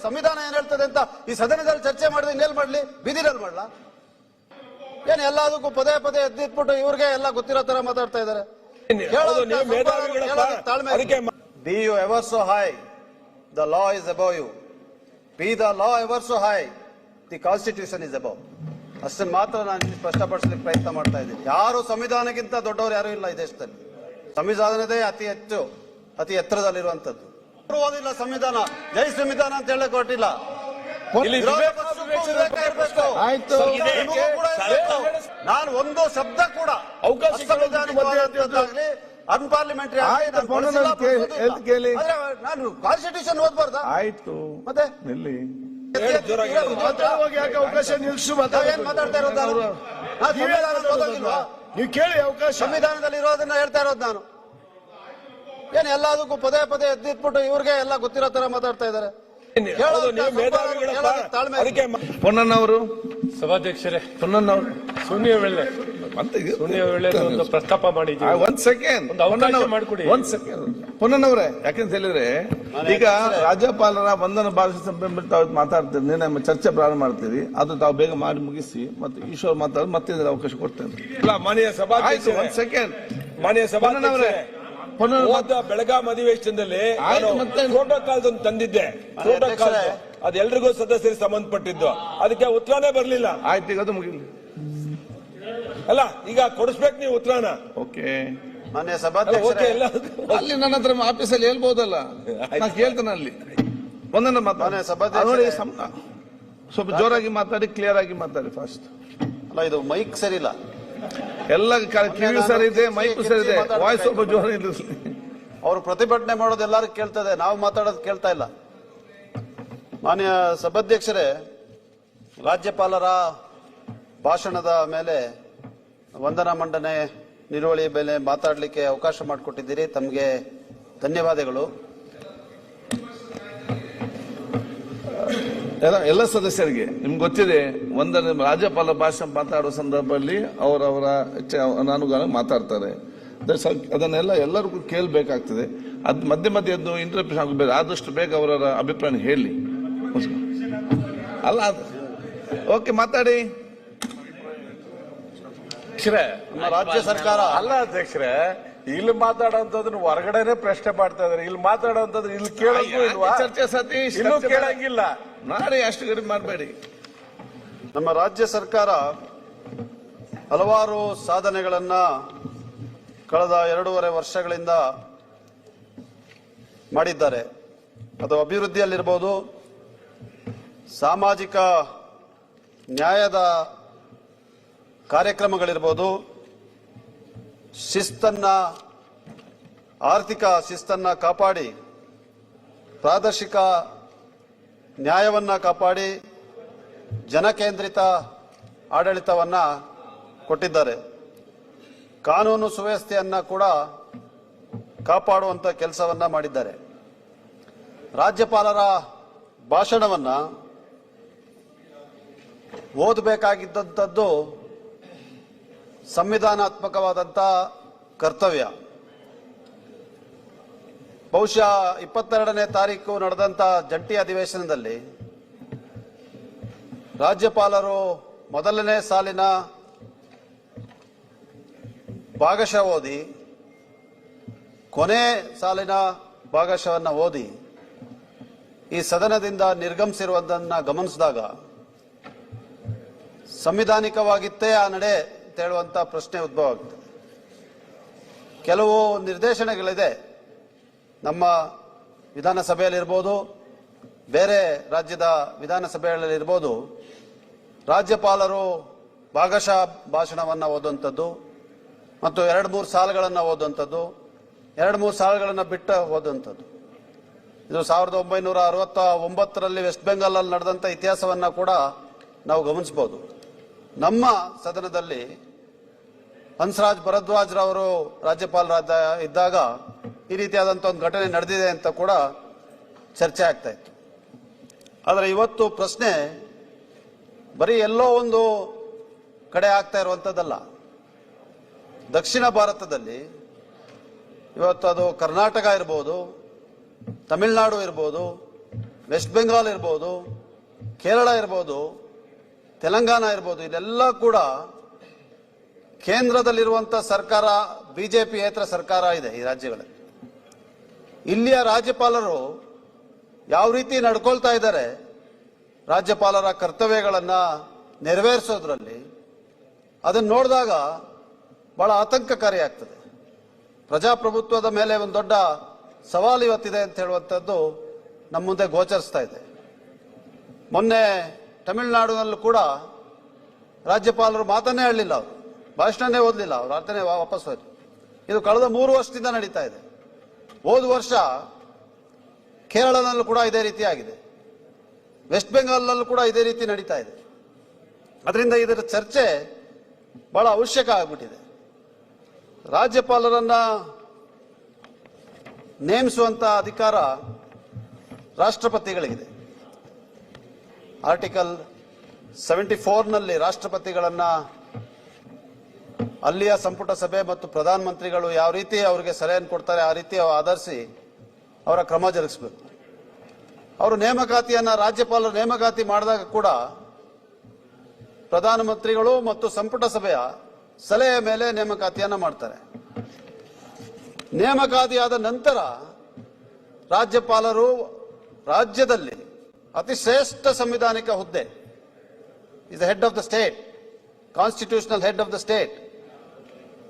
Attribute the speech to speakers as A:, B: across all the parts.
A: ಸಂವಿಧಾನ ಏನ್ ಹೇಳ್ತದೆ ಅಂತ ಈ ಸದನದಲ್ಲಿ ಚರ್ಚೆ ಮಾಡಿದ್ರೆ ಇನ್ನೆಲ್ಲಿ ಮಾಡ್ಲಿ, ಬೀದಿನಲ್ಲಿ ಮಾಡ್ಲಾ? ಏನ್ ಎಲ್ಲದಕ್ಕೂ ಪದೇ ಪದೇ ಎದ್ದಿಟ್ಬಿಟ್ಟು ಇವ್ರಿಗೆ ಎಲ್ಲ ಗೊತ್ತಿರೋ ತರ ಮಾತಾಡ್ತಾ ಇದಾರೆ. Be you ever so high, the law is above you. Be the law ever so high, the constitution is above. ಅಷ್ಟನ್ನು ಮಾತ್ರ ನಾನು ಸ್ಪಷ್ಟಪಡಿಸಲಿಕ್ಕೆ ಪ್ರಯತ್ನ ಮಾಡ್ತಾ ಇದ್ದೀನಿ. ಯಾರು ಸಂವಿಧಾನಕ್ಕಿಂತ ದೊಡ್ಡವರು ಯಾರು ಇಲ್ಲ ಈ ದೇಶದಲ್ಲಿ. ಸಂವಿಧಾನದೇ ಅತಿ ಎತ್ತರದಲ್ಲಿರುವಂತದ್ದು. ಓದಿಲ್ಲ ಸಂವಿಧಾನ, ಜೈ ಸಂವಿಧಾನ ಅಂತ ಹೇಳಕ್ ಹೊರಟಿಲ್ಲ. ನಾನು ಒಂದು ಶಬ್ದ ಕೂಡ ಅಸಂವಿಧಾನಿಕವಾದಂತದ್ದಾಗಲಿ ಅನ್ಪಾರ್ಲಿಮೆಂಟರಿ ನಾನು ಕಾನ್ಸ್ಟಿಟ್ಯೂಷನ್ ಓದ್ಬಾರ್ದ? ಆಯ್ತು, ಮತ್ತೆ
B: ಅವಕಾಶ ನಿಲ್ಸು.
A: ಮಾತಾಡ್ತಾ ಇರೋದು
B: ನೀವು ಕೇಳಿ ಅವಕಾಶ.
A: ಸಂವಿಧಾನದಲ್ಲಿ ಇರೋದನ್ನ ಹೇಳ್ತಾ ಇರೋದು ನಾನು. ಏನ್ ಎಲ್ಲದಕ್ಕೂ ಪದೇ ಪದೇ ಎದ್ದಿಟ್ಬಿಟ್ಟು ಇವ್ರಿಗೆ ಎಲ್ಲ ಗೊತ್ತಿರೋ ತರ ಮಾತಾಡ್ತಾ ಇದಾರೆ.
C: ಪೊನ್ನಣ್ಣವರು,
D: ಸಭಾಧ್ಯಕ್ಷರೇ,
C: ಪೊನ್ನಣ್ಣವರು
D: ಶೂನ್ಯ ವೇಳೆ ಒಂದು ಪ್ರಸ್ತಾಪ ಮಾಡಿದ್ದೀವಿ.
C: ಒಂದ್ ಸೆಕೆಂಡ್
D: ಮಾಡಿಕೊಡಿ.
C: ಒಂದ್ ಸೆಕೆಂಡ್ ಪೊನ್ನಣ್ಣವ್ರೆ, ಯಾಕಂತ ಹೇಳಿದ್ರೆ ಈಗ ರಾಜ್ಯಪಾಲರ ವಂದನ ಭಾಷಣ ತಾವು ಮಾತಾಡ್ತೀರಿ, ನೀನು ಚರ್ಚೆ ಪ್ರಾರಂಭ ಮಾಡ್ತೀರಿ, ಅದು ತಾವು ಬೇಗ ಮಾಡಿ ಮುಗಿಸಿ ಮತ್ತೆ ಈಶ್ವರ್ ಮಾತಾಡಿ ಮತ್ತೆ ಅವಕಾಶ ಕೊಡ್ತೇನೆ.
D: ಮಾನ್ಯ ಸಭಾಧ್ಯಕ್ಷ,
C: ಒಂದ್ ಸೆಕೆಂಡ್
D: ಮಾನ್ಯ ಸಭಾಧ್ಯಕ್ಷರೇ, ಬೆಳಗಾಂ ಅಧಿವೇಶನದಲ್ಲಿ ಪ್ರೋಟೋಕಾಲ್ ತಂದಿದ್ದೆ. ಪ್ರೋಟೋಕಾಲ್ ಅದು ಎಲ್ರಿಗೂ ಸದಸ್ಯರಿಗೆ ಸಂಬಂಧಪಟ್ಟಿದ್ದು, ಅದಕ್ಕೆ ಉತ್ತರನೇ ಬರ್ಲಿಲ್ಲ.
C: ಆಯ್ತು, ಈಗ ಅದು ಮುಗಿಲಿ
D: ಅಲ್ಲ, ಈಗ ಕೊಡಿಸ್ಬೇಕು ನೀವು ಉತ್ತರನ.
C: ಓಕೆ,
A: ಮಾನ್ಯ ಸಭಾಧ್ಯಕ್ಷರೇ,
C: ಅಲ್ಲಿ ನನ್ನ ಹತ್ರ ಆಫೀಸಲ್ಲಿ ಹೇಳ್ಬೋದಲ್ಲ, ನಾ ಕೇಳ್ತೇನೆ ಅಲ್ಲಿ. ಒಂದನ್ನ ಮಾತಾಡಿ ಸ್ವಲ್ಪ ಜೋರಾಗಿ ಮಾತಾಡಿ, ಕ್ಲಿಯರ್ ಆಗಿ ಮಾತಾಡಿ ಫಾಸ್ಟ್.
A: ಅಲ್ಲ, ಇದು ಮೈಕ್ ಸರಿ ಇಲ್ಲ,
C: ಎಲ್ಲ ಕಿವಿ ಸರಿ ಇದೆ, ಮೈಕ್ ಸರಿ ಇದೆ, ವಾಯ್ಸ್ ಸ್ವಲ್ಪ ಜೋರ ಇದೆ.
A: ಅವರು ಪ್ರತಿಭಟನೆ ಮಾಡೋದು ಎಲ್ಲರೂ ಕೇಳ್ತದೆ, ನಾವು ಮಾತಾಡೋದು ಕೇಳ್ತಾ ಇಲ್ಲ. ಮಾನ್ಯ ಸಭಾಧ್ಯಕ್ಷರೇ, ರಾಜ್ಯಪಾಲರ ಭಾಷಣದ ಮೇಲೆ ವಂದನಾ ಮಂಡನೆ ನಿಲುವಳಿ ಮೇಲೆ ಮಾತಾಡಲಿಕ್ಕೆ ಅವಕಾಶ ಮಾಡಿಕೊಟ್ಟಿದ್ದೀರಿ, ತಮಗೆ ಧನ್ಯವಾದಗಳು.
C: ಎಲ್ಲ ಸದಸ್ಯರಿಗೆ ನಿಮ್ಗೆ ಗೊತ್ತಿದೆ, ಒಂದನೇ ರಾಜ್ಯಪಾಲ ಭಾಷಣ ಮಾತಾಡುವ ಸಂದರ್ಭದಲ್ಲಿ ಅವರವರ ಅನುಗುಣ ಮಾತಾಡ್ತಾರೆ. ಅದನ್ನೆಲ್ಲ ಎಲ್ಲರಿಗೂ ಕೇಳಬೇಕಾಗ್ತದೆ. ಅದು ಮಧ್ಯೆ ಮಧ್ಯೆ ಎದ್ದು ಇಂಟರ್ಪ್ರಿಷನ್ ಆಗಬೇಕು. ಆದಷ್ಟು ಬೇಗ ಅವರ ಅಭಿಪ್ರಾಯ ಹೇಳಿ. ಅಲ್ಲ, ಓಕೆ, ಮಾತಾಡಿ.
A: ರಾಜ್ಯ ಸರ್ಕಾರ
D: ಅಲ್ಲ ಅಧ್ಯಕ್ಷರೇ, ಇಲ್ಲಿ ಮಾತಾಡೋಂಥದ್ದನ್ನ ಹೊರಗಡೆನೆ ಪ್ರಶ್ನೆ ಮಾಡ್ತಾ ಇದಾರೆ, ಇಲ್ಲಿ ಮಾತಾಡೋಂಥದ್ದು ಇಲ್ಲಿ ಕೇಳಂಗೂ ಇಲ್ವಾ?
C: ಚರ್ಚೆ ಸತೀಶ್
D: ಇನ್ನೂ ಕೇಳಂಗಿಲ್ಲ.
C: ನಾಳೆ ಅಷ್ಟು ಗಡಿ ಮಾಡಬೇಡಿ.
A: ನಮ್ಮ ರಾಜ್ಯ ಸರ್ಕಾರ ಹಲವಾರು ಸಾಧನೆಗಳನ್ನ ಕಳೆದ 2.5 ವರ್ಷಗಳಿಂದ ಮಾಡಿದ್ದಾರೆ. ಅದು ಅಭಿವೃದ್ಧಿಯಲ್ಲಿರ್ಬೋದು, ಸಾಮಾಜಿಕ ನ್ಯಾಯದ ಕಾರ್ಯಕ್ರಮಗಳಿರ್ಬೋದು, ಆರ್ಥಿಕ ಶಿಸ್ತನ್ನ ಕಾಪಾಡಿ, ಪ್ರಾದೇಶಿಕ ನ್ಯಾಯವನ್ನ ಕಾಪಾಡಿ, ಜನಕೇಂದ್ರಿತ ಆಡಳಿತವನ್ನ ಕೊಟ್ಟಿದ್ದಾರೆ. ಕಾನೂನು ಸುವ್ಯವಸ್ಥೆಯನ್ನ ಕೂಡ ಕಾಪಾಡುವಂತ ಕೆಲಸವನ್ನ ಮಾಡಿದ್ದಾರೆ. ರಾಜ್ಯಪಾಲರ ಭಾಷಣವನ್ನ ಓದಬೇಕಾಗಿದ್ದಂಥದ್ದು ಸಂವಿಧಾನಾತ್ಮಕವಾದಂಥ ಕರ್ತವ್ಯ. ಬಹುಶಃ 22ನೇ ತಾರೀಕು ನಡೆದಂತ ಜಂಟಿ ಅಧಿವೇಶನದಲ್ಲಿ ರಾಜ್ಯಪಾಲರು ಮೊದಲನೇ ಸಾಲಿನ ಭಾಗಶಃ ಓದಿ, ಕೊನೆ ಸಾಲಿನ ಭಾಗಶಃವನ್ನ ಓದಿ ಈ ಸದನದಿಂದ ನಿರ್ಗಮಿಸಿರುವುದನ್ನು ಗಮನಿಸಿದಾಗ ಸಂವಿಧಾನಿಕವಾಗಿತ್ತೇ ಆ ನಡೆ ಅಂತ ಹೇಳುವಂತ ಪ್ರಶ್ನೆ ಉದ್ಭವ ಆಗ್ತದೆ. ಕೆಲವು ನಿರ್ದೇಶನಗಳಿದೆ ನಮ್ಮ ವಿಧಾನಸಭೆಯಲ್ಲಿರ್ಬೋದು, ಬೇರೆ ರಾಜ್ಯದ ವಿಧಾನಸಭೆಗಳಲ್ಲಿರ್ಬೋದು, ರಾಜ್ಯಪಾಲರು ಭಾಗಶಃ ಭಾಷಣವನ್ನು ಓದುವಂಥದ್ದು ಮತ್ತು 2-3 ಸಾಲುಗಳನ್ನು ಓದುವಂಥದ್ದು, 2-3 ಸಾಲುಗಳನ್ನು ಬಿಟ್ಟು ಓದುವಂಥದ್ದು. ಇದು 1969ರಲ್ಲಿ ವೆಸ್ಟ್ ಬೆಂಗಾಲಲ್ಲಿ ನಡೆದಂಥ ಇತಿಹಾಸವನ್ನು ಕೂಡ ನಾವು ಗಮನಿಸಬಹುದು. ನಮ್ಮ ಸದನದಲ್ಲಿ ಹಂಸರಾಜ್ ಭರದ್ವಾಜ್ ರವರು ರಾಜ್ಯಪಾಲರಾದ ಇದ್ದಾಗ ಈ ರೀತಿಯಾದಂಥ ಒಂದು ಘಟನೆ ನಡೆದಿದೆ ಅಂತ ಕೂಡ ಚರ್ಚೆ ಆಗ್ತಾ ಇತ್ತು. ಆದರೆ ಇವತ್ತು ಪ್ರಶ್ನೆ ಬರೀ ಎಲ್ಲೋ ಒಂದು ಕಡೆ ಆಗ್ತಾ ಇರುವಂಥದ್ದಲ್ಲ. ದಕ್ಷಿಣ ಭಾರತದಲ್ಲಿ ಇವತ್ತು ಅದು ಕರ್ನಾಟಕ ಇರ್ಬೋದು, ತಮಿಳುನಾಡು ಇರ್ಬೋದು, ವೆಸ್ಟ್ ಬೆಂಗಾಲ್ ಇರ್ಬೋದು, ಕೇರಳ ಇರ್ಬೋದು, ತೆಲಂಗಾಣ ಇರ್ಬೋದು, ಇದೆಲ್ಲ ಕೂಡ ಕೇಂದ್ರದಲ್ಲಿರುವಂಥ ಸರ್ಕಾರ ಬಿಜೆಪಿಯೇತರ ಸರ್ಕಾರ ಇದೆ ಈ ರಾಜ್ಯಗಳಲ್ಲಿ. ಇಲ್ಲಿಯ ರಾಜ್ಯಪಾಲರು ಯಾವ ರೀತಿ ನಡ್ಕೊಳ್ತಾ ಇದ್ದಾರೆ, ರಾಜ್ಯಪಾಲರ ಕರ್ತವ್ಯಗಳನ್ನು ನೆರವೇರಿಸೋದ್ರಲ್ಲಿ, ಅದನ್ನು ನೋಡಿದಾಗ ಬಹಳ ಆತಂಕಕಾರಿಯಾಗ್ತದೆ. ಪ್ರಜಾಪ್ರಭುತ್ವದ ಮೇಲೆ ಒಂದು ದೊಡ್ಡ ಸವಾಲು ಇವತ್ತಿದೆ ಅಂತ ಹೇಳುವಂಥದ್ದು ನಮ್ಮ ಮುಂದೆ ಗೋಚರಿಸ್ತಾ ಇದೆ. ಮೊನ್ನೆ ತಮಿಳುನಾಡಿನಲ್ಲೂ ಕೂಡ ರಾಜ್ಯಪಾಲರು ಮಾತನ್ನೇ ಹೇಳಲಿಲ್ಲ, ಅವರು ಭಾಷಣನೇ ಓದಲಿಲ್ಲ, ಅವರು ಅರ್ಥನೇ ವಾಪಸ್ ಹೋಯ್ತು. ಇದು ಕಳೆದ 3 ವರ್ಷದಿಂದ ನಡೀತಾ ಇದೆ. ಹೋದ ವರ್ಷ ಕೇರಳದಲ್ಲೂ ಕೂಡ ಇದೇ ರೀತಿ ಆಗಿದೆ, ವೆಸ್ಟ್ ಬೆಂಗಾಲ್ನಲ್ಲೂ ಕೂಡ ಇದೇ ರೀತಿ ನಡೀತಾ ಇದೆ. ಅದರಿಂದ ಇದರ ಚರ್ಚೆ ಬಹಳ ಅವಶ್ಯಕ ಆಗ್ಬಿಟ್ಟಿದೆ. ರಾಜ್ಯಪಾಲರನ್ನ ನೇಮಿಸುವಂತ ಅಧಿಕಾರ ರಾಷ್ಟ್ರಪತಿಗಳಿಗಿದೆ. ಆರ್ಟಿಕಲ್ 74ನಲ್ಲಿ ರಾಷ್ಟ್ರಪತಿಗಳನ್ನ ಅಲ್ಲಿಯ ಸಂಪುಟ ಸಭೆ ಮತ್ತು ಪ್ರಧಾನಮಂತ್ರಿಗಳು ಯಾವ ರೀತಿ ಅವರಿಗೆ ಸಲಹೆಯನ್ನು ಕೊಡ್ತಾರೆ ಆ ರೀತಿ ಆಧರಿಸಿ ಅವರ ಕ್ರಮ ಜರುಗಿಸಬೇಕು. ಅವರು ನೇಮಕಾತಿಯನ್ನ ರಾಜ್ಯಪಾಲರು ನೇಮಕಾತಿ ಮಾಡಿದಾಗ ಕೂಡ ಪ್ರಧಾನಮಂತ್ರಿಗಳು ಮತ್ತು ಸಂಪುಟ ಸಭೆಯ ಸಲಹೆಯ ಮೇಲೆ ನೇಮಕಾತಿಯನ್ನ ಮಾಡ್ತಾರೆ. ನೇಮಕಾತಿಯಾದ ನಂತರ ರಾಜ್ಯಪಾಲರು ರಾಜ್ಯದಲ್ಲಿ ಅತಿ ಶ್ರೇಷ್ಠ ಸಂವಿಧಾನಿಕ ಹುದ್ದೆ, is the head of the state, constitutional head of the state.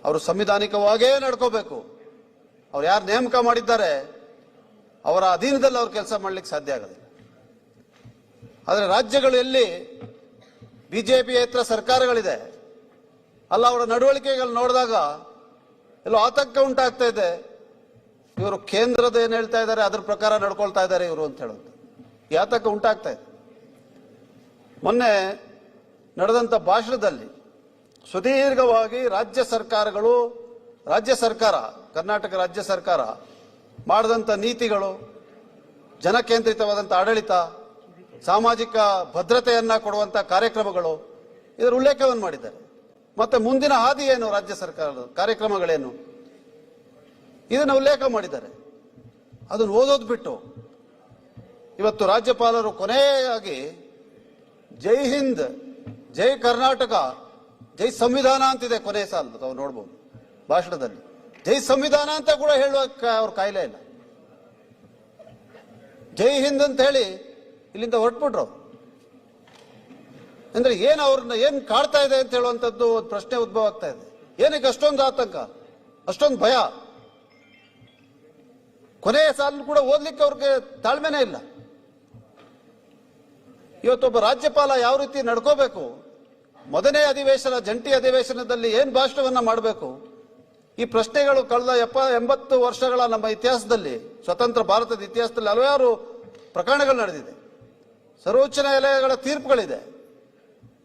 A: ಅವರು ಸಂವಿಧಾನಿಕವಾಗೇ ನಡ್ಕೋಬೇಕು. ಅವ್ರು ಯಾರು ನೇಮಕ ಮಾಡಿದ್ದಾರೆ ಅವರ ಅಧೀನದಲ್ಲಿ ಅವ್ರು ಕೆಲಸ ಮಾಡ್ಲಿಕ್ಕೆ ಸಾಧ್ಯ ಆಗೋದಿಲ್ಲ. ಆದರೆ ರಾಜ್ಯಗಳು ಎಲ್ಲಿ ಬಿಜೆಪಿಯೇತರ ಸರ್ಕಾರಗಳಿದೆ ಅಲ್ಲ, ಅವರ ನಡವಳಿಕೆಗಳು ನೋಡಿದಾಗ ಎಲ್ಲೋ ಆತಂಕ ಉಂಟಾಗ್ತಾ ಇದೆ. ಇವರು ಕೇಂದ್ರದ ಏನ್ ಹೇಳ್ತಾ ಇದ್ದಾರೆ ಅದ್ರ ಪ್ರಕಾರ ನಡ್ಕೊಳ್ತಾ ಇದ್ದಾರೆ ಇವರು ಅಂತ ಹೇಳೋದು ಈ ಆತಂಕ ಉಂಟಾಗ್ತಾ ಇದೆ. ಮೊನ್ನೆ ನಡೆದಂತ ಭಾಷಣದಲ್ಲಿ ಸುದೀರ್ಘವಾಗಿ ರಾಜ್ಯ ಸರ್ಕಾರ ಕರ್ನಾಟಕ ರಾಜ್ಯ ಸರ್ಕಾರ ಮಾಡಿದಂಥ ನೀತಿಗಳು, ಜನಕೇಂದ್ರಿತವಾದಂಥ ಆಡಳಿತ, ಸಾಮಾಜಿಕ ಭದ್ರತೆಯನ್ನ ಕೊಡುವಂತ ಕಾರ್ಯಕ್ರಮಗಳು, ಇದರ ಉಲ್ಲೇಖವನ್ನು ಮಾಡಿದ್ದಾರೆ. ಮತ್ತೆ ಮುಂದಿನ ಹಾದಿ ಏನು, ರಾಜ್ಯ ಸರ್ಕಾರದ ಕಾರ್ಯಕ್ರಮಗಳೇನು, ಇದನ್ನು ಉಲ್ಲೇಖ ಮಾಡಿದ್ದಾರೆ. ಅದನ್ನು ಓದೋದು ಬಿಟ್ಟು ಇವತ್ತು ರಾಜ್ಯಪಾಲರು ಕೊನೆಯಾಗಿ ಜೈ ಹಿಂದ್, ಜೈ ಕರ್ನಾಟಕ, ಜೈ ಸಂವಿಧಾನ ಅಂತಿದೆ ಕೊನೆ ಸಾಲು ತಾವು ನೋಡ್ಬೋದು ಭಾಷಣದಲ್ಲಿ. ಜೈ ಸಂವಿಧಾನ ಅಂತ ಕೂಡ ಹೇಳುವ ಅವ್ರ ಕಾಯಿಲೆ ಇಲ್ಲ. ಜೈ ಹಿಂದ್ ಅಂತ ಹೇಳಿ ಇಲ್ಲಿಂದ ಹೊರಟ್ಬಿಟ್ರು. ಅಂದ್ರೆ ಅವ್ರನ್ನ ಏನ್ ಕಾಡ್ತಾ ಇದೆ ಅಂತ ಹೇಳುವಂತದ್ದು ಒಂದು ಪ್ರಶ್ನೆ ಉದ್ಭವ ಆಗ್ತಾ ಇದೆ. ಏನಕ್ಕೆ ಅಷ್ಟೊಂದು ಆತಂಕ, ಅಷ್ಟೊಂದು ಭಯ? ಕೊನೆಯ ಸಾಲು ಕೂಡ ಓದ್ಲಿಕ್ಕೆ ಅವ್ರಿಗೆ ತಾಳ್ಮೆನೇ ಇಲ್ಲ. ಇವತ್ತೊಬ್ಬ ರಾಜ್ಯಪಾಲ ಯಾವ ರೀತಿ ನಡ್ಕೋಬೇಕು, ಮೊದಲನೇ ಅಧಿವೇಶನ, ಜಂಟಿ ಅಧಿವೇಶನದಲ್ಲಿ ಏನ್ ಭಾಷಣವನ್ನ ಮಾಡಬೇಕು, ಈ ಪ್ರಶ್ನೆಗಳು ಕಳೆದ 80 ವರ್ಷಗಳ ನಮ್ಮ ಇತಿಹಾಸದಲ್ಲಿ, ಸ್ವತಂತ್ರ ಭಾರತದ ಇತಿಹಾಸದಲ್ಲಿ ಹಲವಾರು ಪ್ರಕರಣಗಳು ನಡೆದಿದೆ. ಸರ್ವೋಚ್ಚ ನ್ಯಾಯಾಲಯಗಳ ತೀರ್ಪುಗಳಿದೆ.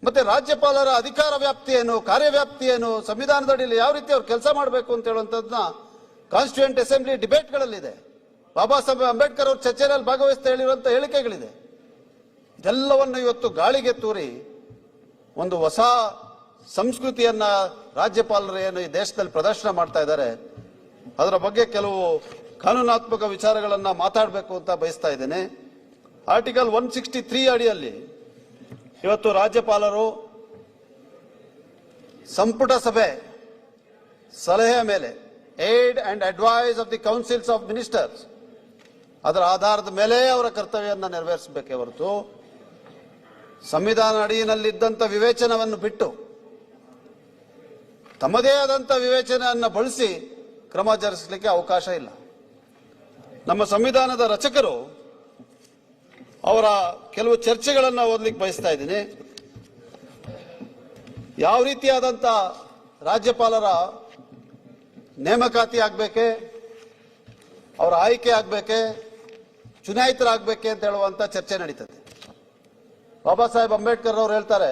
A: ಮತ್ತೆ ರಾಜ್ಯಪಾಲರ ಅಧಿಕಾರ ವ್ಯಾಪ್ತಿ ಏನು, ಕಾರ್ಯವ್ಯಾಪ್ತಿ ಏನು, ಸಂವಿಧಾನದಡಿಯಲ್ಲಿ ಯಾವ ರೀತಿ ಅವ್ರು ಕೆಲಸ ಮಾಡಬೇಕು ಅಂತ ಹೇಳುವಂಥದ್ದನ್ನ ಕಾನ್ಸ್ಟಿಟ್ಯೂಯೆಂಟ್ ಅಸೆಂಬ್ಲಿ ಡಿಬೇಟ್ಗಳಲ್ಲಿದೆ. ಬಾಬಾ ಸಾಹೇಬ್ ಅಂಬೇಡ್ಕರ್ ಅವ್ರ ಚರ್ಚೆಯಲ್ಲಿ ಭಾಗವಹಿಸ್ತಾ ಹೇಳಿರುವಂತಹ ಹೇಳಿಕೆಗಳಿದೆ. ಇದೆಲ್ಲವನ್ನು ಇವತ್ತು ಗಾಳಿಗೆ ತೂರಿ ಒಂದು ಹೊಸ ಸಂಸ್ಕೃತಿಯನ್ನ ರಾಜ್ಯಪಾಲರು ಏನು ಈ ದೇಶದಲ್ಲಿ ಪ್ರದರ್ಶನ ಮಾಡ್ತಾ ಇದ್ದಾರೆ, ಅದರ ಬಗ್ಗೆ ಕೆಲವು ಕಾನೂನಾತ್ಮಕ ವಿಚಾರಗಳನ್ನ ಮಾತಾಡಬೇಕು ಅಂತ ಬಯಸ್ತಾ ಇದ್ದೇನೆ. ಆರ್ಟಿಕಲ್ 163 ಅಡಿಯಲ್ಲಿ ಇವತ್ತು ರಾಜ್ಯಪಾಲರು ಸಂಪುಟ ಸಭೆ ಸಲಹೆಯ ಮೇಲೆ, aid and advice of the councils of ministers, ಅದರ ಆಧಾರದ ಮೇಲೆ ಅವರ ಕರ್ತವ್ಯವನ್ನು ನೆರವೇರಿಸಬೇಕೇ ಹೊರತು ಸಂವಿಧಾನ ಅಡಿಯಿನಲ್ಲಿದ್ದಂಥ ವಿವೇಚನವನ್ನು ಬಿಟ್ಟು ತಮ್ಮದೇ ಆದಂಥ ವಿವೇಚನೆಯನ್ನು ಬಳಸಿ ಕ್ರಮ ಜರುಗಿಸಲಿಕ್ಕೆ ಅವಕಾಶ ಇಲ್ಲ. ನಮ್ಮ ಸಂವಿಧಾನದ ರಚಕರು ಅವರ ಕೆಲವು ಚರ್ಚೆಗಳನ್ನು ಓದಲಿಕ್ಕೆ ಬಯಸ್ತಾ ಇದ್ದೀನಿ. ಯಾವ ರೀತಿಯಾದಂಥ ರಾಜ್ಯಪಾಲರ ನೇಮಕಾತಿ ಆಗಬೇಕೆ, ಅವರ ಆಯ್ಕೆ ಆಗಬೇಕೆ, ಚುನಾಯಿತರಾಗಬೇಕೆ ಅಂತ ಹೇಳುವಂತ ಚರ್ಚೆ ನಡೀತದೆ. ಬಾಬಾ ಸಾಹೇಬ್ ಅಂಬೇಡ್ಕರ್ ಅವರು ಹೇಳ್ತಾರೆ,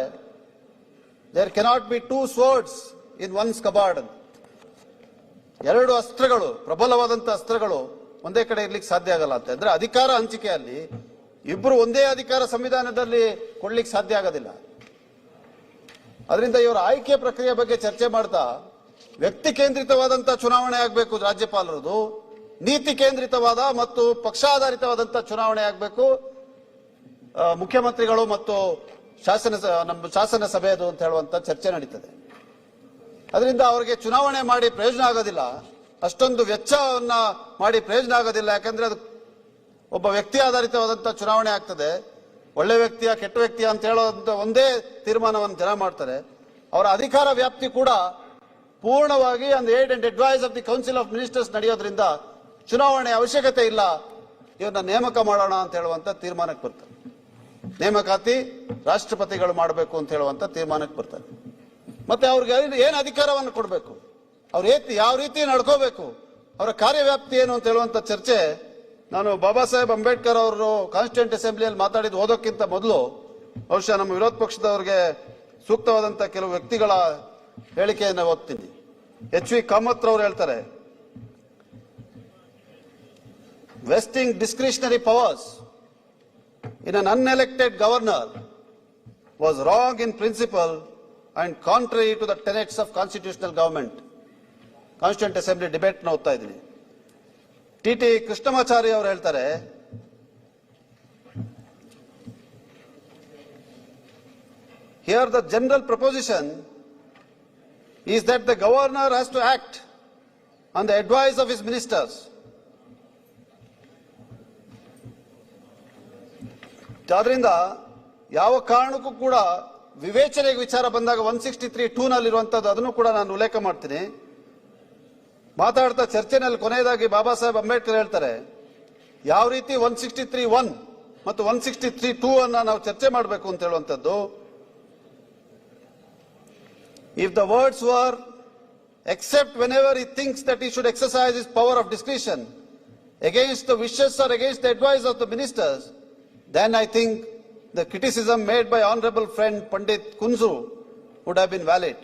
A: there cannot be 2 swords in one's scabbard ಅಂತ. 2 ಅಸ್ತ್ರಗಳು, ಪ್ರಬಲವಾದಂಥ ಅಸ್ತ್ರಗಳು ಒಂದೇ ಕಡೆ ಇರ್ಲಿಕ್ಕೆ ಸಾಧ್ಯ ಆಗಲ್ಲ ಅಂತ. ಅಂದ್ರೆ ಅಧಿಕಾರ ಹಂಚಿಕೆಯಲ್ಲಿ ಇಬ್ಬರು ಒಂದೇ ಅಧಿಕಾರ ಸಂವಿಧಾನದಲ್ಲಿ ಕೊಡ್ಲಿಕ್ಕೆ ಸಾಧ್ಯ ಆಗೋದಿಲ್ಲ. ಅದರಿಂದ ಇವರ ಆಯ್ಕೆ ಪ್ರಕ್ರಿಯೆ ಬಗ್ಗೆ ಚರ್ಚೆ ಮಾಡ್ತಾ ವ್ಯಕ್ತಿ ಕೇಂದ್ರಿತವಾದಂಥ ಚುನಾವಣೆ ಆಗಬೇಕು ರಾಜ್ಯಪಾಲರದು, ನೀತಿ ಕೇಂದ್ರಿತವಾದ ಮತ್ತು ಪಕ್ಷಾಧಾರಿತವಾದಂಥ ಚುನಾವಣೆ ಆಗಬೇಕು. ಮುಖ್ಯಮಂತ್ರಿಗಳು ಮತ್ತು ನಮ್ಮ ಶಾಸನ ಸಭೆಯದು ಅಂತ ಹೇಳುವಂತ ಚರ್ಚೆ ನಡೀತದೆ. ಅದರಿಂದ ಅವರಿಗೆ ಚುನಾವಣೆ ಮಾಡಿ ಪ್ರಯೋಜನ ಆಗೋದಿಲ್ಲ, ಅಷ್ಟೊಂದು ವೆಚ್ಚವನ್ನ ಮಾಡಿ ಪ್ರಯೋಜನ ಆಗೋದಿಲ್ಲ. ಯಾಕಂದ್ರೆ ಅದು ಒಬ್ಬ ವ್ಯಕ್ತಿ ಆಧಾರಿತವಾದಂತಹ ಚುನಾವಣೆ ಆಗ್ತದೆ. ಒಳ್ಳೆ ವ್ಯಕ್ತಿಯ ಕೆಟ್ಟ ವ್ಯಕ್ತಿಯ ಅಂತ ಹೇಳೋದಂತ ಒಂದೇ ತೀರ್ಮಾನವನ್ನು ಜನ ಮಾಡ್ತಾರೆ. ಅವರ ಅಧಿಕಾರ ವ್ಯಾಪ್ತಿ ಕೂಡ ಪೂರ್ಣವಾಗಿ on the aid and advice of the council of ministers ನಡೆಯೋದ್ರಿಂದ ಚುನಾವಣೆ ಅವಶ್ಯಕತೆ ಇಲ್ಲ, ಇವನ್ನ ನೇಮಕ ಮಾಡೋಣ ಅಂತ ಹೇಳುವಂತ ತೀರ್ಮಾನಕ್ಕೆ ಬರ್ತಾರೆ. ನೇಮಕಾತಿ ರಾಷ್ಟ್ರಪತಿಗಳು ಮಾಡಬೇಕು ಅಂತ ಹೇಳುವಂತ ತೀರ್ಮಾನಕ್ಕೆ ಬರ್ತಾರೆ. ಮತ್ತೆ ಅವ್ರಿಗೆ ಏನು ಅಧಿಕಾರವನ್ನು ಕೊಡಬೇಕು, ಅವ್ರು ಯಾವ ರೀತಿ ನಡ್ಕೋಬೇಕು, ಅವರ ಕಾರ್ಯವ್ಯಾಪ್ತಿ ಏನು ಅಂತ ಹೇಳುವಂತ ಚರ್ಚೆ ನಾನು ಬಾಬಾ ಸಾಹೇಬ್ ಅಂಬೇಡ್ಕರ್ ಅವರು ಕಾನ್ಸ್ಟಿಟ್ಯೂಂಟ್ ಅಸೆಂಬ್ಲಿಯಲ್ಲಿ ಮಾತಾಡಿದ್ದು ಓದೋಕ್ಕಿಂತ ಮೊದಲು ಬಹುಶಃ ನಮ್ಮ ವಿರೋಧ ಪಕ್ಷದವರಿಗೆ ಸೂಕ್ತವಾದಂತ ಕೆಲವು ವ್ಯಕ್ತಿಗಳ ಹೇಳಿಕೆಯನ್ನು ಓದ್ತೀನಿ. ಎಚ್.ವಿ. ಕಾಮತ್ ಅವರು ಹೇಳ್ತಾರೆ, vesting discretionary powers in an unelected governor was wrong in principle and contrary to the tenets of constitutional government. Constituent assembly debate ಓದ್ತಾ ಇದ್ದೀನಿ. ಟಿ ಕೃಷ್ಣಮಾಚಾರಿ ಅವರು ಹೇಳ್ತಾರೆ, here the general proposition is that the governor has to act on the advice of his ministers. ಆದ್ರಿಂದ ಯಾವ ಕಾರಣಕ್ಕೂ ಕೂಡ ವಿವೇಚನೆಗೆ ವಿಚಾರ ಬಂದಾಗ 163(2) ನಲ್ಲಿರುವಂತದ್ದು ಅದನ್ನು ಕೂಡ ನಾನು ಉಲ್ಲೇಖ ಮಾಡ್ತೀನಿ. ಮಾತಾಡ್ತಾ ಚರ್ಚೆನಲ್ಲಿ ಕೊನೆಯದಾಗಿ ಬಾಬಾ ಸಾಹೇಬ್ ಅಂಬೇಡ್ಕರ್ ಹೇಳ್ತಾರೆ, ಯಾವ ರೀತಿ 163(1) ಮತ್ತು 163(2) ಅನ್ನ ನಾವು ಚರ್ಚೆ ಮಾಡಬೇಕು ಅಂತ ಹೇಳುವಂತದ್ದು. If the words were, except whenever he thinks that he should exercise his power of discretion against the wishes or against the advice of the ministers, then I think the criticism made by honorable friend Pandit Kunzu would have been valid.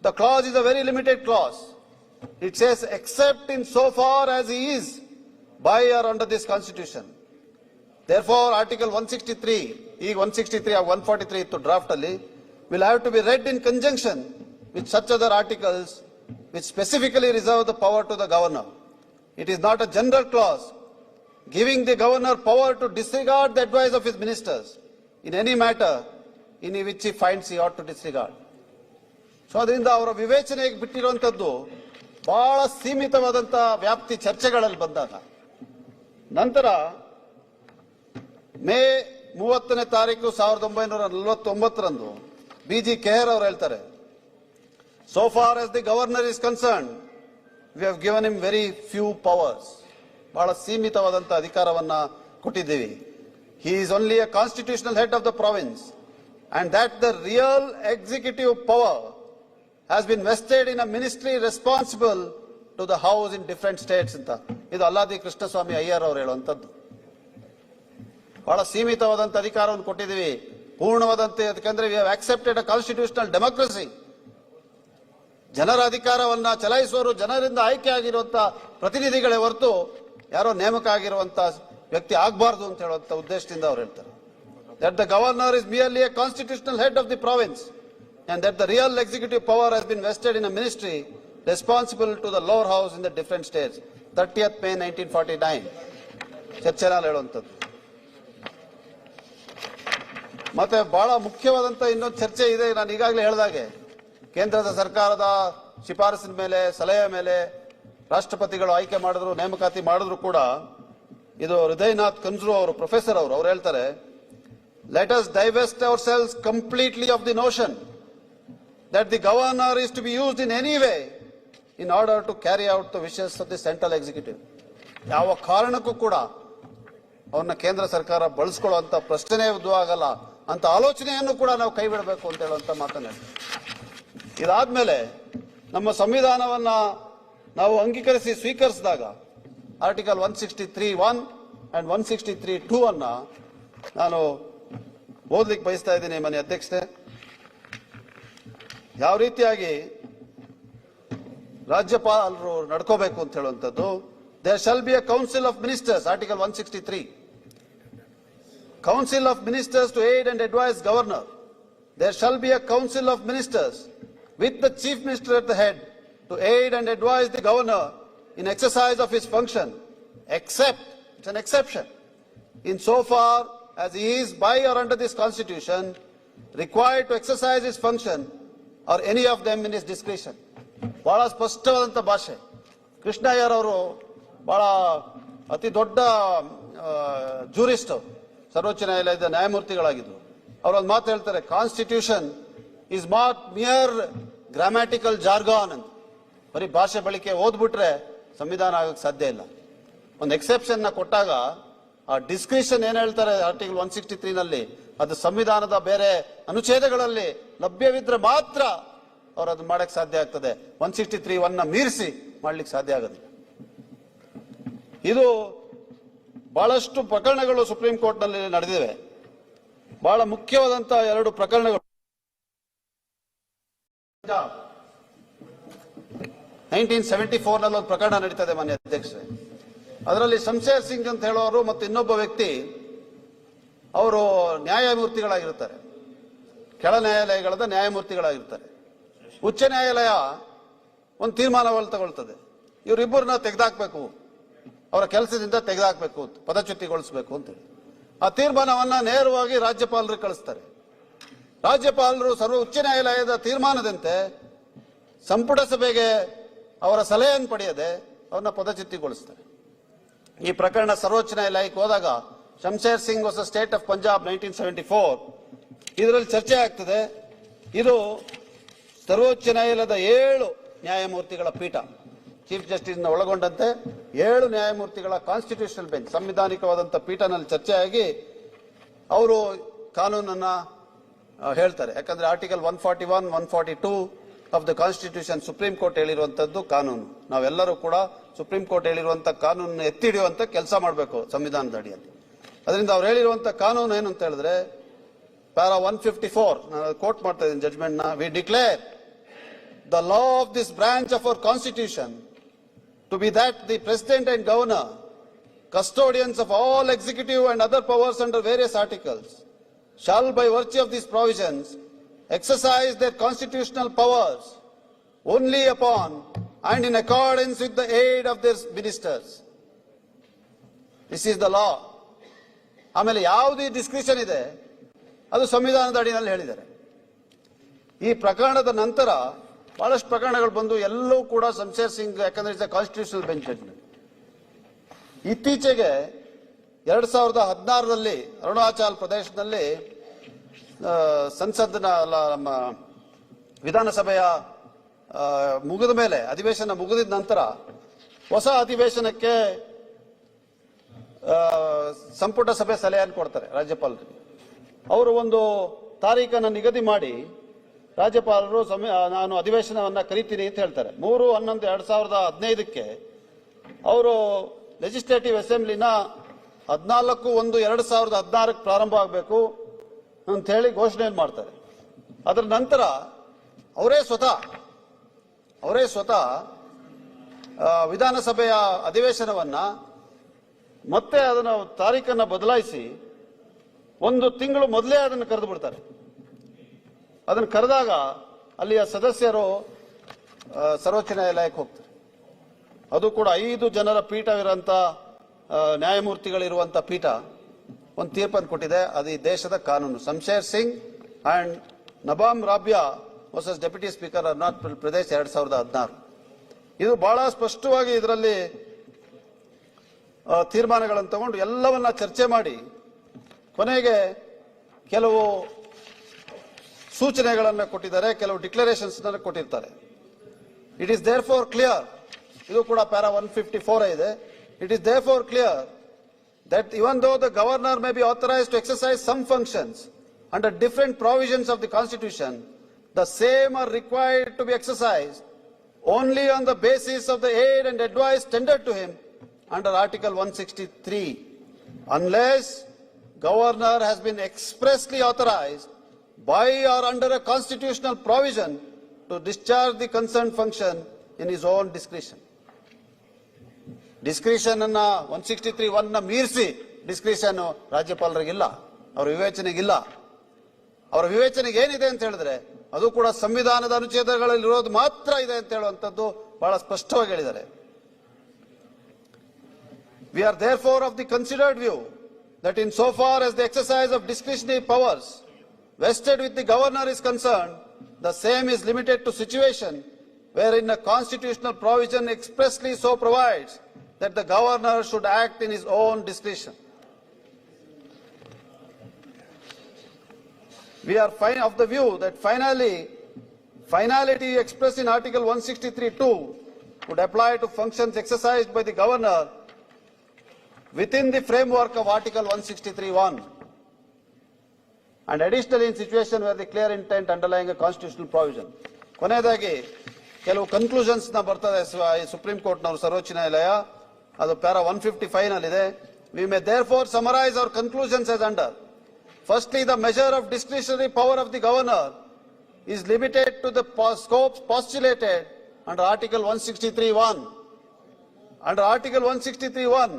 A: The clause is a very limited clause. It says, except in so far as he is by or under this constitution. Therefore, Article 163, ಈಗ 163 143 ಇತ್ತು draft ಅಲ್ಲಿ, will have to be read in conjunction with such other articles which specifically reserve the power to the governor. It is not a general clause giving the governor power to disregard the advice of his ministers in any matter in which he finds he ought to disregard. So ಅದರಿಂದ ಅವರ ವಿವೇಚನೆಗೆ ಬಿಟ್ಟಿರುವಂತದ್ದು ಬಹಳ ಸೀಮಿತವಾದಂತಹ ವ್ಯಾಪ್ತಿ ಚರ್ಚೆಗಳಲ್ಲಿ ಬಂದಾಗ. ನಂತರ ಮೇ 30ನೇ ತಾರೀಕು 1949ರಂದು BG. ಕೆಹರ್ ಅವರು ಹೇಳ್ತಾರೆ, so far as the governor is concerned, we have given him very few powers. ಬಹಳ ಸೀಮಿತವಾದಂತ ಅಧಿಕಾರವನ್ನ ಕೊಟ್ಟಿದ್ದೀವಿ. He is only a constitutional head of the province and that the real executive power has been vested in a ministry responsible to the house in different states ಅಂತ. ಇದು ಅಲ್ಲಾದಿ ಕೃಷ್ಣಸ್ವಾಮಿ ಅಯ್ಯರ್ ಅವರು ಹೇಳುವಂತದ್ದು. ಬಹಳ ಸೀಮಿತವಾದಂತ ಅಧಿಕಾರವನ್ನು ಕೊಟ್ಟಿದ್ದೀವಿ, ಪೂರ್ಣವಾದಂತೆ. ಯಾಕಂದ್ರೆ we have accepted a constitutional democracy. ಜನರ ಅಧಿಕಾರವನ್ನ ಚಲಾಯಿಸುವವರು ಜನರಿಂದ ಆಯ್ಕೆ ಆಗಿರುವಂತ ಪ್ರತಿನಿಧಿಗಳೇ ಹೊರತು ಯಾರೋ ನೇಮಕ ಆಗಿರುವಂತ ವ್ಯಕ್ತಿ ಆಗಬಾರ್ದು ಅಂತ ಹೇಳುವಂತ ಉದ್ದೇಶದಿಂದ ಅವರು ಹೇಳ್ತಾರೆ. That the governor is merely A constitutional head of the province and that the real executive power has been vested in a ministry responsible to the lower house in the different states. 30th May 1949 ಚರ್ಚೆನಲ್ಲಿ ಹೇಳುವಂಥದ್ದು. ಮತ್ತೆ ಬಹಳ ಮುಖ್ಯವಾದಂತ ಇನ್ನೊಂದು ಚರ್ಚೆ ಇದೆ. ನಾನು ಈಗಾಗಲೇ ಹೇಳಿದಾಗೆ ಕೇಂದ್ರದ ಸರ್ಕಾರದ ಶಿಫಾರಸಿನ ಮೇಲೆ, ಸಲಹೆಯ ಮೇಲೆ ರಾಷ್ಟ್ರಪತಿಗಳು ಆಯ್ಕೆ ಮಾಡಿದ್ರು, ನೇಮಕಾತಿ ಮಾಡಿದ್ರು ಕೂಡ ಇದು ಹೃದಯನಾಥ್ ಕನ್ಜ್ರು ಅವರು, ಪ್ರೊಫೆಸರ್ ಅವರು ಹೇಳ್ತಾರೆ, let us divest ourselves completely of the notion that the governor is to be used in any way in order to carry out the wishes of the central executive. ಯಾವ ಕಾರಣಕ್ಕೂ ಕೂಡ ಅವನ್ನ ಕೇಂದ್ರ ಸರ್ಕಾರ ಬಳಸ್ಕೊಳ್ಳುವಂತ ಪ್ರಶ್ನೆ ಉದ್ಭವ ಆಗಲ್ಲ ಅಂತ ಆಲೋಚನೆಯನ್ನು ಕೂಡ ನಾವು ಕೈ ಬಿಡಬೇಕು ಅಂತ ಹೇಳುವಂತ ಮಾತನ್ನ. ಇದಾದ್ಮೇಲೆ ನಮ್ಮ ಸಂವಿಧಾನವನ್ನ ನಾವು ಅಂಗೀಕರಿಸಿ ಸ್ವೀಕರಿಸಿದಾಗ ಆರ್ಟಿಕಲ್ 163(1) ಅಂಡ್ 163(2) ಅನ್ನ ನಾನು ಓದ್ಲಿಕ್ಕೆ ಬಯಸ್ತಾ ಇದ್ದೀನಿ ಮನೆ ಅಧ್ಯಕ್ಷತೆ. ಯಾವ ರೀತಿಯಾಗಿ ರಾಜ್ಯಪಾಲರು ನಡ್ಕೋಬೇಕು ಅಂತ ಹೇಳುವಂಥದ್ದು. There shall be a council of ministers, article 163. Council of ministers to aid and advice governor. There shall be a council of ministers with the chief minister at the head to aid and advise the governor in exercise of his function, except, it's an exception, in so far as he is by or under this constitution required to exercise his function or any of them in his discretion. ಬಹಳ ಸ್ಪಷ್ಟವಾದಂತ ಭಾಷೆ. ಕೃಷ್ಣಯ್ಯರ್ ಅವರು ಬಹಳ ಅತಿ ದೊಡ್ಡ jurist, ಸರ್ವೋಚ್ಚ ನ್ಯಾಯಾಲಯದ ನ್ಯಾಯಮೂರ್ತಿಗಳಾಗಿದ್ರು. ಅವರೊಂದು ಮಾತು ಹೇಳ್ತಾರೆ, constitution is not mere grammatical jargon ಅಂತ. ಬರೀ ಭಾಷೆ ಬಳಕೆ ಓದ್ಬಿಟ್ರೆ ಸಂವಿಧಾನ ಆಗಕ್ಕೆ ಸಾಧ್ಯ ಇಲ್ಲ. ಒಂದು ಎಕ್ಸೆಪ್ಷನ್ ನ ಕೊಟ್ಟಾಗ ಆ ಡಿಸ್ಕ್ರಿಷನ್ ಏನ್ ಹೇಳ್ತಾರೆ ಆರ್ಟಿಕಲ್ 163 ನಲ್ಲಿ, ಅದು ಸಂವಿಧಾನದ ಬೇರೆ ಅನುಚ್ಛೇದಗಳಲ್ಲಿ ಲಭ್ಯವಿದ್ರೆ ಮಾತ್ರ ಅವ್ರು ಅದನ್ನ ಮಾಡಕ್ ಸಾಧ್ಯ ಆಗ್ತದೆ. 163(1) ಮೀರಿಸಿ ಮಾಡ್ಲಿಕ್ಕೆ ಸಾಧ್ಯ ಆಗೋದಿಲ್ಲ. ಇದು ಬಹಳಷ್ಟು ಪ್ರಕರಣಗಳು ಸುಪ್ರೀಂ ಕೋರ್ಟ್ ನಲ್ಲಿ ನಡೆದಿವೆ. ಬಹಳ ಮುಖ್ಯವಾದಂತ 2 ಪ್ರಕರಣಗಳು. 1974 ನಲ್ಲಿ ಒಂದು ಪ್ರಕರಣ ನಡೀತದೆ ಮಾನ್ಯ ಅಧ್ಯಕ್ಷರೇ. ಅದರಲ್ಲಿ ಶಂಶೇರ್ ಸಿಂಗ್ ಅಂತ ಹೇಳೋರು ಮತ್ತು ಇನ್ನೊಬ್ಬ ವ್ಯಕ್ತಿ ಅವರು ನ್ಯಾಯಮೂರ್ತಿಗಳಾಗಿರ್ತಾರೆ, ಕೆಳ ನ್ಯಾಯಾಲಯಗಳದ ನ್ಯಾಯಮೂರ್ತಿಗಳಾಗಿರ್ತಾರೆ. ಉಚ್ಚ ನ್ಯಾಯಾಲಯ ಒಂದು ತೀರ್ಮಾನವನ್ನು ತಗೊಳ್ತದೆ, ಇವರಿಬ್ಬರನ್ನ ತೆಗೆದಾಕ್ಬೇಕು, ಅವರ ಕೆಲಸದಿಂದ ತೆಗೆದಾಕ್ಬೇಕು, ಪದಚ್ಯುತಿಗೊಳಿಸಬೇಕು ಅಂತೇಳಿ. ಆ ತೀರ್ಮಾನವನ್ನ ನೇರವಾಗಿ ರಾಜ್ಯಪಾಲರಿಗೆ ಕಳಿಸ್ತಾರೆ. ರಾಜ್ಯಪಾಲರು ಉಚ್ಚ ನ್ಯಾಯಾಲಯದ ತೀರ್ಮಾನದಂತೆ ಸಂಪುಟ ಸಭೆಗೆ ಅವರ ಸಲಹೆಯನ್ನು ಪಡೆಯದೆ ಅವನ್ನ ಪದಚ್ಯುತಿಗೊಳಿಸ್ತಾರೆ. ಈ ಪ್ರಕರಣ ಸರ್ವೋಚ್ಚ ನ್ಯಾಯಾಲಯಕ್ಕೆ ಹೋದಾಗ Shamsher Singh versus state of Punjab 1974 ಇದರಲ್ಲಿ ಚರ್ಚೆ ಆಗ್ತದೆ. ಇದು ಸರ್ವೋಚ್ಚ ನ್ಯಾಯಾಲಯದ 7 ನ್ಯಾಯಮೂರ್ತಿಗಳ ಪೀಠ, ಚೀಫ್ ಜಸ್ಟಿಸ್ ನ ಒಳಗೊಂಡಂತೆ 7 ನ್ಯಾಯಮೂರ್ತಿಗಳ ಕಾನ್ಸ್ಟಿಟ್ಯೂಷನಲ್ ಬೆಂಚ್, ಸಂವಿಧಾನಿಕವಾದಂತಹ ಪೀಠನಲ್ಲಿ ಚರ್ಚೆಯಾಗಿ ಅವರು ಕಾನೂನನ್ನ ಹೇಳ್ತಾರೆ. ಯಾಕಂದ್ರೆ article 141, 142 of the constitution supreme court ಹೇಳಿರುವಂತದ್ದು ಕಾನೂನು. ನಾವೆಲ್ಲರೂ ಕೂಡ ಸುಪ್ರೀಂ ಕೋರ್ಟ್ ಹೇಳಿರುವಂತಹ ಕಾನೂನನ್ನು ಎತ್ತಿ ಹಿಡಿಯುವಂತ ಕೆಲಸ ಮಾಡಬೇಕು ಸಂವಿಧಾನದ ಅಡಿಯಲ್ಲಿ. ಅದರಿಂದ ಅವ್ರು ಹೇಳಿರುವಂತಹ ಕಾನೂನು ಏನು ಅಂತ ಹೇಳಿದ್ರೆ, ಪ್ಯಾರಾ 154 ನಾನು ಕೋಟ್ ಮಾಡ್ತಾ ಇದ್ದೀನಿ ಜಡ್ಜ್ಮೆಂಟ್ ನ. We declare the law of this branch of our constitution to be that the president and governor, custodians of all executive and other powers under various articles, shall by virtue of these provisions exercise their constitutional powers only upon and in accordance with the aid of their ministers. This is the law. ಆಮೇಲೆ ಯಾವುದು discretion ಇದೆ ಅದು ಸಂವಿಧಾನದ ಅಡಿಯಲ್ಲಿ ಹೇಳಿದ್ದಾರೆ. ಈ ಪ್ರಕರಣದ ನಂತರ ಬಹಳಷ್ಟು ಪ್ರಕರಣಗಳು ಬಂದು ಎಲ್ಲವೂ ಕೂಡ ಶಂಶೇರ್ ಸಿಂಗ್, ಯಾಕಂದ್ರೆ it's a constitutional bench judgment. ಇತ್ತೀಚೆಗೆ 2016ರಲ್ಲಿ ಅರುಣಾಚಲ್ ಪ್ರದೇಶದಲ್ಲಿ ಸಂಸತ್ನ ನಮ್ಮ ವಿಧಾನಸಭೆಯ ಮುಗಿದ ಮೇಲೆ, ಅಧಿವೇಶನ ಮುಗಿದ ನಂತರ ಹೊಸ ಅಧಿವೇಶನಕ್ಕೆ ಸಂಪುಟ ಸಭೆ ಸಲಹೆಯನ್ನು ಕೊಡ್ತಾರೆ ರಾಜ್ಯಪಾಲರಿಗೆ. ಅವರು ಒಂದು ತಾರೀಖನ್ನು ನಿಗದಿ ಮಾಡಿ ರಾಜ್ಯಪಾಲರು ನಾನು ಅಧಿವೇಶನವನ್ನ ಕರೀತೀನಿ ಅಂತ ಹೇಳ್ತಾರೆ. 3/11/2015 ಅವರು ಲೆಜಿಸ್ಲೇಟಿವ್ ಅಸೆಂಬ್ಲಿನ 14/1/2016 ಪ್ರಾರಂಭ ಆಗಬೇಕು ಅಂತ ಹೇಳಿ ಘೋಷಣೆಯನ್ನು ಮಾಡ್ತಾರೆ. ಅದರ ನಂತರ ಅವರೇ ಸ್ವತಃ ವಿಧಾನಸಭೆಯ ಅಧಿವೇಶನವನ್ನ ಮತ್ತೆ ಅದನ್ನು ತಾರೀಖನ್ನ ಬದಲಾಯಿಸಿ 1 ತಿಂಗಳು ಮೊದಲೇ ಅದನ್ನು ಕರೆದು ಬಿಡ್ತಾರೆ. ಅದನ್ನು ಕರೆದಾಗ ಅಲ್ಲಿಯ ಸದಸ್ಯರು ಸರ್ವೋಚ್ಚ ನ್ಯಾಯಾಲಯಕ್ಕೆ ಹೋಗ್ತಾರೆ. ಅದು ಕೂಡ 5 ಜನರ ಪೀಠವಿರುವಂತ ನ್ಯಾಯಮೂರ್ತಿಗಳಿರುವಂತ ಪೀಠ ಒಂದು ತೀರ್ಪನ್ನು ಕೊಟ್ಟಿದೆ. ಅದು ಈ ದೇಶದ ಕಾನೂನು. Shamsher Singh and Nabam Rebia versus deputy speaker Arunachal Pradesh 2016. ಇದು ಬಹಳ ಸ್ಪಷ್ಟವಾಗಿ ಇದರಲ್ಲಿ ತೀರ್ಮಾನಗಳನ್ನು ತಗೊಂಡು ಎಲ್ಲವನ್ನ ಚರ್ಚೆ ಮಾಡಿ ಕೊನೆಗೆ ಕೆಲವು ಸೂಚನೆಗಳನ್ನು ಕೊಟ್ಟಿದ್ದಾರೆ, ಕೆಲವು ಡಿಕ್ಲರೇಷನ್ಸ್ ಕೊಟ್ಟಿರ್ತಾರೆ. It is there for clear, ಇದು ಕೂಡ ಪ್ಯಾರಾ 154 ಇದೆ. It is there for clear that even though the governor may be authorized to exercise some functions under different provisions of the constitution, the same are required to be exercised only on the basis of the aid and advice tendered to him under article 163, unless governor has been expressly authorized by or under a constitutional provision to discharge the concerned function in his own discretion. Discretion ಅನ್ನ 163(1) ಮೀರಿಸಿ discretion ರಾಜ್ಯಪಾಲರಿಗಿಲ್ಲ, ಅವರ ವಿವೇಚನೆಗಿಲ್ಲ. ಅವರ ವಿವೇಚನೆಗೆ ಏನಿದೆ ಅಂತ ಹೇಳಿದ್ರೆ ಅದು ಕೂಡ ಸಂವಿಧಾನದ ಅನುಚ್ಛೇದಗಳಲ್ಲಿ ಇರೋದು ಮಾತ್ರ ಇದೆ ಅಂತ ಹೇಳುವಂತದ್ದು ಬಹಳ ಸ್ಪಷ್ಟವಾಗಿ ಹೇಳಿದ್ದಾರೆ. We are therefore of the considered view that insofar as the exercise of discretionary powers vested with the governor is concerned, the same is limited to situation wherein a constitutional provision expressly so provides that the governor should act in his own discretion. We are of the view that finality expressed in Article 163(2) would apply to functions exercised by the governor within the framework of Article 163(1). And additionally in situation where the clear intent underlying a constitutional provision. ಕೊನೆಯದಾಗಿ ಕೆಲವು conclusions ನ ಬರ್ತದೆ supreme court ನವರು ಸರ್ವೋಚ್ಚ ನ್ಯಾಯಾಲಯ ಅದು para 155 ನಲ್ಲಿದೆ. We may therefore summarize our conclusions as under. Firstly, the measure of discretionary power of the governor is limited to the scopes postulated under Article 163(1). Under Article 163(1),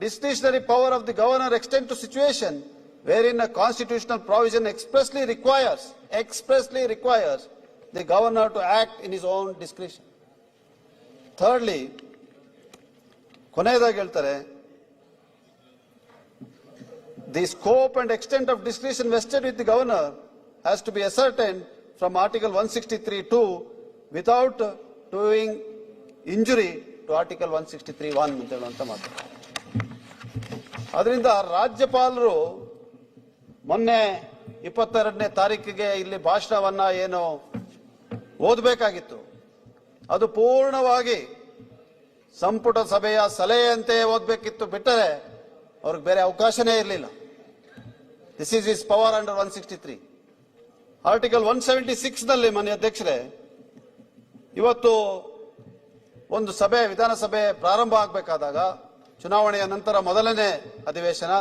A: discretionary power of the governor extends to situation wherein a constitutional provision expressly requires the governor to act in his own discretion. Thirdly, ಕೊನೆಯದಾಗಿ ಹೇಳ್ತಾರೆ, the scope and extent of discretion vested with the governor has to be ascertained from Article 163(2) without doing injury to Article 163(1) ಅಂತ ಹೇಳುವಂತ ಮಾತು. ಅದರಿಂದ ರಾಜ್ಯಪಾಲರು ಮೊನ್ನೆ 22ನೇ ತಾರೀಕಿಗೆ ಇಲ್ಲಿ ಭಾಷಣವನ್ನ ಏನು ಓದಬೇಕಾಗಿತ್ತು ಅದು ಪೂರ್ಣವಾಗಿ ಸಂಪುಟ ಸಭೆಯ ಸಲಹೆಯಂತೆ ಓದಬೇಕಿತ್ತು, ಬಿಟ್ಟರೆ ಅವ್ರಿಗೆ ಬೇರೆ ಅವಕಾಶನೇ ಇರಲಿಲ್ಲ. This is his power under 163. Article 176 ನಲ್ಲಿ ಮಾನ್ಯ ಅಧ್ಯಕ್ಷರೇ, ಇವತ್ತು ಒಂದು ಸಭೆ ವಿಧಾನಸಭೆ ಪ್ರಾರಂಭ ಆಗಬೇಕಾದಾಗ ಚುನಾವಣೆಯ ನಂತರ ಮೊದಲನೇ ಅಧಿವೇಶನ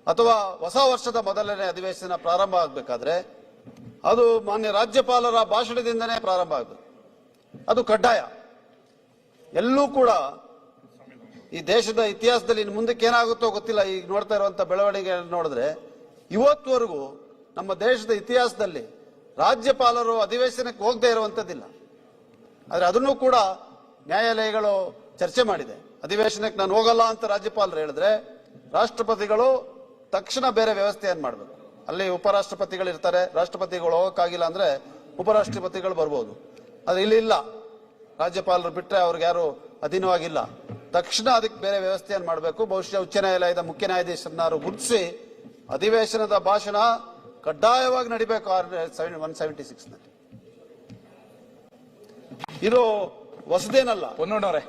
A: ಅಥವಾ ಹೊಸ ವರ್ಷದ ಮೊದಲನೇ ಅಧಿವೇಶನ ಪ್ರಾರಂಭ ಆಗಬೇಕಾದ್ರೆ ಅದು ಮಾನ್ಯ ರಾಜ್ಯಪಾಲರ ಭಾಷಣದಿಂದನೇ ಪ್ರಾರಂಭ ಆಗಬೇಕು. ಅದು ಕಡ್ಡಾಯ. ಎಲ್ಲೂ ಕೂಡ ಈ ದೇಶದ ಇತಿಹಾಸದಲ್ಲಿ ಇನ್ನು ಮುಂದಕ್ಕೆ ಏನಾಗುತ್ತೋ ಗೊತ್ತಿಲ್ಲ, ಈಗ ನೋಡ್ತಾ ಇರುವಂತ ಬೆಳವಣಿಗೆ ನೋಡಿದ್ರೆ ಇವತ್ತುವರೆಗೂ ನಮ್ಮ ದೇಶದ ಇತಿಹಾಸದಲ್ಲಿ ರಾಜ್ಯಪಾಲರು ಅಧಿವೇಶನಕ್ಕೆ ಹೋಗದೆ ಇರುವಂತದ್ದಿಲ್ಲ. ಆದ್ರೆ ಅದನ್ನು ಕೂಡ ನ್ಯಾಯಾಲಯಗಳು ಚರ್ಚೆ ಮಾಡಿದೆ. ಅಧಿವೇಶನಕ್ಕೆ ನಾನು ಹೋಗಲ್ಲ ಅಂತ ರಾಜ್ಯಪಾಲರು ಹೇಳಿದ್ರೆ ರಾಷ್ಟ್ರಪತಿಗಳು ತಕ್ಷಣ ಬೇರೆ ವ್ಯವಸ್ಥೆಯನ್ನು ಮಾಡಬೇಕು. ಅಲ್ಲಿ ಉಪರಾಷ್ಟ್ರಪತಿಗಳು ಇರ್ತಾರೆ, ರಾಷ್ಟ್ರಪತಿಗಳು ಹೋಗಕ್ಕಾಗಿಲ್ಲ ಅಂದ್ರೆ ಉಪರಾಷ್ಟ್ರಪತಿಗಳು ಬರ್ಬೋದು. ಆದ್ರೆ ಇಲ್ಲಿ ಇಲ್ಲ, ರಾಜ್ಯಪಾಲರು ಬಿಟ್ರೆ ಅವ್ರಿಗೆ ಯಾರು ಅಧೀನವಾಗಿಲ್ಲ. ತಕ್ಷಣ ಅದಕ್ಕೆ ಬೇರೆ ವ್ಯವಸ್ಥೆಯನ್ನು ಮಾಡಬೇಕು. ಬಹುಶಃ ಉಚ್ಚ ನ್ಯಾಯಾಲಯದ ಮುಖ್ಯ ನ್ಯಾಯಾಧೀಶರನ್ನಾರು ಗುರುತಿಸಿ ಅಧಿವೇಶನದ ಭಾಷಣ ಕಡ್ಡಾಯವಾಗಿ ನಡಿಬೇಕು 176 ನಲ್ಲಿ. ಇದು ಹೊಸದೇನಲ್ಲ.
E: ಹೊನ್ನಣ್ಣವ್ರೆ,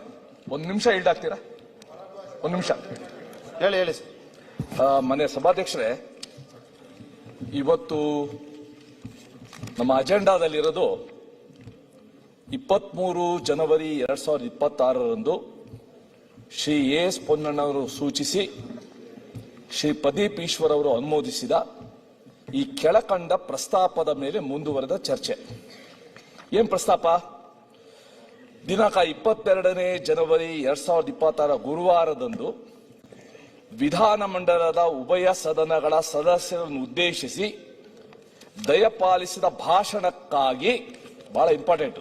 E: ಒಂದು ನಿಮಿಷ ಆಗ್ತೀರಾ? ಒಂದು ನಿಮಿಷ
A: ಹೇಳಿ ಸರ್.
E: ಮನೆ ಸಭಾಧ್ಯಕ್ಷರೇ, ಇವತ್ತು ನಮ್ಮ ಅಜೆಂಡಾದಲ್ಲಿರೋದು 23 ಜನವರಿ 2026ರಂದು ಶ್ರೀ ಎಸ್ ಪೊನ್ನಣ್ಣವರು ಸೂಚಿಸಿ ಶ್ರೀ ಪ್ರದೀಪ್ ಈಶ್ವರ್ ಅವರು ಅನುಮೋದಿಸಿದ ಈ ಕೆಳಕಂಡ ಪ್ರಸ್ತಾಪದ ಮೇಲೆ ಮುಂದುವರೆದ ಚರ್ಚೆ. ಏನ್ ಪ್ರಸ್ತಾಪ? ದಿನಾಂಕ 22ನೇ ಜನವರಿ 2026 ಗುರುವಾರದಂದು ವಿಧಾನಮಂಡಲದ ಉಭಯ ಸದನಗಳ ಸದಸ್ಯರನ್ನು ಉದ್ದೇಶಿಸಿ ದಯಪಾಲಿಸಿದ ಭಾಷಣಕ್ಕಾಗಿ, ಬಹಳ ಇಂಪಾರ್ಟೆಂಟ್,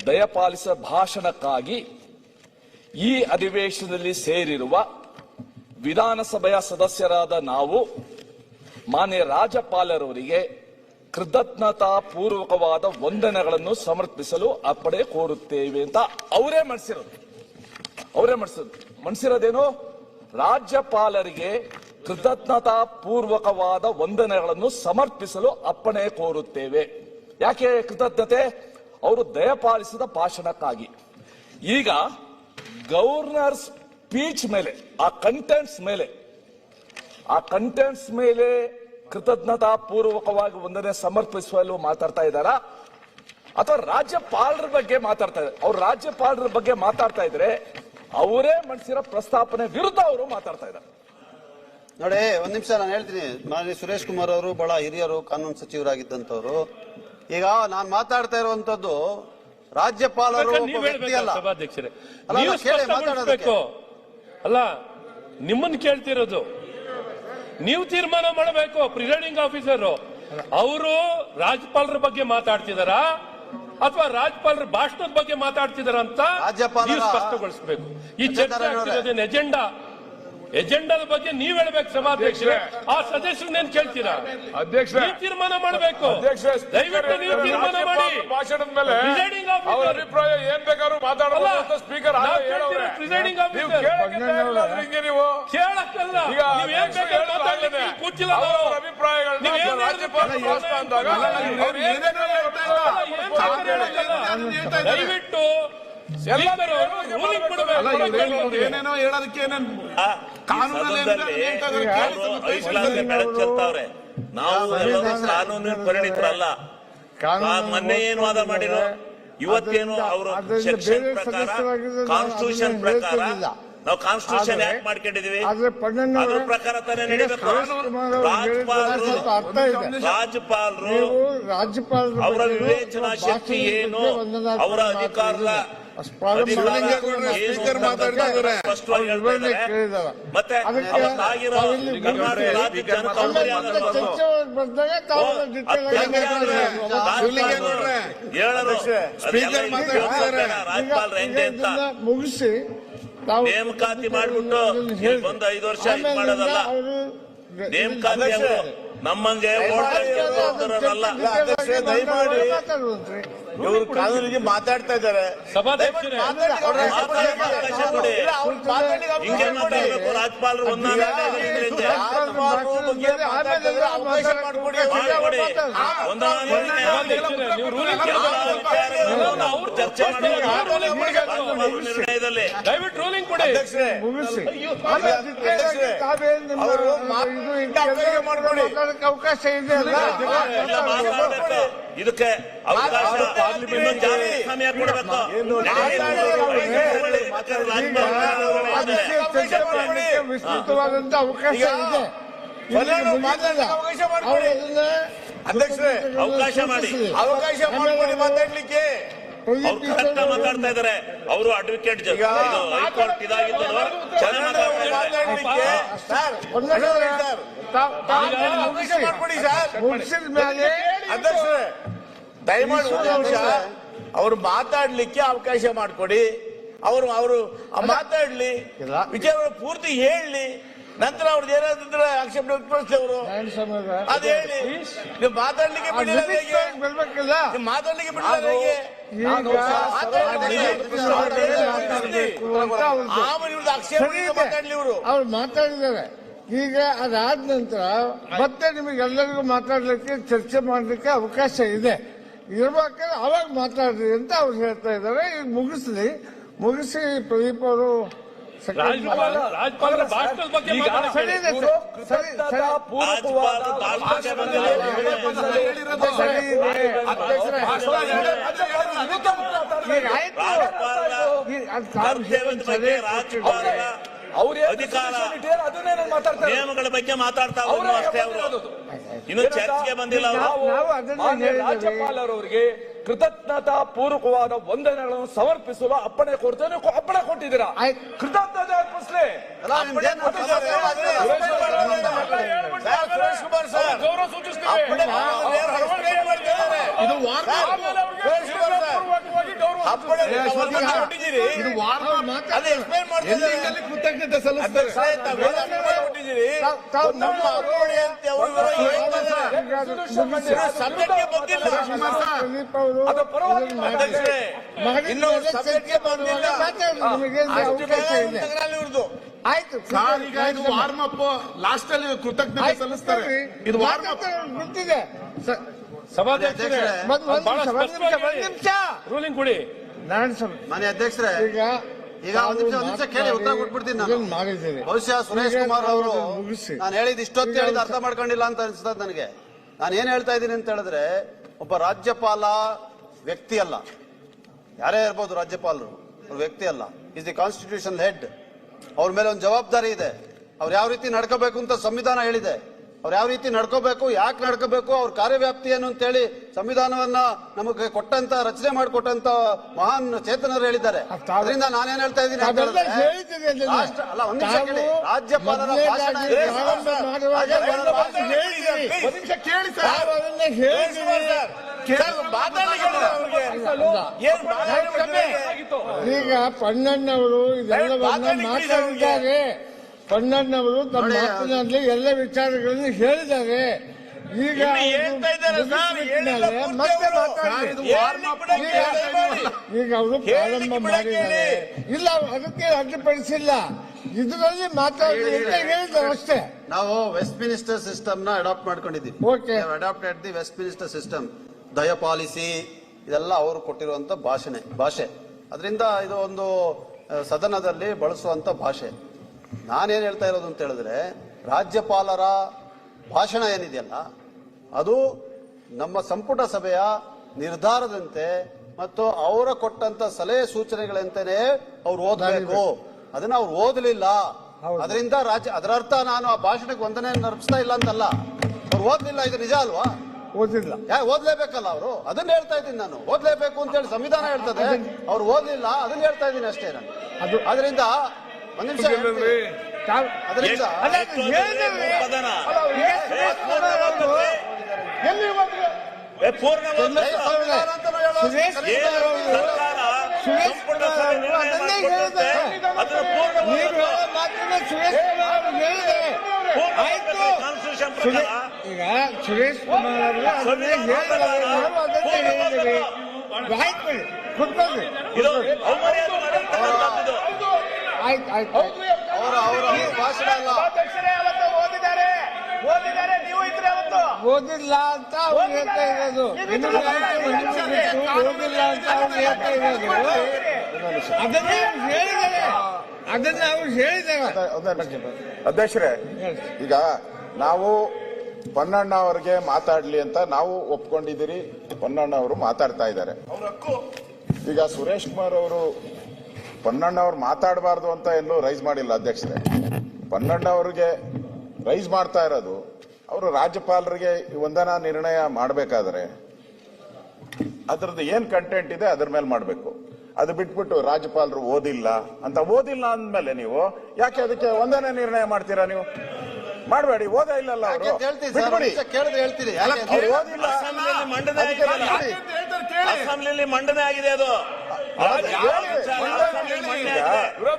E: ದಯಪಾಲಿಸಿದ ಭಾಷಣಕ್ಕಾಗಿ ಈ ಅಧಿವೇಶನದಲ್ಲಿ ಸೇರಿರುವ ವಿಧಾನಸಭೆಯ ಸದಸ್ಯರಾದ ನಾವು ಮಾನ್ಯ ರಾಜ್ಯಪಾಲರವರಿಗೆ ಕೃತಜ್ಞತಾ ಪೂರ್ವಕವಾದ ವಂದನೆಗಳನ್ನು ಸಮರ್ಪಿಸಲು ಅಪ್ಪಣೆ ಕೋರುತ್ತೇವೆ ಅಂತ ಅವರೇ ಮನಸಿರೋದೇನು? ರಾಜ್ಯಪಾಲರಿಗೆ ಕೃತಜ್ಞತಾ ಪೂರ್ವಕವಾದ ವಂದನೆಗಳನ್ನು ಸಮರ್ಪಿಸಲು ಅಪ್ಪಣೆ ಕೋರುತ್ತೇವೆ. ಯಾಕೆ ಕೃತಜ್ಞತೆ? ಅವರು ದಯಪಾಲಿಸಿದ ಭಾಷಣಕ್ಕಾಗಿ. ಈಗ ಗವರ್ನರ್ ಸ್ಪೀಚ್ ಮೇಲೆ, ಆ ಕಂಟೆಂಟ್ಸ್ ಮೇಲೆ ಕೃತಜ್ಞತಾ ಪೂರ್ವಕವಾಗಿ ವಂದನೆ ಸಮರ್ಪಿಸುವಲ್ಲೂ ಮಾತಾಡ್ತಾ ಇದ್ದಾರಾ ಅಥವಾ ರಾಜ್ಯಪಾಲರ ಬಗ್ಗೆ ಮಾತಾಡ್ತಾ ಇದ್ದಾರೆ? ಅವ್ರು ರಾಜ್ಯಪಾಲರ ಬಗ್ಗೆ ಮಾತಾಡ್ತಾ ಇದ್ರೆ ಅವರೇ ಮಂಡಿಸಿರೋ ಪ್ರಸ್ತಾಪನೆ ವಿರುದ್ಧ ಅವರು ಮಾತಾಡ್ತಾ ಇದ್ದಾರೆ.
A: ನೋಡಿ, ಒಂದ್ ನಿಮಿಷ ನಾನು ಹೇಳ್ತೀನಿ. ಮಾನ್ಯ ಸುರೇಶ್ ಕುಮಾರ್ ಅವರು ಬಹಳ ಹಿರಿಯರು, ಕಾನೂನು ಸಚಿವರಾಗಿದ್ದಂತವ್ರು. ಈಗ ನಾನು ಮಾತಾಡ್ತಾ ಇರುವಂತದ್ದು ರಾಜ್ಯಪಾಲರು ವ್ಯಕ್ತಿ ಅಲ್ಲ.
F: ಅಲ್ಲ, ನಿಮ್ಮನ್ನು ಕೇಳ್ತಿರೋದು, ನೀವು ತೀರ್ಮಾನ ಮಾಡಬೇಕು. ಪ್ರಿಸೈಡಿಂಗ್ ಆಫೀಸರ್ ಅವರು ರಾಜ್ಯಪಾಲರ ಬಗ್ಗೆ ಮಾತಾಡ್ತಿದಾರಾ ಅಥವಾ ರಾಜ್ಯಪಾಲರ ಭಾಷಣದ ಬಗ್ಗೆ ಮಾತಾಡ್ತಿದಾರ ಅಂತ ನೀವು ಸ್ಪಷ್ಟಗೊಳಿಸಬೇಕು. ಈ ಚರ್ಚೆ ಆಗ್ತಿರೋದೇನು? ಎಜೆಂಡಾ ಎಜೆಂಡಾದ ಬಗ್ಗೆ ನೀವ್ ಹೇಳ್ಬೇಕು ಸಭಾಧ್ಯಕ್ಷರೇ, ಆ ಸದಸ್ಯರನ್ನೇನ್ ಕೇಳ್ತೀರಾ?
D: ಅಧ್ಯಕ್ಷರೇ,
F: ನೀವು ತೀರ್ಮಾನ ಮಾಡಬೇಕು.
D: ಅಧ್ಯಕ್ಷರೇ,
F: ದಯವಿಟ್ಟು ನೀವು ತೀರ್ಮಾನ ಮಾಡಿ.
D: ಭಾಷಣದ ಮೇಲೆ
F: ಪ್ರಿಸೈಡಿಂಗ್
D: ಅವ್ರ
F: ಆಫೀಸರ್
D: ಅಭಿಪ್ರಾಯ ಏನ್ ಬೇಕಾದ್ರೂ ಮಾತಾಡಬಹುದು ಅಂತ ಸ್ಪೀಕರ್
F: ಪ್ರಿಸೈಡಿಂಗ್
D: ನೀವು
F: ಆಫೀಸರ್
D: ಹಿಂಗೆ ನೀವು
F: ಕೇಳಕ್ಕಲ್ಲ.
D: ಈಗ
F: ನೀವ್ ಏನ್ ಬೇಕಾದ್ರೂ ಮಾತಾಡ್ಲಿಕ್ಕೆ ಕೂತಿಲ್ಲ ನಾವು.
D: ಅವರ ಅಭಿಪ್ರಾಯಗಳನ್ನ
F: ನೀವೇನ್
D: ರಾಜ್ಯಪಾಲರ ಭಾಷಣ ಅಂದಾಗ ಅವ್ರು ಏನೇನೋ
F: ದಯವಿಟ್ಟು ಸ್ಪೀಕರ್ ರೂಲಿಂಗ್ ಕೊಡಬೇಕು.
C: ಏನೇನೋ ಹೇಳೋದಕ್ಕೆ ಏನೇನು
G: ಬೆಳಕು ಚೆಲ್ತಾವ್ರೆ. ನಾವು ಕಾನೂನಿನ ಪರಿಣಿತರಲ್ಲ. ಮೊನ್ನೆ ಏನು ವಾದ ಮಾಡಿರೋ, ಇವತ್ತೇನು ಅವರು ಸೆಕ್ಷನ್ ಪ್ರಕಾರ ಕಾನ್ಸ್ಟಿಟ್ಯೂಷನ್ ಪ್ರಕಾರ ನಾವು ಕಾನ್ಸ್ಟಿಟ್ಯೂಷನ್ ಯಾಕೆ ಮಾಡ್ಕೊಂಡಿದೀವಿ ಅದ್ರ ಪ್ರಕಾರ ತಾನೇ ನಡೀಬೇಕು. ರಾಜ್ಯಪಾಲರು ಅವರ ವಿವೇಚನಾ ಶಕ್ತಿ ಏನು, ಅವರ ಅಧಿಕಾರದ ಸ್ಪಷ್ಟವಾಗಿ ಹೇಳ್ತಾರೆ. ಮತ್ತೆ ಅವತ್ತಾಗಿರೋ ಕರ್ನಾಟಕ ರಾಜ್ಯ ರಾಜ್ಯಪಾಲರು ಹೆಂಗೆ ಅಂತ
H: ಮುಗಿಸಿ
G: ನೇಮಕಾತಿ ಮಾಡ್ಬಿಟ್ಟು ಬಂದು 5 ವರ್ಷ ಇದು ಮಾಡೋದಲ್ಲ. ನೇಮಕಾತಿ ನಮ್ಮಂಗೆ
H: ದಯಮಾಡಿ
B: ಇವರು ಕಾನೂನಿಗೆ ಮಾತಾಡ್ತಾ ಇದ್ದಾರೆ.
F: ಸಭಾಧ್ಯಕ್ಷರೇ,
G: ಹಿಂಗೆ ಮಾತಾಡಬೇಕು. ರಾಜ್ಯಪಾಲರು ಚರ್ಚೆ ನಿರ್ಣಯದಲ್ಲಿ
F: ದಯವಿಟ್ಟು ರೂಲಿಂಗ್ ಕೊಡಿ.
H: ಮುಗಿಸಿ
B: ಅವರು
H: ಅವಕಾಶ ಇದೆ ಅಲ್ಲ.
G: ಇದಕ್ಕೆ ಅವಕಾಶ ಸಮಯ ಕೊಡಬೇಕು.
H: ವಿಸ್ತೃತವಾದಂತ ಅವಕಾಶ ಇದೆ.
G: ಅಧ್ಯಕ್ಷರೇ, ಅವಕಾಶ ಮಾಡಿ
B: ಮಾತಾಡ್ಲಿಕ್ಕೆ
G: ಮಾತಾಡ್ತಾ ಇದಾರೆ. ಅವರು ಅಡ್ವೊಕೇಟ್ ಹೈಕೋರ್ಟ್ ಇದಾಗಿದ್ದು
H: ಮುಗಿಸಿದ ಮೇಲೆ
B: ಅಧ್ಯಕ್ಷರೇ ದಯಮಾಡಿ ಅವ್ರು ಮಾತಾಡ್ಲಿಕ್ಕೆ ಅವಕಾಶ ಮಾಡಿಕೊಡಿ. ಅವರು ಮಾತಾಡ್ಲಿ, ವಿಚಾರ ಪೂರ್ತಿ ಹೇಳಿ, ನಂತರ ಅವ್ರದ್ದು ಏನಾದ್ರೆ ಆಕ್ಷೇಪಣೆ ವ್ಯಕ್ತಪಡಿಸಿ ಅವರು ಅದು ಹೇಳಿ. ನೀವು ಮಾತಾಡ್ಲಿಕ್ಕೆ ಬಿಡಲಿಲ್ಲ,
H: ಬರ್ಬೇಕಲ್ಲ.
B: ಮಾತಾಡ್ಲಿಕ್ಕೆ ಬಿಡಲಿಲ್ಲ ಹೇಗೆ? ಮಾತಾಡ್ಲಿ ಇವರು.
H: ಅವ್ರು ಮಾತಾಡಿದ್ದಾರೆ. ಈಗ ಅದಾದ ನಂತರ ಮತ್ತೆ ನಿಮಗೆಲ್ಲರಿಗೂ ಮಾತಾಡ್ಲಿಕ್ಕೆ ಚರ್ಚೆ ಮಾಡ್ಲಿಕ್ಕೆ ಅವಕಾಶ ಇದೆ. ಇರ್ಬೇಕಾದ್ರೆ ಅವಾಗ ಮಾತಾಡ್ರಿ ಅಂತ ಅವ್ರು ಹೇಳ್ತಾ ಇದ್ದಾರೆ. ಈಗ ಮುಗಿಸಿ ಪ್ರದೀಪ್ ಅವರು
F: ರಾಜ್ಯಪಾಲರ ಭಾಷಣದ ಬಗ್ಗೆ
H: ಸರಿ ಇದೆ, ಸರಿ
G: ನಿಯಮಗಳ ಬಗ್ಗೆ ಮಾತಾಡ್ತಾ ಅಷ್ಟೇ. ಅವರು ಇನ್ನು ಚರ್ಚೆಗೆ ಬಂದಿಲ್ಲ.
E: ರಾಜ್ಯಪಾಲರವರಿಗೆ ಕೃತಜ್ಞತಾ ಪೂರ್ವಕವಾದ ವಂದನೆಗಳನ್ನು ಸಮರ್ಪಿಸಲು ಅಪ್ಪಣೆ ಕೊಡ್ತೇನೆ. ಅಪ್ಪಣೆ ಕೊಟ್ಟಿದ್ದೀರಾ, ಕೃತಜ್ಞತೆ ಅರ್ಪಿಸಲಿ.
B: ಸುರೇಶ್ ಕುಮಾರ್ ಸರ್
F: ಗೌರವ ಸೂಚಿಸ್ತೀವಿ.
C: ಕೃತಜ್ಞತೆ ಸಲ್ಲಿಸ್ತಾರೆ.
B: ಇನ್ನು ಸಭೆಗೆ ಬಂದಿಲ್ಲ.
H: ಆಯ್ತು.
C: ಈಗ ಇದು ವಾರ್ಮ್ ಅಪ್, ಲಾಸ್ಟ್ ಅಲ್ಲಿ ಕೃತಜ್ಞತೆ ಸಲ್ಲಿಸ್ತಾರೆ. ಇದು ವಾರ್ಮ್ ಅಪ್
H: ಗೊತ್ತಿದೆ.
F: ಸಭಾಧ್ಯಕ್ಷರೇ,
H: ನಿಮಿಷ
F: ರೂಲಿಂಗ್ ಕೊಡಿ.
A: ಮಾನ್ಯ ಅಧ್ಯಕ್ಷರೇ, ಈಗ ಒಂದು ನಿಮಿಷ ಕೇಳಿ ಉತ್ತರ ಕೊಟ್ಬಿಡ್ತೀನಿ ನಾನು.
H: ಮಾಡಿದ್ದೇನೆ.
A: ಬಹುಶಃ ಸುರೇಶ್ ಕುಮಾರ್ ಅವರು ನಾನು ಹೇಳಿದ ಇಷ್ಟೊತ್ತು ಹೇಳಿದ ಅರ್ಥ ಮಾಡ್ಕೊಂಡಿಲ್ಲ ಅಂತ ಅನಿಸ್ತದೆ ನನಗೆ. ನಾನು ಏನ್ ಹೇಳ್ತಾ ಇದ್ದೀನಿ ಅಂತ ಹೇಳಿದ್ರೆ, ಒಬ್ಬ ರಾಜ್ಯಪಾಲ ವ್ಯಕ್ತಿ ಅಲ್ಲ, ಯಾರೇ ಇರ್ಬೋದು ರಾಜ್ಯಪಾಲರು, ಅವ್ರ ವ್ಯಕ್ತಿ ಅಲ್ಲ. Is the constitution head. ಅವ್ರ ಮೇಲೆ ಒಂದು ಜವಾಬ್ದಾರಿ ಇದೆ. ಅವ್ರು ಯಾವ ರೀತಿ ನಡ್ಕೋಬೇಕು ಅಂತ ಸಂವಿಧಾನ ಹೇಳಿದೆ. ಅವ್ರು ಯಾವ ರೀತಿ ನಡ್ಕೋಬೇಕು, ಯಾಕೆ ನಡ್ಕೋಬೇಕು, ಅವ್ರ ಕಾರ್ಯವ್ಯಾಪ್ತಿ ಏನು ಅಂತೇಳಿ ಸಂವಿಧಾನವನ್ನ ನಮಗೆ ಕೊಟ್ಟಂತ, ರಚನೆ ಮಾಡಿಕೊಟ್ಟಂತ ಮಹಾನ್ ಚೇತನರು ಹೇಳಿದ್ದಾರೆ. ಅದರಿಂದ ನಾನೇನ್ ಹೇಳ್ತಾ ಇದ್ದೀನಿ ಅಲ್ಲ, ಒಂದ್ ನಿಮಿಷ ಕೇಳಿ. ರಾಜ್ಯಪಾಲರ ಭಾಷಣ
H: ಈಗ ಪಣ್ಣಣ್ಣವರು ಇದೆಲ್ಲವನ್ನ ಮಾತಾಡಿದ್ದಾರೆ. ಪೊನ್ನಣ್ಣವರು ತಮ್ಮ
A: ನೋಡಿ,
H: ಮಾತಿನಲ್ಲಿ ಎಲ್ಲ ವಿಚಾರಗಳನ್ನು ಹೇಳಿದ್ದಾರೆ. ಈಗ
B: ಇಲ್ಲಿ ಹೇಳ್ತಾ ಇದ್ದಾರೆ ಸರ್, ಹೇಳಿಲ್ಲ ಪೂರ್ತಿ
H: ಮತ್ತೆ
B: ಅವರು.
H: ಮಾತಾಡಿ.
B: ಹೇಳಲಿಕ್ಕೆ ಬಿಡಕ್ಕೆ ದಯಮಾಡಿ.
H: ಈಗ ಅವರು ಪ್ರಾರಂಭ ಮಾಡಿದ್ದಾರೆ. ಇಲ್ಲ, ಅದಕ್ಕೆ ಅಡ್ಡಿಪಡಿಸಿಲ್ಲ. ಇದರಲ್ಲಿ ಮಾತಾಡಿ ಅಂತ ಹೇಳಿದ್ದಾರೆ ಅಷ್ಟೇ.
A: ನಾವು ವೆಸ್ಟ್ ಮಿನಿಸ್ಟರ್ ಸಿಸ್ಟಮ್ ನ ಅಡಾಪ್ಟ್ ಮಾಡ್ಕೊಂಡಿದ್ದೀವಿ.
H: Okay.
A: Adapted the Westminster system. ದಯ ಪಾಲಿಸಿ ಇದೆಲ್ಲ ಅವರು ಕೊಟ್ಟಿರುವಂತ ಭಾಷೆ. ಅದರಿಂದ ಇದು ಒಂದು ಸದನದಲ್ಲಿ ಬಳಸುವಂತ ಭಾಷೆ. ನಾನೇನ್ ಹೇಳ್ತಾ ಇರೋದು ಅಂತ ಹೇಳಿದ್ರೆ, ರಾಜ್ಯಪಾಲರ ಭಾಷಣ ಏನಿದೆಯಲ್ಲ ಅದು ನಮ್ಮ ಸಂಪುಟ ಸಭೆಯ ನಿರ್ಧಾರದಂತೆ ಮತ್ತು ಅವರ ಕೊಟ್ಟಂತ ಸಲಹೆ ಸೂಚನೆಗಳಂತೆಯೇ ಅವ್ರು ಓದಬೇಕು. ಅದನ್ನ ಅವ್ರು ಓದಲಿಲ್ಲ. ಅದರಿಂದ ಅದರ ಅರ್ಥ ನಾನು ಆ ಭಾಷಣಕ್ಕೆ ವಂದನೆ ಅರ್ಪಿಸ್ತಾ ಇಲ್ಲ ಅಂತಲ್ಲ. ಅವ್ರು ಓದ್ಲಿಲ್ಲ, ಇದು ನಿಜ ಅಲ್ವಾ?
H: ಓದಿಲ್ಲ.
A: ಓದ್ಲೇಬೇಕಲ್ಲ ಅವರು. ಅದನ್ನ ಹೇಳ್ತಾ ಇದ್ದೀನಿ ನಾನು. ಓದ್ಲೇಬೇಕು ಅಂತ ಹೇಳಿ ಸಂವಿಧಾನ ಹೇಳ್ತದೆ. ಅವ್ರು ಓದ್ಲಿಲ್ಲ, ಅದನ್ನ ಹೇಳ್ತಾ ಇದ್ದೀನಿ ಅಷ್ಟೇ ನಾನು. ಅದರಿಂದ ಒಂದ್ ನಿಮಿಷ ಅದರಿಂದ
H: ಈಗ ಸುರೇಶ್ ಕುಮಾರ್ ಅವರು ಅದನ್ನೇ ಹೇಳಿದ್ದಾರೆ. ಆಯ್ತು.
A: ಅವರ ಭಾಷಣ ಅಲ್ಲ.
H: ಓದಿಲ್ಲ ಅಂತ ಅವ್ರು ಹೇಳ್ತಾ ಇರೋದು. ಓದಿಲ್ಲ ಅಂತ ಅವ್ರು ಹೇಳ್ತಾ ಇರೋದು. ಅದನ್ನ ಅವ್ರು ಹೇಳಿದ್ದಾರೆ.
I: ಅಧ್ಯಕ್ಷರೇ, ಈಗ ನಾವು ಪೊನ್ನಣ್ಣ ಅವರಿಗೆ ಮಾತಾಡ್ಲಿ ಅಂತ ನಾವು ಒಪ್ಕೊಂಡಿದ್ದೀರಿ. ಪೊನ್ನಣ್ಣ ಅವರು ಮಾತಾಡ್ತಾ ಇದ್ದಾರೆ. ಈಗ ಸುರೇಶ್ ಕುಮಾರ್ ಅವರು ಪೊನ್ನಣ್ಣ ಅವ್ರು ಮಾತಾಡಬಾರ್ದು ಅಂತ ಎಲ್ಲೂ ರೈಸ್ ಮಾಡಿಲ್ಲ ಅಧ್ಯಕ್ಷರೇ. ಪೊನ್ನಣ್ಣ ಅವರಿಗೆ ರೈಸ್ ಮಾಡ್ತಾ ಇರೋದು, ಅವರು ರಾಜ್ಯಪಾಲರಿಗೆ ವಂದನಾ ನಿರ್ಣಯ ಮಾಡಬೇಕಾದ್ರೆ ಅದ್ರದ್ದು ಏನ್ ಕಂಟೆಂಟ್ ಇದೆ ಅದ್ರ ಮೇಲೆ ಮಾಡಬೇಕು. ಅದು ಬಿಟ್ಬಿಟ್ಟು ರಾಜ್ಯಪಾಲರು ಓದಿಲ್ಲ ಅಂದ್ಮೇಲೆ ನೀವು ಯಾಕೆ ಅದಕ್ಕೆ ವಂದನಾ ನಿರ್ಣಯ ಮಾಡ್ತೀರಾ? ನೀವು ಮಾಡಬೇಡಿ. ಓದ ಇಲ್ಲಲ್ಲ ಅವರು,
A: ಕೇಳಿದ್ರೆ ಹೇಳ್ತೀರಿ.
I: ಓದಿಲ್ಲ.
G: ಅಸೆಂಬ್ಲಿಯಲ್ಲಿ ಮಂಡನೆ ಆಗಿದೆ ಅದು.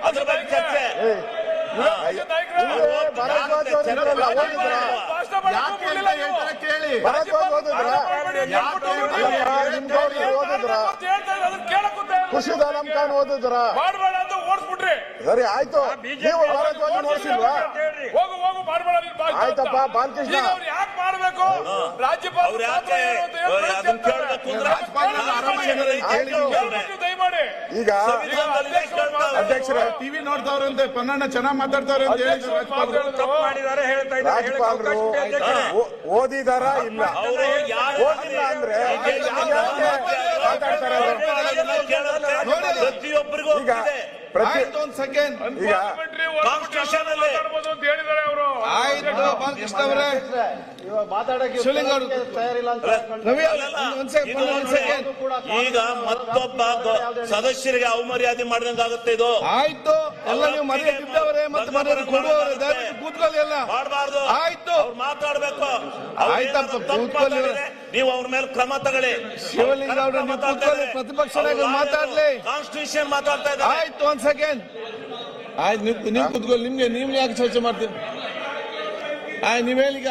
G: ಅದ್ರ ಬಗ್ಗೆ ಚರ್ಚೆ.
I: ಖುಷಿದಾನಂ ಖಾನ್ ಓದಿದ್ರ? ಸರಿ ಆಯ್ತು. ನೀವು ಭಾರದ್ವಾಜ್ ಓದಿಲ್ವಾ? ಆಯ್ತಪ್ಪ ಬಾಲಕೃಷ್ಣ,
F: ಯಾಕೆ ಮಾಡಬೇಕು? ರಾಜ್ಯಪಾಲ ದಯಮಾಡಿ
I: ಈಗ ಅಧ್ಯಕ್ಷರೇ
C: ಟಿವಿ ನೋಡ್ತಾವ್ರಂತೆ, ಪೊನ್ನಣ್ಣ ಚೆನ್ನಾಗಿ ಮಾತಾಡ್ತಾವ್ರೆ ಅಂತ ಹೇಳಿ
I: ರಾಜ್ಯಪಾಲರು ಓದಿದಾರ ಇಲ್ಲ? ಓದಿಲ್ಲ ಅಂದ್ರೆ ಮಾತಾಡ್ತಾರೆ
G: ಪ್ರತಿಯೊಬ್ಬರಿಗೂ
I: ಈಗ
C: ಒಂದು ಸೆಕೆಂಡ್.
I: ಈಗ
G: ಕಾನ್ಸ್ಟಿಟ್ಯೂಷನ್ ಅಲ್ಲಿ
C: ಆಯ್ತು ಬಾಲಕೃಷ್ಣ ಅವರೇ,
A: ಇವಾಗ ಮಾತಾಡಕ್ಕೆ ತಯಾರಿಲ್ಲ ಅಂತ
G: ಈಗ ಮತ್ತೊಬ್ಬ ಸದಸ್ಯರಿಗೆ ಅವಮರ್ಯಾದೆ ಮಾಡಿದಂಗಾಗುತ್ತೆ ಇದು.
C: ಆಯ್ತು. ಎಲ್ಲ ನೀವು ಮರ್ಯಾದೆ ಇದ್ದವರೇ ಮತ್ತೆ ಮರ್ಯಾದೆ ಕೊಡುವವರೇ, ದಯವಿಟ್ಟು ಕೂತ್ಕೊಳ್ಳಿ. ಎಲ್ಲ
G: ಮಾಡಬಾರ್ದು.
C: ಆಯ್ತು,
G: ಅವ್ರು ಮಾತಾಡ್ಬೇಕು.
C: ಆಯ್ತಪ್ಪ ಕೂತ್ಕೊಳ್ಳಿ.
G: ನೀವು ಅವ್ರ ಮೇಲೆ ಕ್ರಮ ತಗೊಳ್ಳಿ.
C: ಶಿವಲಿಂಗ ಅವರು ನೀವು ಕೂತ್ಕೊಳ್ಳಿ, ಪ್ರತಿಪಕ್ಷ ನಾಯಕರು ಮಾತಾಡ್ಲಿ.
G: ಕಾನ್ಸ್ಟಿಟ್ಯೂಷನ್ ಮಾತಾಡ್ತಾ ಇದ್ದಾರೆ.
C: ಆಯ್ತು, ಒಂದ್ ಸೆಕೆಂಡ್. ಆಯ್ತು, ನೀವು ಕೂತ್ಕೊಳ್ಳಿ. ನೀವು ಯಾಕೆ ಚರ್ಚೆ ಮಾಡ್ತೀರಿ? ಆಯ್ತು, ನೀವ್ ಹೇಳಿ. ಈಗ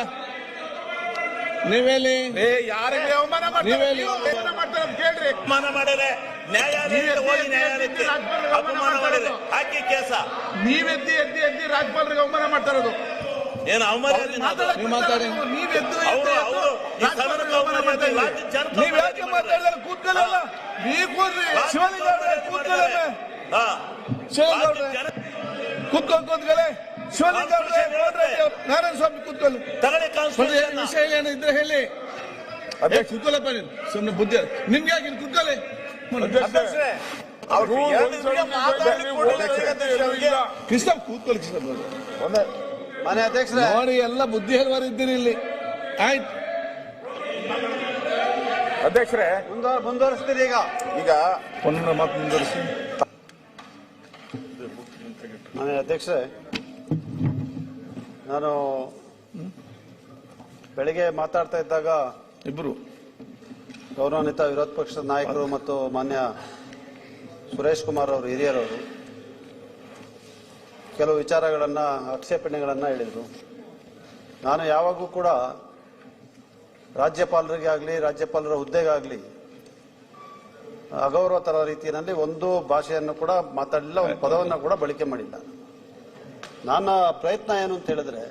C: ನೀವ್ ಹೇಳಿ.
D: ಯಾರಿಗೆ ಅವಮಾನ
C: ನೀವೇಳಿ.
D: ಕೇಳ್ರಿ.
G: ಅವಮಾನ ಮಾಡಿದ್ರೆ ನ್ಯಾಯಾಲಯಕ್ಕೆ ಹೋಗಿ ನ್ಯಾಯಾಲಯಕ್ಕೆ ಅಪಮಾನ ಮಾಡಿದ್ರೆ ಹಾಕಿ ಕೇಸ.
D: ನೀವೆದ್ದಿ ರಾಜ್ಯಪಾಲರಿಗೆ ಅವಮಾನ ಮಾಡ್ತಾ ಇರೋದು
G: ಏನು ಅವಮರ್ಯಾದೆ?
C: ನೀವು ಮಾತಾಡಿ.
G: ಅವರು ಈ ಸದನಕ್ಕೆ ಅವಮಾನ ಮಾಡ್ತಾರೆ. ರಾಜ್ಯ ಜನತೆ
C: ನೀವ್ ಯಾಕೆ ಮಾತಾಡಿದ್ರೆ ಕೂತ್ಕೊಳ್ಳಲ್ಲ. ನೀವು ಕೂತ್ರಿ. ಶಿವಲಿಂಗ ಅವರೇ ಕೂತ್ಕೊಳ್ಳಲ್ಲ. ಶಿವಲಿಂಗ ಅವರೇ ಕೂತ್ಕೊಳ್ಳಿ. ಶಿವಲಿಂಗ ಅವರೇ, ನಾರಾಯಣ ಸ್ವಾಮಿ ಕೂತ್ಕೊಳ್ಳಿ.
G: ತಗೊಳ್ಳಿ ಕಾನ್ಸ್ಟಿಟ್ಯೂಷನ್.
C: ವಿಷಯ ಏನಿದ್ರೆ ಹೇಳಿ. ಅದೇ ಕೂತ್ಕೊಳ್ಳಪ್ಪ. ನೀನು ಸುಮ್ಮನೆ ಬುದ್ಧಿ ನಿಮ್ಗೆ ಯಾಕೆ ಕೂತ್ಕೊಳ್ಳಿ. ಕೃಷ್ಣ ಕೂತ್ಕೊಳ್ಳಿ. ಕೃಷ್ಣ
A: ಮನೆ ಅಧ್ಯಕ್ಷರೇ
C: ನೋಡಿ, ಎಲ್ಲ ಬುದ್ಧಿ ಹೇಳುವವರು ಇದ್ದೀರಿ ಇಲ್ಲಿ. ಆಯ್ತು
I: ಅಧ್ಯಕ್ಷರೇ,
A: ಮುಂದುವರಿಸ್ತೀರಿ. ಈಗ
C: ಪೊನ್ನಣ್ಣ ಮಾತು ಮುಂದುವರಿಸಿ.
A: ಮನೆ ಅಧ್ಯಕ್ಷರೇ, ನಾನು ಬೆಳಿಗ್ಗೆ ಮಾತಾಡ್ತಾ ಇದ್ದಾಗ
C: ಇಬ್ರು
A: ಗೌರವಾನ್ವಿತ ವಿರೋಧ ಪಕ್ಷದ ನಾಯಕರು ಮತ್ತು ಮಾನ್ಯ ಸುರೇಶ್ ಕುಮಾರ್ ಅವರು ಹಿರಿಯರವರು ಕೆಲವು ವಿಚಾರಗಳನ್ನ ಆಕ್ಷೇಪಣೆಗಳನ್ನ ಹೇಳಿದರು. ನಾನು ಯಾವಾಗೂ ಕೂಡ ರಾಜ್ಯಪಾಲರಿಗೆ ಆಗಲಿ ರಾಜ್ಯಪಾಲರ ಹುದ್ದೆಗಾಗಲಿ ಅಗೌರವ ತರ ರೀತಿಯಲ್ಲಿ ಒಂದು ಭಾಷೆಯನ್ನು ಕೂಡ ಮಾತಾಡಲಿಲ್ಲ, ಒಂದು ಪದವನ್ನು ಕೂಡ ಬಳಕೆ ಮಾಡಿಲ್ಲ. ನನ್ನ ಪ್ರಯತ್ನ ಏನು ಅಂತ ಹೇಳಿದ್ರೆ,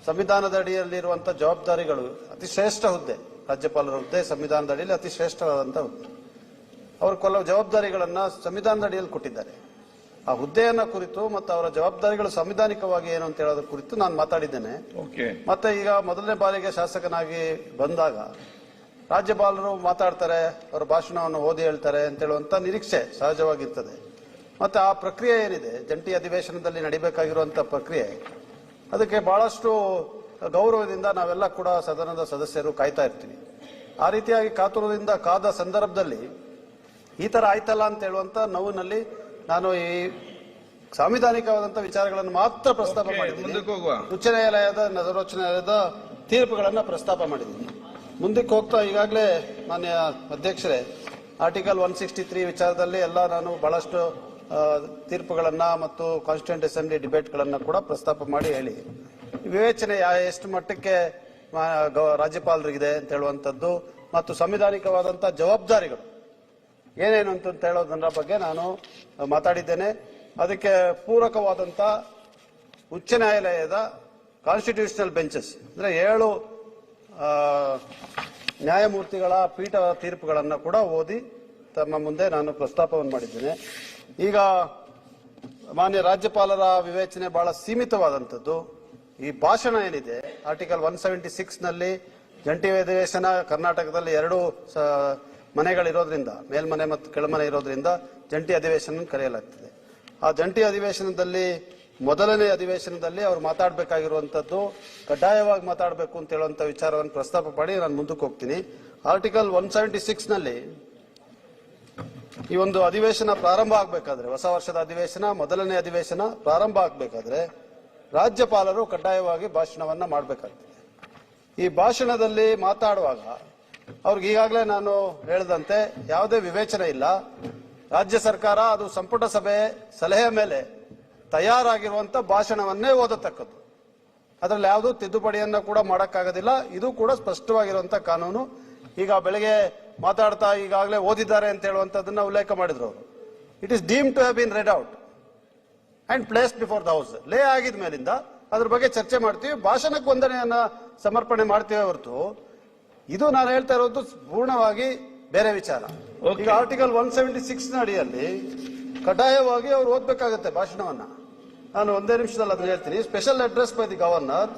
A: ಸಂವಿಧಾನದ ಅಡಿಯಲ್ಲಿರುವಂಥ ಜವಾಬ್ದಾರಿಗಳು ಅತಿ ಶ್ರೇಷ್ಠ ಹುದ್ದೆ, ರಾಜ್ಯಪಾಲರ ಹುದ್ದೆ ಸಂವಿಧಾನದ ಅಡಿಯಲ್ಲಿ ಅತಿ ಶ್ರೇಷ್ಠವಾದಂಥ ಹುದ್ದೆ. ಅವರು ಕೆಲವು ಜವಾಬ್ದಾರಿಗಳನ್ನ ಸಂವಿಧಾನದ ಅಡಿಯಲ್ಲಿ ಕೊಟ್ಟಿದ್ದಾರೆ. ಆ ಹುದ್ದೆಯನ್ನ ಕುರಿತು ಮತ್ತು ಅವರ ಜವಾಬ್ದಾರಿಗಳು ಸಂವಿಧಾನಿಕವಾಗಿ ಏನು ಅಂತ ಹೇಳೋದ್ರ ಕುರಿತು ನಾನು ಮಾತಾಡಿದ್ದೇನೆ. ಮತ್ತೆ ಈಗ ಮೊದಲನೇ ಬಾರಿಗೆ ಶಾಸಕನಾಗಿ ಬಂದಾಗ ರಾಜ್ಯಪಾಲರು ಮಾತಾಡ್ತಾರೆ, ಅವರ ಭಾಷಣವನ್ನು ಓದಿ ಹೇಳ್ತಾರೆ ಅಂತ ಹೇಳುವಂತ ನಿರೀಕ್ಷೆ ಸಹಜವಾಗಿರ್ತದೆ. ಮತ್ತೆ ಆ ಪ್ರಕ್ರಿಯೆ ಏನಿದೆ, ಜಂಟಿ ಅಧಿವೇಶನದಲ್ಲಿ ನಡಿಬೇಕಾಗಿರುವಂತ ಪ್ರಕ್ರಿಯೆ, ಅದಕ್ಕೆ ಬಹಳಷ್ಟು ಗೌರವದಿಂದ ನಾವೆಲ್ಲ ಕೂಡ ಸದನದ ಸದಸ್ಯರು ಕಾಯ್ತಾ ಇರ್ತೀವಿ. ಆ ರೀತಿಯಾಗಿ ಕಾತುರದಿಂದ ಕಾದ ಸಂದರ್ಭದಲ್ಲಿ ಈ ತರ ಆಯ್ತಲ್ಲ ಅಂತ ಹೇಳುವಂತ ನೋವಿನಲ್ಲಿ ನಾನು ಈ ಸಾಂವಿಧಾನಿಕವಾದಂತ ವಿಚಾರಗಳನ್ನು ಮಾತ್ರ ಪ್ರಸ್ತಾಪ ಮಾಡಿದ್ದೀನಿ. ಉಚ್ಚ ನ್ಯಾಯಾಲಯದ ಸರ್ವೋಚ್ಚ ನ್ಯಾಯಾಲಯದ ತೀರ್ಪುಗಳನ್ನ ಪ್ರಸ್ತಾಪ ಮಾಡಿದ್ದೀನಿ. ಮುಂದಕ್ಕೆ ಹೋಗ್ತಾ ಈಗಾಗಲೇ ಮಾನ್ಯ ಅಧ್ಯಕ್ಷರೇ, ಆರ್ಟಿಕಲ್ 163 ವಿಚಾರದಲ್ಲಿ ಎಲ್ಲ ನಾನು ಬಹಳಷ್ಟು ತೀರ್ಪುಗಳನ್ನ ಮತ್ತು ಕಾನ್ಸ್ಟಿಟ್ಯೂಂಟ್ ಅಸೆಂಬ್ಲಿ ಡಿಬೇಟ್ಗಳನ್ನ ಕೂಡ ಪ್ರಸ್ತಾಪ ಮಾಡಿ ಹೇಳಿ, ವಿವೇಚನೆ ಎಷ್ಟು ಮಟ್ಟಕ್ಕೆ ರಾಜ್ಯಪಾಲರಿಗಿದೆ ಅಂತ ಹೇಳುವಂಥದ್ದು ಮತ್ತು ಸಂವಿಧಾನಿಕವಾದಂಥ ಜವಾಬ್ದಾರಿಗಳು ಏನೇನು ಅಂತ ಹೇಳೋದರ ಬಗ್ಗೆ ನಾನು ಮಾತಾಡಿದ್ದೇನೆ. ಅದಕ್ಕೆ ಪೂರಕವಾದಂಥ ಉಚ್ಚ ನ್ಯಾಯಾಲಯದ ಕಾನ್ಸ್ಟಿಟ್ಯೂಷನಲ್ ಬೆಂಚಸ್ ಅಂದ್ರೆ 7 ನ್ಯಾಯಮೂರ್ತಿಗಳ ಪೀಠ ತೀರ್ಪುಗಳನ್ನು ಕೂಡ ಓದಿ ತಮ್ಮ ಮುಂದೆ ನಾನು ಪ್ರಸ್ತಾಪವನ್ನು ಮಾಡಿದ್ದೇನೆ. ಈಗ ಮಾನ್ಯ ರಾಜ್ಯಪಾಲರ ವಿವೇಚನೆ ಬಹಳ ಸೀಮಿತವಾದಂಥದ್ದು. ಈ ಭಾಷಣ ಏನಿದೆ ಆರ್ಟಿಕಲ್ 176 ನಲ್ಲಿ ಜಂಟಿ ಅಧಿವೇಶನ ಕರ್ನಾಟಕದಲ್ಲಿ 2 ಮನೆಗಳಿರೋದ್ರಿಂದ, ಮೇಲ್ಮನೆ ಮತ್ತು ಕೆಳಮನೆ ಇರೋದ್ರಿಂದ ಜಂಟಿ ಅಧಿವೇಶನ ಕರೆಯಲಾಗ್ತದೆ. ಆ ಜಂಟಿ ಅಧಿವೇಶನದಲ್ಲಿ ಮೊದಲನೇ ಅಧಿವೇಶನದಲ್ಲಿ ಅವರು ಮಾತಾಡಬೇಕಾಗಿರುವಂತದ್ದು ಕಡ್ಡಾಯವಾಗಿ ಮಾತಾಡಬೇಕು ಅಂತ ಹೇಳುವಂತ ವಿಚಾರವನ್ನು ಪ್ರಸ್ತಾಪ ಮಾಡಿ ನಾನು ಮುಂದಕ್ಕೆ ಹೋಗ್ತೀನಿ. ಆರ್ಟಿಕಲ್ 176 ನಲ್ಲಿ ಈ ಒಂದು ಅಧಿವೇಶನ ಪ್ರಾರಂಭ ಆಗಬೇಕಾದ್ರೆ, ಹೊಸ ವರ್ಷದ ಅಧಿವೇಶನ ಮೊದಲನೇ ಅಧಿವೇಶನ ಪ್ರಾರಂಭ ಆಗಬೇಕಾದ್ರೆ ರಾಜ್ಯಪಾಲರು ಕಡ್ಡಾಯವಾಗಿ ಭಾಷಣವನ್ನ ಮಾಡಬೇಕಾಗ್ತದೆ. ಈ ಭಾಷಣದಲ್ಲಿ ಮಾತಾಡುವಾಗ ಅವ್ರಿಗೆ ಈಗಾಗಲೇ ನಾನು ಹೇಳಿದಂತೆ ಯಾವುದೇ ವಿವೇಚನೆ ಇಲ್ಲ. ರಾಜ್ಯ ಸರ್ಕಾರ ಅದು ಸಂಪುಟ ಸಭೆ ಸಲಹೆ ಮೇಲೆ ತಯಾರಾಗಿರುವಂತ ಭಾಷಣವನ್ನೇ ಓದತಕ್ಕದ್ದು. ಅದರಲ್ಲಿ ಯಾವುದೂ ತಿದ್ದುಪಡಿಯನ್ನ ಕೂಡ ಮಾಡಕ್ಕಾಗೋದಿಲ್ಲ. ಇದು ಕೂಡ ಸ್ಪಷ್ಟವಾಗಿರುವಂತ ಕಾನೂನು. ಈಗ ಬೆಳಗ್ಗೆ ಮಾತಾಡ್ತಾ ಈಗಾಗಲೇ ಓದಿದ್ದಾರೆ ಅಂತ ಹೇಳುವಂತದನ್ನ ಉಲ್ಲೇಖ ಮಾಡಿದ್ರು ಅವರು. It is deemed to have been read out and placed before the house. Lay ಆಗಿದ ಮೇಲಿಂದ ಅದ್ರ ಬಗ್ಗೆ ಚರ್ಚೆ ಮಾಡ್ತೀವಿ, ಭಾಷಣಕ್ಕೆ ವಂದನೆಯನ್ನ ಸಮರ್ಪಣೆ ಮಾಡ್ತೀವಿ ಹೊರತು ಇದು ನಾನು ಹೇಳ್ತಾ ಇರೋದು ಪೂರ್ಣವಾಗಿ ಬೇರೆ ವಿಚಾರ. ಈಗ ಆರ್ಟಿಕಲ್ 176 ನ ಅಡಿಯಲ್ಲಿ ಕಡ್ಡಾಯವಾಗಿ ಅವ್ರು ಓದ್ಬೇಕಾಗತ್ತೆ ಭಾಷಣವನ್ನ. ನಾನು ಒಂದೇ ನಿಮಿಷದಲ್ಲಿ ಅದನ್ನ ಹೇಳ್ತೀನಿ. Special address by the governor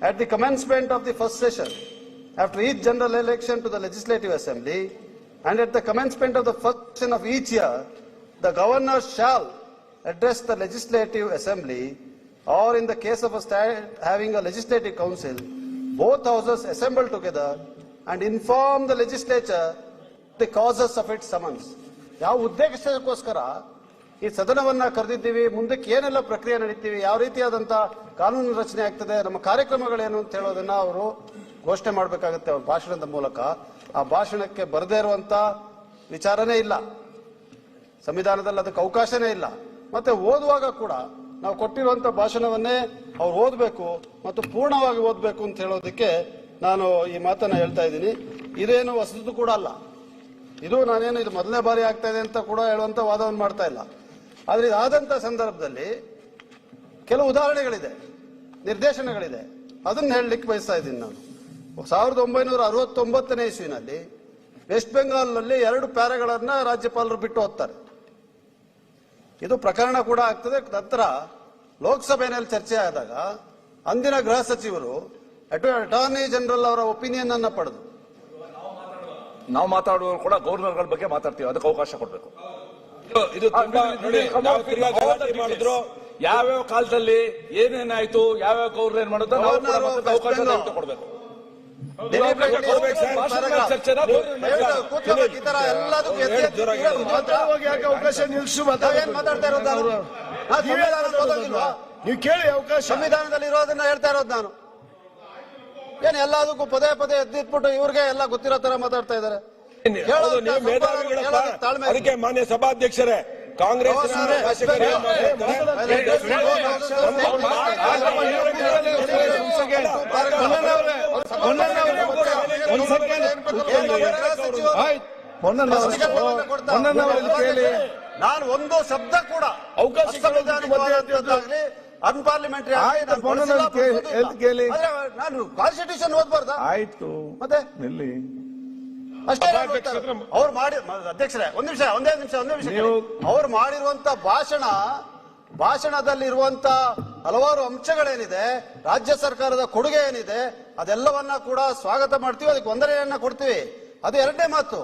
A: at the commencement of the first session after each general election to the legislative assembly and at the commencement of the first session of each year, the governor shall address the legislative assembly or in the case of a state having a legislative council, both houses assemble together and inform the legislature the causes of its summons. ಯಾವ ಉದ್ದೇಶಕ್ಕೋಸ್ಕರ ಈ ಸದನವನ್ನ ಕರೆದಿದ್ದೀವಿ, ಮುಂದಕ್ಕೆ ಏನೆಲ್ಲ ಪ್ರಕ್ರಿಯೆ ನಡೀತೀವಿ, ಯಾವ ರೀತಿಯಾದಂತ ಕಾನೂನು ರಚನೆ ಆಗ್ತದೆ, ನಮ್ಮ ಕಾರ್ಯಕ್ರಮಗಳೇನು ಅಂತ ಹೇಳೋದನ್ನ ಅವರು ಘೋಷಣೆ ಮಾಡಬೇಕಾಗುತ್ತೆ ಅವ್ರ ಭಾಷಣದ ಮೂಲಕ. ಆ ಭಾಷಣಕ್ಕೆ ಬರದೇ ಇರುವಂತ ವಿಚಾರನೇ ಇಲ್ಲ, ಸಂವಿಧಾನದಲ್ಲಿ ಅದಕ್ಕೆ ಅವಕಾಶನೇ ಇಲ್ಲ. ಮತ್ತೆ ಓದುವಾಗ ಕೂಡ ನಾವು ಕೊಟ್ಟಿರುವಂತ ಭಾಷಣವನ್ನೇ ಅವ್ರು ಓದಬೇಕು ಮತ್ತು ಪೂರ್ಣವಾಗಿ ಓದಬೇಕು ಅಂತ ಹೇಳೋದಕ್ಕೆ ನಾನು ಈ ಮಾತನ್ನ ಹೇಳ್ತಾ ಇದ್ದೀನಿ. ಇದೇನು ಹೊಸದು ಕೂಡ ಅಲ್ಲ. ಇದು ನಾನೇನು ಇದು ಮೊದಲನೇ ಬಾರಿ ಆಗ್ತಾ ಇದೆ ಅಂತ ಕೂಡ ಹೇಳುವಂತ ವಾದವನ್ನು ಮಾಡ್ತಾ ಇಲ್ಲ. ಆದ್ರೆ ಇದಾದಂತ ಸಂದರ್ಭದಲ್ಲಿ ಕೆಲವು ಉದಾಹರಣೆಗಳಿದೆ, ನಿರ್ದೇಶನಗಳಿದೆ, ಅದನ್ನ ಹೇಳಲಿಕ್ಕೆ ಬಯಸ್ತಾ ಇದ್ದೀನಿ ನಾನು. 1969ನೇ ಇಸ್ವಿನಲ್ಲಿ ವೆಸ್ಟ್ ಬೆಂಗಾಲ್ನಲ್ಲಿ 2 ಪ್ಯಾರಾಗಳನ್ನ ರಾಜ್ಯಪಾಲರು ಬಿಟ್ಟು ಹೋಗ್ತಾರೆ. ಇದು ಪ್ರಕರಣ ಕೂಡ ಆಗ್ತದೆ. ನಂತರ ಲೋಕಸಭೆಯಲ್ಲಿ ಚರ್ಚೆ ಆದಾಗ ಅಂದಿನ ಗೃಹ ಸಚಿವರು ಅಟಾರ್ನಿ ಜನರಲ್ ಅವರ ಒಪಿನಿಯನ್ ಅನ್ನ ಪಡೆದು,
E: ನಾವು ಮಾತಾಡುವವರು ಕೂಡ ಗವರ್ನರ್ಗಳ ಬಗ್ಗೆ ಮಾತಾಡ್ತೀವಿ, ಅದಕ್ಕೆ ಅವಕಾಶ ಕೊಡಬೇಕು. ಇದು ಮಾಡಿದ್ರು ಯಾವ್ಯಾವ ಕಾಲದಲ್ಲಿ ಏನೇನಾಯ್ತು, ಯಾವ್ಯಾವ ಗವರ್ನರ್ ಮಾಡೋದು ಅವಕಾಶ ಕೊಡಬೇಕು.
H: ಅವಕಾಶ ನಿಲ್ಸು ಮಾತಾಡ್ತಾ ಇರೋದು ನೀವು ಕೇಳಿ ಅವಕಾಶ.
A: ಸಂವಿಧಾನದಲ್ಲಿ ಇರೋದನ್ನ ಹೇಳ್ತಾ ಇರೋದು ನಾನು. ಏನ್ ಎಲ್ಲದಕ್ಕೂ ಪದೇ ಪದೇ ಎದ್ದಿಟ್ಬಿಟ್ಟು ಇವ್ರಿಗೆ ಎಲ್ಲ ಗೊತ್ತಿರೋ ತರ ಮಾತಾಡ್ತಾ ಇದ್ದಾರೆ.
B: ಅದಕ್ಕೆ ಮಾನ್ಯ ಸಭಾಧ್ಯಕ್ಷರೇ,
A: ಕಾಂಗ್ರೆಸ್ ನಾನು ಒಂದು ಶಬ್ದ ಕೂಡ ಅಸಂವಿಧಾನಿಕವಾದಂತಾಗ್ಲಿ ಅನ್ಪಾರ್ಲಿಮೆಂಟರಿ ನಾನು ಕಾನ್ಸ್ಟಿಟ್ಯೂಷನ್ ಓದ್ಬಾರ್ದ
C: ಆಯ್ತು
A: ಮತ್ತೆ
C: ನಿಲ್ಲಿ
A: ಅಷ್ಟೇ ಅವ್ರು ಮಾಡಿ ಅಧ್ಯಕ್ಷರೇ ಒಂದೇ ನಿಮಿಷ ಅವ್ರು ಮಾಡಿರುವಂತ ಭಾಷಣದಲ್ಲಿರುವಂತ ಹಲವಾರು ಅಂಶಗಳೇನಿದೆ, ರಾಜ್ಯ ಸರ್ಕಾರದ ಕೊಡುಗೆ ಏನಿದೆ, ಅದೆಲ್ಲವನ್ನ ಕೂಡ ಸ್ವಾಗತ ಮಾಡ್ತೀವಿ, ಅದಕ್ಕೆ ವಂದನೆಯನ್ನ ಕೊಡ್ತೀವಿ. ಅದು ಎರಡನೇ ಮಾತು.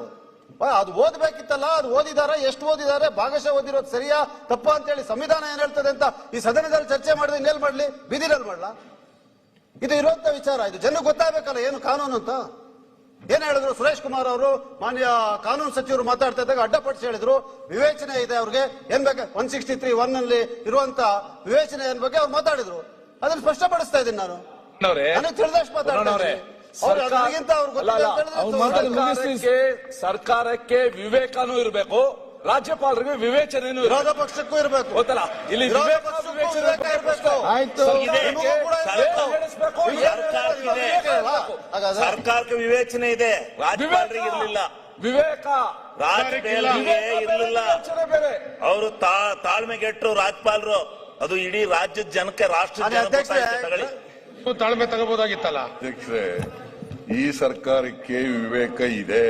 A: ಅದು ಓದಬೇಕಿತ್ತಲ್ಲ, ಅದು ಓದಿದ್ದಾರೆ, ಎಷ್ಟು ಓದಿದ್ದಾರೆ, ಭಾಗಶಃ ಓದಿರೋದು ಸರಿಯಾ ತಪ್ಪಾ ಅಂತೇಳಿ ಸಂವಿಧಾನ ಏನ್ ಹೇಳ್ತದೆ ಅಂತ ಈ ಸದನದಲ್ಲಿ ಚರ್ಚೆ ಮಾಡಿದ್ರೆ ಇನ್ನೆಲ್ಲಿ ಮಾಡ್ಲಿ, ಬೀದಿನಲ್ಲಿ ಮಾಡ್ಲಾ? ಇದು ಇರುವಂತ ವಿಚಾರ, ಇದು ಜನಕ್ಕೆ ಗೊತ್ತಾಗಬೇಕಲ್ಲ ಏನು ಕಾನೂನು ಅಂತ. ಏನ್ ಹೇಳಿದ್ರು ಸುರೇಶ್ ಕುಮಾರ್ ಅವರು, ಮಾನ್ಯ ಕಾನೂನು ಸಚಿವರು ಮಾತಾಡ್ತಾ ಇದ್ದಾಗ ಅಡ್ಡಪಡಿಸಿ ಹೇಳಿದ್ರು, ವಿವೇಚನೆ ಇದೆ ಅವ್ರಿಗೆ, ಏನ್ ಬೇಕು 163(1) ನಲ್ಲಿ ಇರುವಂತ ವಿವೇಚನೆ ಏನ್ ಬಗ್ಗೆ ಅವ್ರು ಮಾತಾಡಿದ್ರು. ಅದನ್ನ ಸ್ಪಷ್ಟಪಡಿಸ್ತಾ ಇದ್ದೀನಿ ನಾನು, ನನಗೆ ತಿಳಿದಷ್ಟು ಮಾತಾಡ್ತಾರೆ.
E: ಸರ್ಕಾರಕ್ಕೆ ವಿವೇಕನೂ ಇರಬೇಕು, ರಾಜ್ಯಪಾಲರಿಗೆ ವಿವೇಚನೆನೂ
A: ವಿರೋಧ ಪಕ್ಷಕ್ಕೂ ಇರಬೇಕು.
E: ಗೊತ್ತಲ್ಲ, ಇಲ್ಲಿ
G: ಸರ್ಕಾರಕ್ಕೆ ವಿವೇಚನೆ ಇದೆ, ರಾಜ್ಯಪಾಲರಿಗೆ ಇರಲಿಲ್ಲ.
E: ವಿವೇಕ
G: ರಾಜ್ಯಪಾಲರಿಗೆ ಇರಲಿಲ್ಲ. ಅವರು ತಾಳ್ಮೆಗೆಟ್ಟರು ರಾಜ್ಯಪಾಲರು. ಅದು ಇಡೀ ರಾಜ್ಯದ ಜನಕ್ಕೆ, ರಾಷ್ಟ್ರದ ತಗೊಳ್ಳಿ,
D: ತಾಳ್ಮೆ ತಗೋಬಹುದಾಗಿತ್ತಲ್ಲ.
J: ಅಧ್ಯಕ್ಷರೇ, ಈ ಸರ್ಕಾರಕ್ಕೆ ವಿವೇಕ ಇದೆ,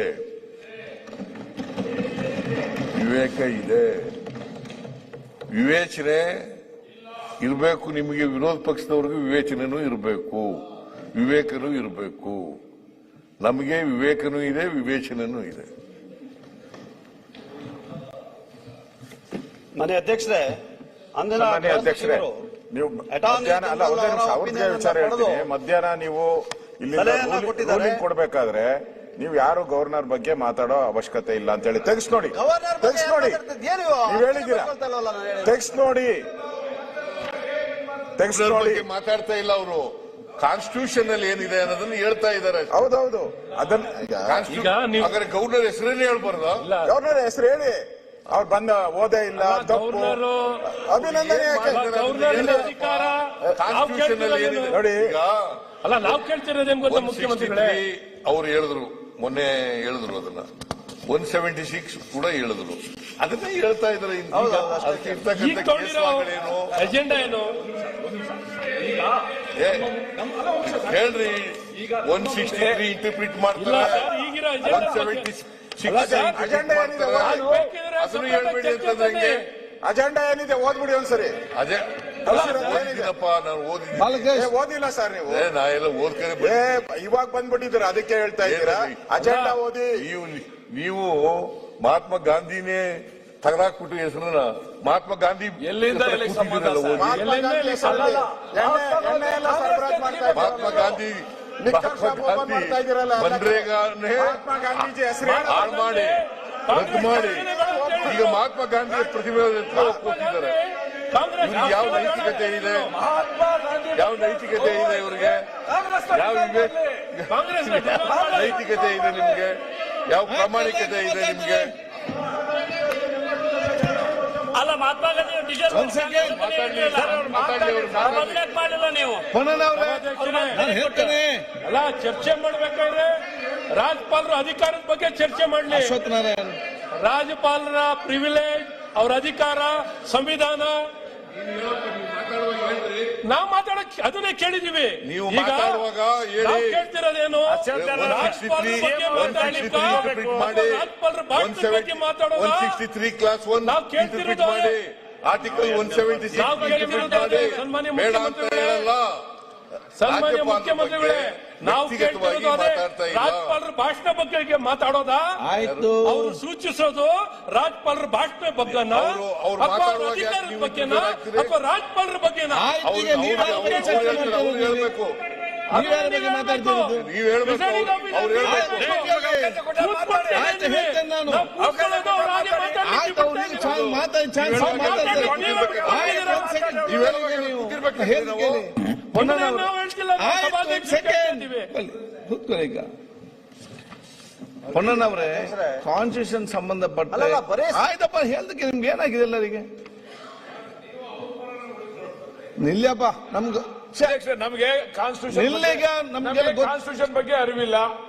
J: ವಿವೇಚನೆ ಇರಬೇಕು. ನಿಮಗೆ ವಿರೋಧ ಪಕ್ಷದವ್ರಿಗೆ ವಿವೇಚನೆನೂ ಇರಬೇಕು, ವಿವೇಕನೂ ಇರಬೇಕು. ನಮಗೆ ವಿವೇಕನೂ ಇದೆ, ವಿವೇಚನೆನೂ ಇದೆ.
A: ಮನೆ ಅಧ್ಯಕ್ಷರೇ,
I: ಅಧ್ಯಕ್ಷರೇ, ನೀವು ವಿಚಾರ ಹೇಳ್ತೀನಿ. ಮಧ್ಯಾಹ್ನ ನೀವು ಇಲ್ಲಿ ರೂಲಿಂಗ್ ಕೊಡ್ಬೇಕಾದ್ರೆ ನೀವು ಯಾರು ಗವರ್ನರ್ ಬಗ್ಗೆ ಮಾತಾಡೋ ಅವಶ್ಯಕತೆ ಇಲ್ಲ ಅಂತ ಹೇಳಿ ತೆಗ್ಸ್ ನೋಡಿ, ನೀವು ಹೇಳಿದ್ದೀರಾ, ತೆಗ್ಸ್ ನೋಡಿ
J: ಮಾತಾಡ್ತಾ ಇಲ್ಲ ಅವರು. ಕಾನ್ಸ್ಟಿಟ್ಯೂಷನ್ ಅಲ್ಲಿ ಏನಿದೆ ಅನ್ನೋದನ್ನ ಹೇಳ್ತಾ ಇದ್ದಾರೆ.
I: ಹೌದೌದು, ಅದನ್ನ
J: ಗವರ್ನರ್ ಹೆಸರೇನೆ ಹೇಳ್ಬಾರ್ದು.
I: ಗವರ್ನರ್ ಹೆಸರು ಹೇಳಿ, ಅವ್ರು ಬಂದ ಓದೇ ಇಲ್ಲ, ತಪ್ಪು, ಅಭಿನಂದನೆ.
J: ಕಾನ್ಸ್ಟಿಟ್ಯೂಷನ್ ಅಲ್ಲಿ ಏನಿದೆ
I: ನೋಡಿ,
F: ಅಲ್ಲ ನಾವು ಕೇಳ್ತಿರೋದೇನು ಗೊತ್ತಾ ಮುಖ್ಯಮಂತ್ರಿಗಳೇ,
J: ಅವ್ರು ಹೇಳಿದ್ರು, ಮೊನ್ನೆ ಹೇಳಿದ್ರು, ಅದನ್ನ 176 ಕೂಡ ಹೇಳಿದ್ರು. ಅದನ್ನೇ ಹೇಳ್ತಾ ಇದ್ದಾರೆ.
F: ಅಜೆಂಡಾ ಏನು
J: ಹೇಳ್ರಿ. 163 ಇಂಟರ್ಪ್ರಿಟ್ ಮಾಡ್ತಾರೆ, 176 ಅದನ್ನು ಹೇಳ್ಬೇಡಿ ಅಂತಂದ್ರೆ ಹೆಂಗೆ?
I: ಅಜೆಂಡಾ ಏನಿದೆ ಓದ್ಬಿಡಿ ಒಂದ್ಸರಿ.
J: ಓದಿದಪ್ಪ, ನಾನು
I: ಓದಿಲ್ಲ ಸರ್ ನೀವು.
J: ನಾ ಎಲ್ಲ ಓದ್ಕರೆ
I: ಇವಾಗ ಬಂದ್ಬಿಟ್ಟಿದ್ದೀರ, ಅದಕ್ಕೆ ಹೇಳ್ತಾ ಇದ್ದೀರಾ ಅಜೆಂಡಾ ಓದಿ.
J: ನೀವು ಮಹಾತ್ಮ ಗಾಂಧಿನೇ ತಗದಾಕ್ಬಿಟ್ಟು ಹೆಸರನ್ನ ಮಹಾತ್ಮ ಗಾಂಧಿ
E: ಎಲ್ಲಿಂದ
J: ಮಹಾತ್ಮ ಗಾಂಧಿ ಮನ್ರೇಗಾನೇ ಹಾಳು ಮಾಡಿ ರದ್ದು ಮಾಡಿ ಈಗ ಮಹಾತ್ಮ ಗಾಂಧಿ ಪ್ರತಿಭೆ ಕೊಟ್ಟಿದ್ದಾರೆ. ಇವ್ರಿಗೆ ಯಾವ ನೈತಿಕತೆ ಇದೆ? ಯಾವ ನೈತಿಕತೆ ಇದೆ ಇವ್ರಿಗೆ? ಯಾವ ನೈತಿಕತೆ ಇದೆ ನಿಮ್ಗೆ? ಯಾವ ಪ್ರಾಮಾಣಿಕತೆ ಇದೆ ನಿಮ್ಗೆ?
G: ಅಲ್ಲ, ಮಹಾತ್ಮ ಗಾಂಧಿ ಮಾಡಿಲ್ಲ ನೀವು.
F: ಅಲ್ಲ, ಚರ್ಚೆ ಮಾಡ್ಬೇಕಾದ್ರೆ ರಾಜ್ಯಪಾಲರ ಅಧಿಕಾರದ ಬಗ್ಗೆ ಚರ್ಚೆ ಮಾಡ್ಲಿ. ರಾಜ್ಯಪಾಲರ ಪ್ರಿವಿಲೇಜ್, ಅವ್ರ ಅಧಿಕಾರ, ಸಂವಿಧಾನ ನಾವು ಮಾತಾಡಕ್ ಅದನ್ನೇ ಕೇಳಿದೀವಿ.
J: ನೀವು
F: ಈಗ
J: ಮಾತಾಡುವಾಗ
F: ನಾವು ಕೇಳ್ತಿರೋದೇನು, ರಾಜ್ಯಪಾಲರ ಬಗ್ಗೆ ಮಾತಾಡ್ಲಿಕ್ಕೆ, ರಾಜ್ಯಪಾಲರ ಭಾಷಣದ ಬಗ್ಗೆ ಮಾತಾಡೋಣ.
J: 163 ಕ್ಲಾಸ್ 1
F: ನಾವು ಕೇಳ್ತಿರೋದು
J: ಮಾಡಿ, ಆರ್ಟಿಕಲ್ 176
F: ಸನ್ಮಾನ್ಯ
J: ಬೇಡ ಅಂತ ಹೇಳಲ್ಲ.
F: ಸನ್ಮಾನ್ಯ ಮುಖ್ಯಮಂತ್ರಿಗಳೇ, ನಾವು ಕೇಳ್ತಿರೋದು ಅದೇ, ರಾಜ್ಯಪಾಲರ ಭಾಷಣ ಬಗ್ಗೆ ಮಾತಾಡೋದಾ? ಅವರು ಸೂಚಿಸೋದು ರಾಜ್ಯಪಾಲರ ಭಾಷಣ ಬಗ್ಗೆನ, ಅಥವಾ ಅಧಿಕಾರದ ಬಗ್ಗೆನ, ಅಥವಾ ರಾಜ್ಯಪಾಲರ ಬಗ್ಗೆನ?
J: ಹೇಳ್ಬೇಕು,
F: ನೀವು ಹೇಳ್ಬೇಕು.
C: ಪೊನ್ನಣ್ಣವ್ರೆ, ಕಾನ್ಸ್ಟಿಟ್ಯೂಷನ್ ಸಂಬಂಧಪಟ್ಟ
A: ಅಲ್ಲಲ್ಲ, ಬರೀ-
C: ಆಯ್ತಪ್ಪ, ಹೇಳ್ದಕ್ಕೆ ನಿಮ್ಗೆ ಏನಾಗಿದೆ ಎಲ್ಲರಿಗೆ? ನಿಲ್ಲಪ್ಪ, ನಮ್ಗೆ
D: ನಮಗೆ ಕಾನ್ಸ್ಟಿಟ್ಯೂಷನ್ ಬಗ್ಗೆ ಅರಿವಿಲ್ಲ.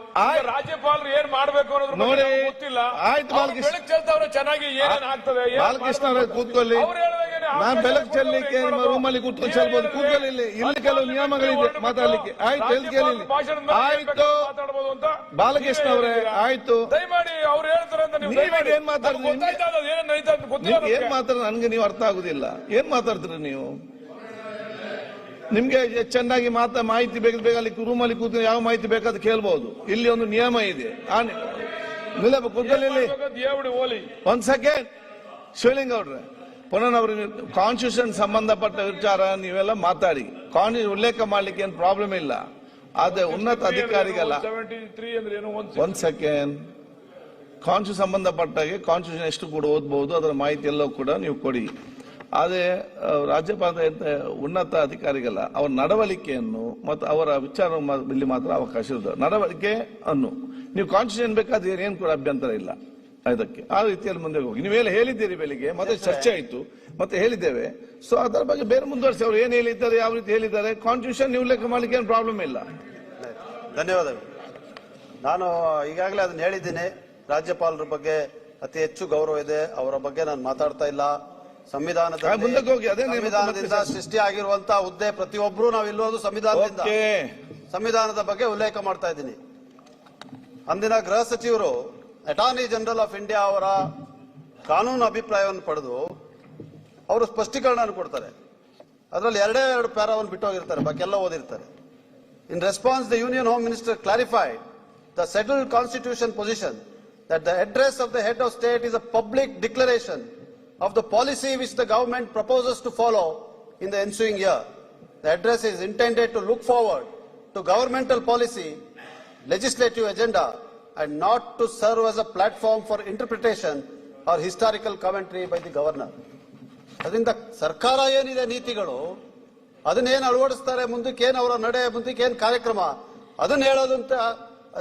D: ರಾಜ್ಯಪಾಲರು ಏನ್ ಮಾಡ್ಬೇಕು ಅನ್ನೋದ್ರ ಬಗ್ಗೆ ನಮ್ಗೆ ಗೊತ್ತಿಲ್ಲ.
C: ಆಯ್ತು,
D: ಬೆಳಕು ಚೆಲ್ತವ್ರೆ ಚೆನ್ನಾಗಿ ಏನೇನ್ ಆಗ್ತದೆ,
C: ಬಾಲಕೃಷ್ಣ ಅವರೇ ಕೂತ್ಕೊಳ್ಳಿ. ನಾನ್ ಬೆಳಕು ಚೆಲ್ಲಲಿಕ್ಕೆ ರೂಮಲ್ಲಿ ಕೂತ್ಕೊಂಡು ಚೆಲ್ಬಹುದು. ಕೂತ್ಕೊಳ್ಳಿ, ಇಲ್ಲಿ ಕೆಲವು ನಿಯಮಗಳಿದೆ ಮಾತಾಡ್ಲಿಕ್ಕೆ. ಆಯ್ತು, ಎಲ್ಲಿ ಕೇಳಿ. ಆಯ್ತು ಬಾಲಕೃಷ್ಣ ಅವರೇ, ಆಯ್ತು.
D: ದಯಮಾಡಿ ಅವ್ರು ಹೇಳ್ತಾರೆ ಅಂತ ನೀವು
C: ಏನ್ ಮಾತಾಡ್ತೀರಿ? ಏನ್ ಮಾತಾಡ ನನ್ಗೆ ನೀವು ಅರ್ಥ ಆಗುದಿಲ್ಲ. ಏನ್ ಮಾತಾಡ್ತೀರಿ ನೀವು? ನಿಮ್ಗೆ ಚೆನ್ನಾಗಿ ಮಾಹಿತಿ ಬೇಗ ಅಲ್ಲಿ ರೂಮಲ್ಲಿ ಕೂತ್ಕೊಂಡು ಯಾವ ಮಾಹಿತಿ ಬೇಕಾದ್ರೆ ಕೇಳ್ಬಹುದು. ಇಲ್ಲಿ ಒಂದು ನಿಯಮ ಇದೆ. ಕೂತ್ಕೊಳ್ಳಿ. ಒಂದ್ ಸೆಕೆಂಡ್ ಶಿವಲಿಂಗ ಅವ್ರೆ, ಪುನಃ ಕಾನ್ಸ್ಟಿಟ್ಯೂಷನ್ ಸಂಬಂಧಪಟ್ಟ ವಿಚಾರ ನೀವೆಲ್ಲ ಮಾತಾಡಿ. ಉಲ್ಲೇಖ ಮಾಡ್ಲಿಕ್ಕೆ ಏನ್ ಪ್ರಾಬ್ಲಮ್ ಇಲ್ಲ. ಆದ್ರೆ ಉನ್ನತ ಅಧಿಕಾರಿಗಲ್ಲ. ಒಂದ್ ಸೆಕೆಂಡ್. ಕಾನ್ಸ್ಟಿಟ್ಯೂಷನ್ ಸಂಬಂಧಪಟ್ಟಾಗೆ ಕಾನ್ಸ್ಟಿಟ್ಯೂಷನ್ ಎಷ್ಟು ಕೂಡ ಓದ್ಬಹುದು, ಅದರ ಮಾಹಿತಿ ಎಲ್ಲ ಕೂಡ ನೀವು ಕೊಡಿ. ಆದ್ರೆ ರಾಜ್ಯಪಾಲ ಉನ್ನತ ಅಧಿಕಾರಿಗಲ್ಲ, ಅವರ ನಡವಳಿಕೆಯನ್ನು ಮತ್ತು ಅವರ ವಿಚಾರ ಇಲ್ಲಿ ಮಾತ್ರ ಅವಕಾಶ ಇರುತ್ತದೆ. ನಡವಳಿಕೆ ಅನ್ನು ನೀವು ಕಾನ್ಸ್ಟಿಟ್ಯೂಷನ್ ಬೇಕಾದ್ರೆ ಏನ್ ಕೂಡ ಅಭ್ಯಂತರ ಇಲ್ಲ. ಅದಕ್ಕೆ ಆ ರೀತಿಯಲ್ಲಿ ಮುಂದೆ ಹೋಗಿ. ನೀವೆಲ್ಲ ಹೇಳಿದ್ದೀರಿ ಬೆಳಿಗ್ಗೆ, ಮತ್ತೆ ಚರ್ಚೆ ಆಯ್ತು, ಮತ್ತೆ ಹೇಳಿದ್ದೇವೆ. ಸೊ ಅದರ ಬಗ್ಗೆ ಬೇರೆ ಮುಂದುವರಿಸಿ. ಅವರು ಏನ್ ಹೇಳಿದ್ದಾರೆ, ಯಾವ ರೀತಿ ಹೇಳಿದ್ದಾರೆ, ಕಾನ್ಸ್ಟಿಟ್ಯೂಷನ್ ನೀವು ಉಲ್ಲೇಖ ಮಾಡ್ಲಿಕ್ಕೆ ಏನು ಪ್ರಾಬ್ಲಮ್ ಇಲ್ಲ.
A: ಧನ್ಯವಾದಗಳು. ನಾನು ಈಗಾಗಲೇ ಅದನ್ನ ಹೇಳಿದ್ದೀನಿ. ರಾಜ್ಯಪಾಲರ ಬಗ್ಗೆ ಅತಿ ಹೆಚ್ಚು ಗೌರವ ಇದೆ. ಅವರ ಬಗ್ಗೆ ನಾನು ಮಾತಾಡ್ತಾ ಇಲ್ಲ. ಸಂವಿಧಾನದಿಂದ ಸೃಷ್ಟಿ ಆಗಿರುವಂತಹ ಹುದ್ದೆ ಪ್ರತಿಯೊಬ್ಬರು ನಾವು ಇಲ್ಲೋದು ಸಂವಿಧಾನದ ಬಗ್ಗೆ ಉಲ್ಲೇಖ ಮಾಡ್ತಾ ಇದ್ದೀನಿ. ಅಂದಿನ ಗೃಹ ಸಚಿವರು ಅಟಾರ್ನಿ ಜನರಲ್ ಆಫ್ ಇಂಡಿಯಾ ಅವರ ಕಾನೂನು ಅಭಿಪ್ರಾಯವನ್ನು ಪಡೆದು ಅವರು ಸ್ಪಷ್ಟೀಕರಣ ಕೊಡ್ತಾರೆ. ಅದರಲ್ಲಿ ಎರಡು ಪ್ಯಾರಾವನ್ನು ಬಿಟ್ಟೋಗಿರ್ತಾರೆ, ಬಾಕಿ ಎಲ್ಲ ಓದಿರ್ತಾರೆ. ಇನ್ response the union home minister clarified the settled constitution position that the address of the head of state is a public declaration of the policy which the government proposes to follow in the ensuing year. The address is intended to look forward to governmental policy, legislative agenda, and not to serve as a platform for interpretation or historical commentary by the governor. ಅದರಿಂದ ಸರ್ಕಾರ ಏನಿದೆ ನೀತಿಗಳು ಅದನ್ನೇನು ಅಳವಡಿಸ್ತಾರೆ, ಮುಂದಕ್ಕೇನು ಅವರ ನಡೆ, ಮುಂದಕ್ಕೇನು ಕಾರ್ಯಕ್ರಮ, ಅದನ್ನ ಹೇಳೋದಂತ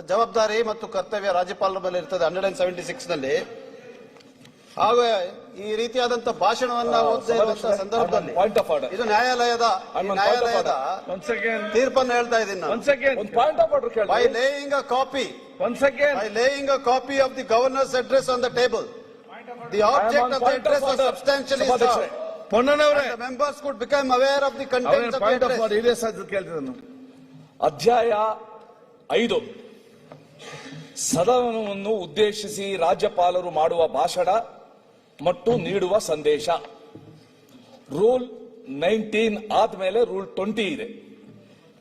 A: ಜವಾಬ್ದಾರಿ ಮತ್ತು ಕರ್ತವ್ಯ ರಾಜ್ಯಪಾಲರ ಮೇಲೆ ಇರ್ತದೆ 176 ನಲ್ಲಿ. ಹಾಗೂ ಈ ರೀತಿಯಾದಂತಹ ಭಾಷಣವನ್ನ ಓದದೇ ಇರುವಂತಹ ಸಂದರ್ಭದಲ್ಲಿ ಇದು ನ್ಯಾಯಾಲಯದ ತೀರ್ಪನ್ನು ಹೇಳ್ತಾ ಇದ್ದೀನಿ ನಾನು. By laying a copy of the governor's address on the table, the object of the address was substantially served. The members could become aware of the contents of the address.
E: ಅಧ್ಯಾಯ 5 ಸದನವನ್ನು ಉದ್ದೇಶಿಸಿ ರಾಜ್ಯಪಾಲರು ಮಾಡುವ ಭಾಷಣ ಮತ್ತು ನೀಡುವ ಸಂದೇಶ. ರೂಲ್ 19 ಆದ್ಮೇಲೆ ರೂಲ್ 20 ಇದೆ.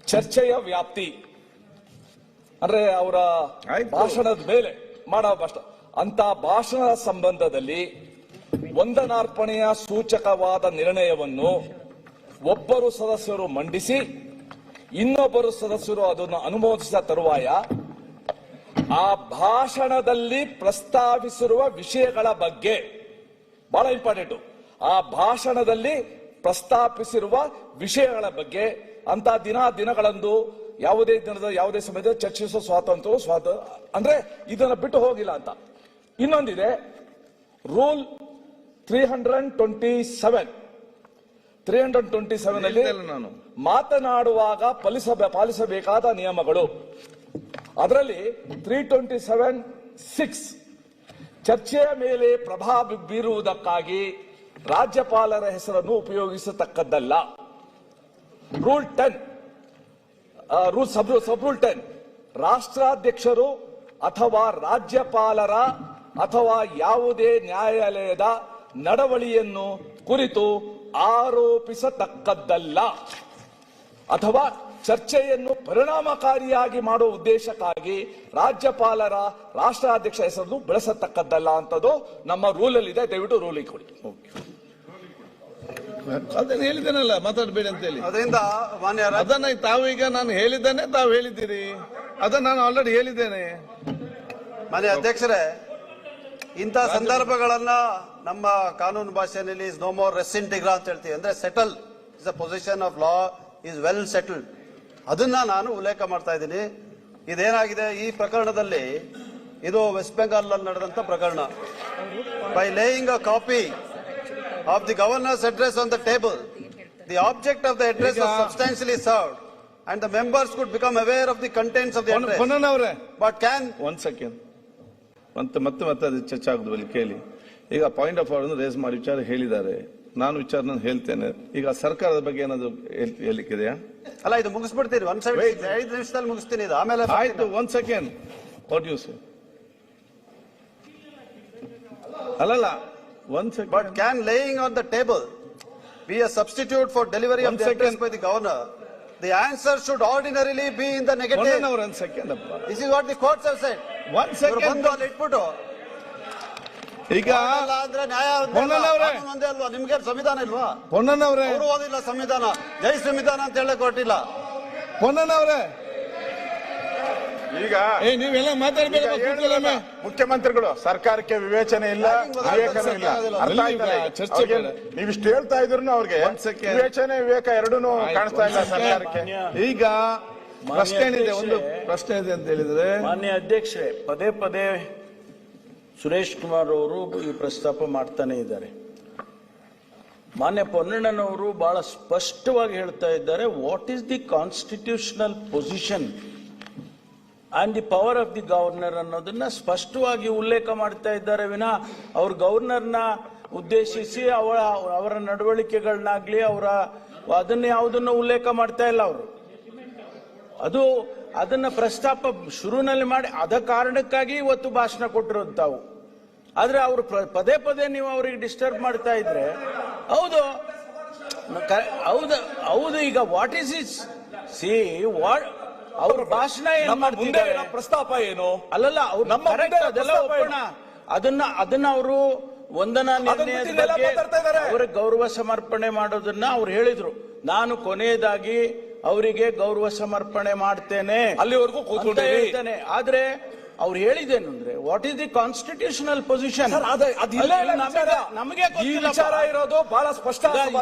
E: ಚರ್ಚೆಯ ವ್ಯಾಪ್ತಿ ಅಂದ್ರೆ ಅವರ ಭಾಷಣದ ಮೇಲೆ ಮಾಡೋ ಭಾಷಣ. ಅಂತ ಭಾಷಣದ ಸಂಬಂಧದಲ್ಲಿ ವಂದನಾರ್ಪಣೆಯ ಸೂಚಕವಾದ ನಿರ್ಣಯವನ್ನು ಒಬ್ಬರು ಸದಸ್ಯರು ಮಂಡಿಸಿ ಇನ್ನೊಬ್ಬರು ಸದಸ್ಯರು ಅದನ್ನು ಅನುಮೋದಿಸಿದ ತರುವಾಯ ಆ ಭಾಷಣದಲ್ಲಿ ಪ್ರಸ್ತಾವಿಸಿರುವ ವಿಷಯಗಳ ಬಗ್ಗೆ, ಬಹಳ ಇಂಪಾರ್ಟೆಂಟ್, ಆ ಭಾಷಣದಲ್ಲಿ ಪ್ರಸ್ತಾಪಿಸಿರುವ ವಿಷಯಗಳ ಬಗ್ಗೆ ಅಂತ ದಿನಗಳಂದು ಯಾವುದೇ ದಿನದ ಯಾವುದೇ ಸಮಯದಲ್ಲಿ ಚರ್ಚಿಸುವ ಸ್ವಾತಂತ್ರ್ಯ ಅಂದ್ರೆ ಇದನ್ನ ಬಿಟ್ಟು ಹೋಗಿಲ್ಲ ಅಂತ. ಇನ್ನೊಂದಿದೆ ರೂಲ್ 327 ನಲ್ಲಿ ನಾನು ಮಾತನಾಡುವಾಗ ಪಾಲಿಸಬೇಕಾದ ನಿಯಮಗಳು. ಅದರಲ್ಲಿ 327(6) ಚರ್ಚೆಯ ಮೇಲೆ ಪ್ರಭಾವ ಬೀರುವುದಕ್ಕಾಗಿ ರಾಜ್ಯಪಾಲರ ಹೆಸರನ್ನು ಉಪಯೋಗಿಸತಕ್ಕದ್ದಲ್ಲ. ರೂಲ್ 10 ಸಬ್ ರೂಲ್ 10 ರಾಷ್ಟ್ರಾಧ್ಯಕ್ಷರು ಅಥವಾ ರಾಜ್ಯಪಾಲರ ಅಥವಾ ಯಾವುದೇ ನ್ಯಾಯಾಲಯದ ನಡವಳಿಯನ್ನು ಕುರಿತು ಆರೋಪಿಸತಕ್ಕದ್ದಲ್ಲ ಅಥವಾ ಚರ್ಚೆಯನ್ನು ಪರಿಣಾಮಕಾರಿಯಾಗಿ ಮಾಡುವ ಉದ್ದೇಶಕ್ಕಾಗಿ ರಾಜ್ಯಪಾಲರ ರಾಷ್ಟ್ರಾಧ್ಯಕ್ಷ ಹೆಸರನ್ನು ಬಳಸತಕ್ಕದ್ದಲ್ಲ ಅಂತದ್ದು ನಮ್ಮ ರೂಲಲ್ಲಿ ಇದೆ. ದಯವಿಟ್ಟು ರೂಲಿಗೆ ಕೊಡಿ.
C: ಅದನ್ನ ಹೇಳಿದ್ದೇನಲ್ಲ, ಮಾತಾಡಬೇಡಿ ಅಂತ ಹೇಳಿ.
A: ಅದರಿಂದ
C: ಅದನ್ನ ತಾವೀಗ ನಾನು ಹೇಳಿದ್ದೇನೆ, ತಾವು ಹೇಳಿದ್ದೀರಿ. ಅದನ್ನ ನಾನು ಆಲ್ರೆಡಿ ಹೇಳಿದ್ದೇನೆ.
A: ಮಾನ್ಯ ಅಧ್ಯಕ್ಷರೇ, ಇಂಥ ಸಂದರ್ಭಗಳನ್ನ ನಮ್ಮ ಕಾನೂನು ಭಾಷೆಯಲ್ಲಿ ಇಸ್ ನೋ ಮೋರ್ ರೆಸ್ ಇಂಟಿಗ್ರಾ ಅಂತ ಹೇಳ್ತೀವಿ. ಅಂದ್ರೆ settle is a position of law is well settled. ಅದನ್ನ ನಾನು ಉಲ್ಲೇಖ ಮಾಡ್ತಾ ಇದ್ದೀನಿ. ಇದೇನಾಗಿದೆ, ಈ ಪ್ರಕರಣದಲ್ಲಿ ಇದು ವೆಸ್ಟ್ ಬೆಂಗಾಲ್ ನಲ್ಲಿ ನಡೆದಂತ ಪ್ರಕರಣ. By laying a copy of the governor's address on the table, the object of the address was substantially served and the members could become aware of the contents of the address.
C: ಪೊನ್ನಣ್ಣವರೇ,
A: But can
C: ಒಂದ್ second ಮತ್ತೆ ಅದು ಚರ್ಚೆ ಆಗುದು ಬಲ್ಲಿ ಕೇಳಿ. ಈಗ point of order race ಮಾಡಿ ವಿಚಾರ ಹೇಳಿದ್ದಾರೆ, ನಾನು ವಿಚಾರ ಹೇಳ್ತೇನೆ. ಈಗ ಸರ್ಕಾರದ ಬಗ್ಗೆ ಏನಾದ್ರು ಹೇಳಿಕ್ಕಿದೆಯಾ?
A: ಅಲ್ಲ, ಇದು ಮುಗಿಸ್ಬಿಡ್ತೀರಿ 5 ನಿಮಿಷದಲ್ಲಿ ಮುಗಿಸ್ತೀನಿ ಇದು. ಆಮೇಲೆ
C: ಆಯ್ತು, ಒಂದ್ ಸೆಕೆಂಡ್. What you say? ಅಲ್ಲಲ್ಲ, ಒಂದ್ second.
A: But can laying on the table be a substitute for delivery of the address by the governor? The answer should ordinarily be in the negative.
C: ಪೊನ್ನಣ್ಣವರೇ, ಒಂದ್ ಸೆಕೆಂಡ್ ಅಪ್ಪ.
A: This is what the courts have said.
C: ಒಂದ್ second
A: ಬಂದು ಅಲ್ಲಿ ಇಟ್ಬಿಟ್ಟು
C: ಈಗ
A: ಅಂದ್ರೆ ನ್ಯಾಯ
C: ಪೊನ್ನಣ್ಣವರೇ,
A: ಒಂದೇ ಅಲ್ವಾ? ನಿಮ್ಗೆ ಸಂವಿಧಾನ ಇಲ್ವಾ?
C: ಪೊನ್ನಣ್ಣವರೇ,
A: ಅವರು ಓದಿಲ್ಲ ಸಂವಿಧಾನ, ಜೈ ಸಂವಿಧಾನ ಅಂತ ಹೇಳಕ್ ಹೊರಟಿಲ್ಲ.
C: ಪೊನ್ನಣ್ಣವರೇ,
I: ಈಗ
C: ನೀವೆಲ್ಲ ಮಾತಾಡ್ಬೇಕು.
I: ಮುಖ್ಯಮಂತ್ರಿಗಳು ಸರ್ಕಾರಕ್ಕೆ ವಿವೇಚನೆ ಇಲ್ಲ, ವಿವೇಕನೂ ಇಲ್ಲ. ಅರ್ಥ ಆಯ್ತಲ್ಲ?
C: ಚರ್ಚೆ
I: ಅವ್ರಿಗೆ ನೀವಿಷ್ಟು ಹೇಳ್ತಾ ಇದ್ರು ಅವ್ರಿಗೆ ವಿವೇಚನೆ ವಿವೇಕ ಎರಡೂ ಕಾಣಿಸ್ತಾ ಇಲ್ಲ ಸರ್ಕಾರಕ್ಕೆ.
C: ಈಗ ಪ್ರಶ್ನೆ ಏನಿದೆ, ಒಂದು ಪ್ರಶ್ನೆ ಇದೆ ಅಂತ ಹೇಳಿದ್ರೆ,
B: ಮಾನ್ಯ ಅಧ್ಯಕ್ಷರೇ, ಪದೇ ಪದೇ ಸುರೇಶ್ ಕುಮಾರ್ ಅವರು ಈ ಪ್ರಸ್ತಾಪ ಮಾಡ್ತಾನೆ ಇದ್ದಾರೆ. ಮಾನ್ಯ ಪೊನ್ನಣ್ಣನವರು ಬಹಳ ಸ್ಪಷ್ಟವಾಗಿ ಹೇಳ್ತಾ ಇದ್ದಾರೆ, what is the constitutional position and the power of the governor ಅನ್ನೋದನ್ನ ಸ್ಪಷ್ಟವಾಗಿ ಉಲ್ಲೇಖ ಮಾಡ್ತಾ ಇದ್ದಾರೆ ವಿನಃ ಅವ್ರ ಗವರ್ನರ್ನ ಉದ್ದೇಶಿಸಿ ಅವರ ನಡವಳಿಕೆಗಳನ್ನಾಗ್ಲಿ ಅದನ್ನ ಯಾವುದನ್ನು ಉಲ್ಲೇಖ ಮಾಡ್ತಾ ಇಲ್ಲ ಅವರು. ಅದನ್ನ ಪ್ರಸ್ತಾಪ ಶುರುನಲ್ಲಿ ಮಾಡಿ ಅದ ಕಾರಣಕ್ಕಾಗಿ ಇವತ್ತು ಭಾಷಣ ಕೊಟ್ಟಿರೋದು ತಾವು. ಆದ್ರೆ ಅವರು ಪದೇ ಪದೇ ನೀವು ಅವ್ರಿಗೆ ಡಿಸ್ಟರ್ಬ್ ಮಾಡ್ತಾ ಇದ್ರೆ ಹೌದು. ಈಗ what is is see what ಅವ್ರ ಭಾಷಣ ಏನ್ ಮಾಡ್ತಿದ್ದಾರೆ,
E: ಪ್ರಸ್ತಾಪ ಏನು
B: ಅಲ್ಲಲ್ಲ, ಅವ್ರು ಅದೆಲ್ಲ ಒಪ್ಪೋಣ. ಅದನ್ನ ಅವರು ವಂದನಾ ನಿರ್ಣಯದ ಬಗ್ಗೆ ಅವರ ಗೌರವ ಸಮರ್ಪಣೆ ಮಾಡೋದನ್ನ ಅವ್ರು ಹೇಳಿದ್ರು. ನಾನು ಕೊನೆಯದಾಗಿ ಅವರಿಗೆ ಗೌರವ ಸಮರ್ಪಣೆ ಮಾಡ್ತೇನೆ,
E: ಅಲ್ಲಿವರೆಗೂ ಕೂತ್ಕೊಂಡಿದ್ದೇನೆ.
B: ಆದ್ರೆ ಅವ್ರು ಹೇಳಿದೇನು ಅಂದ್ರೆ, what is the constitutional position, ನಮಗೆ
E: ಈ ವಿಚಾರ ಇರೋದು ಬಹಳ ಸ್ಪಷ್ಟ.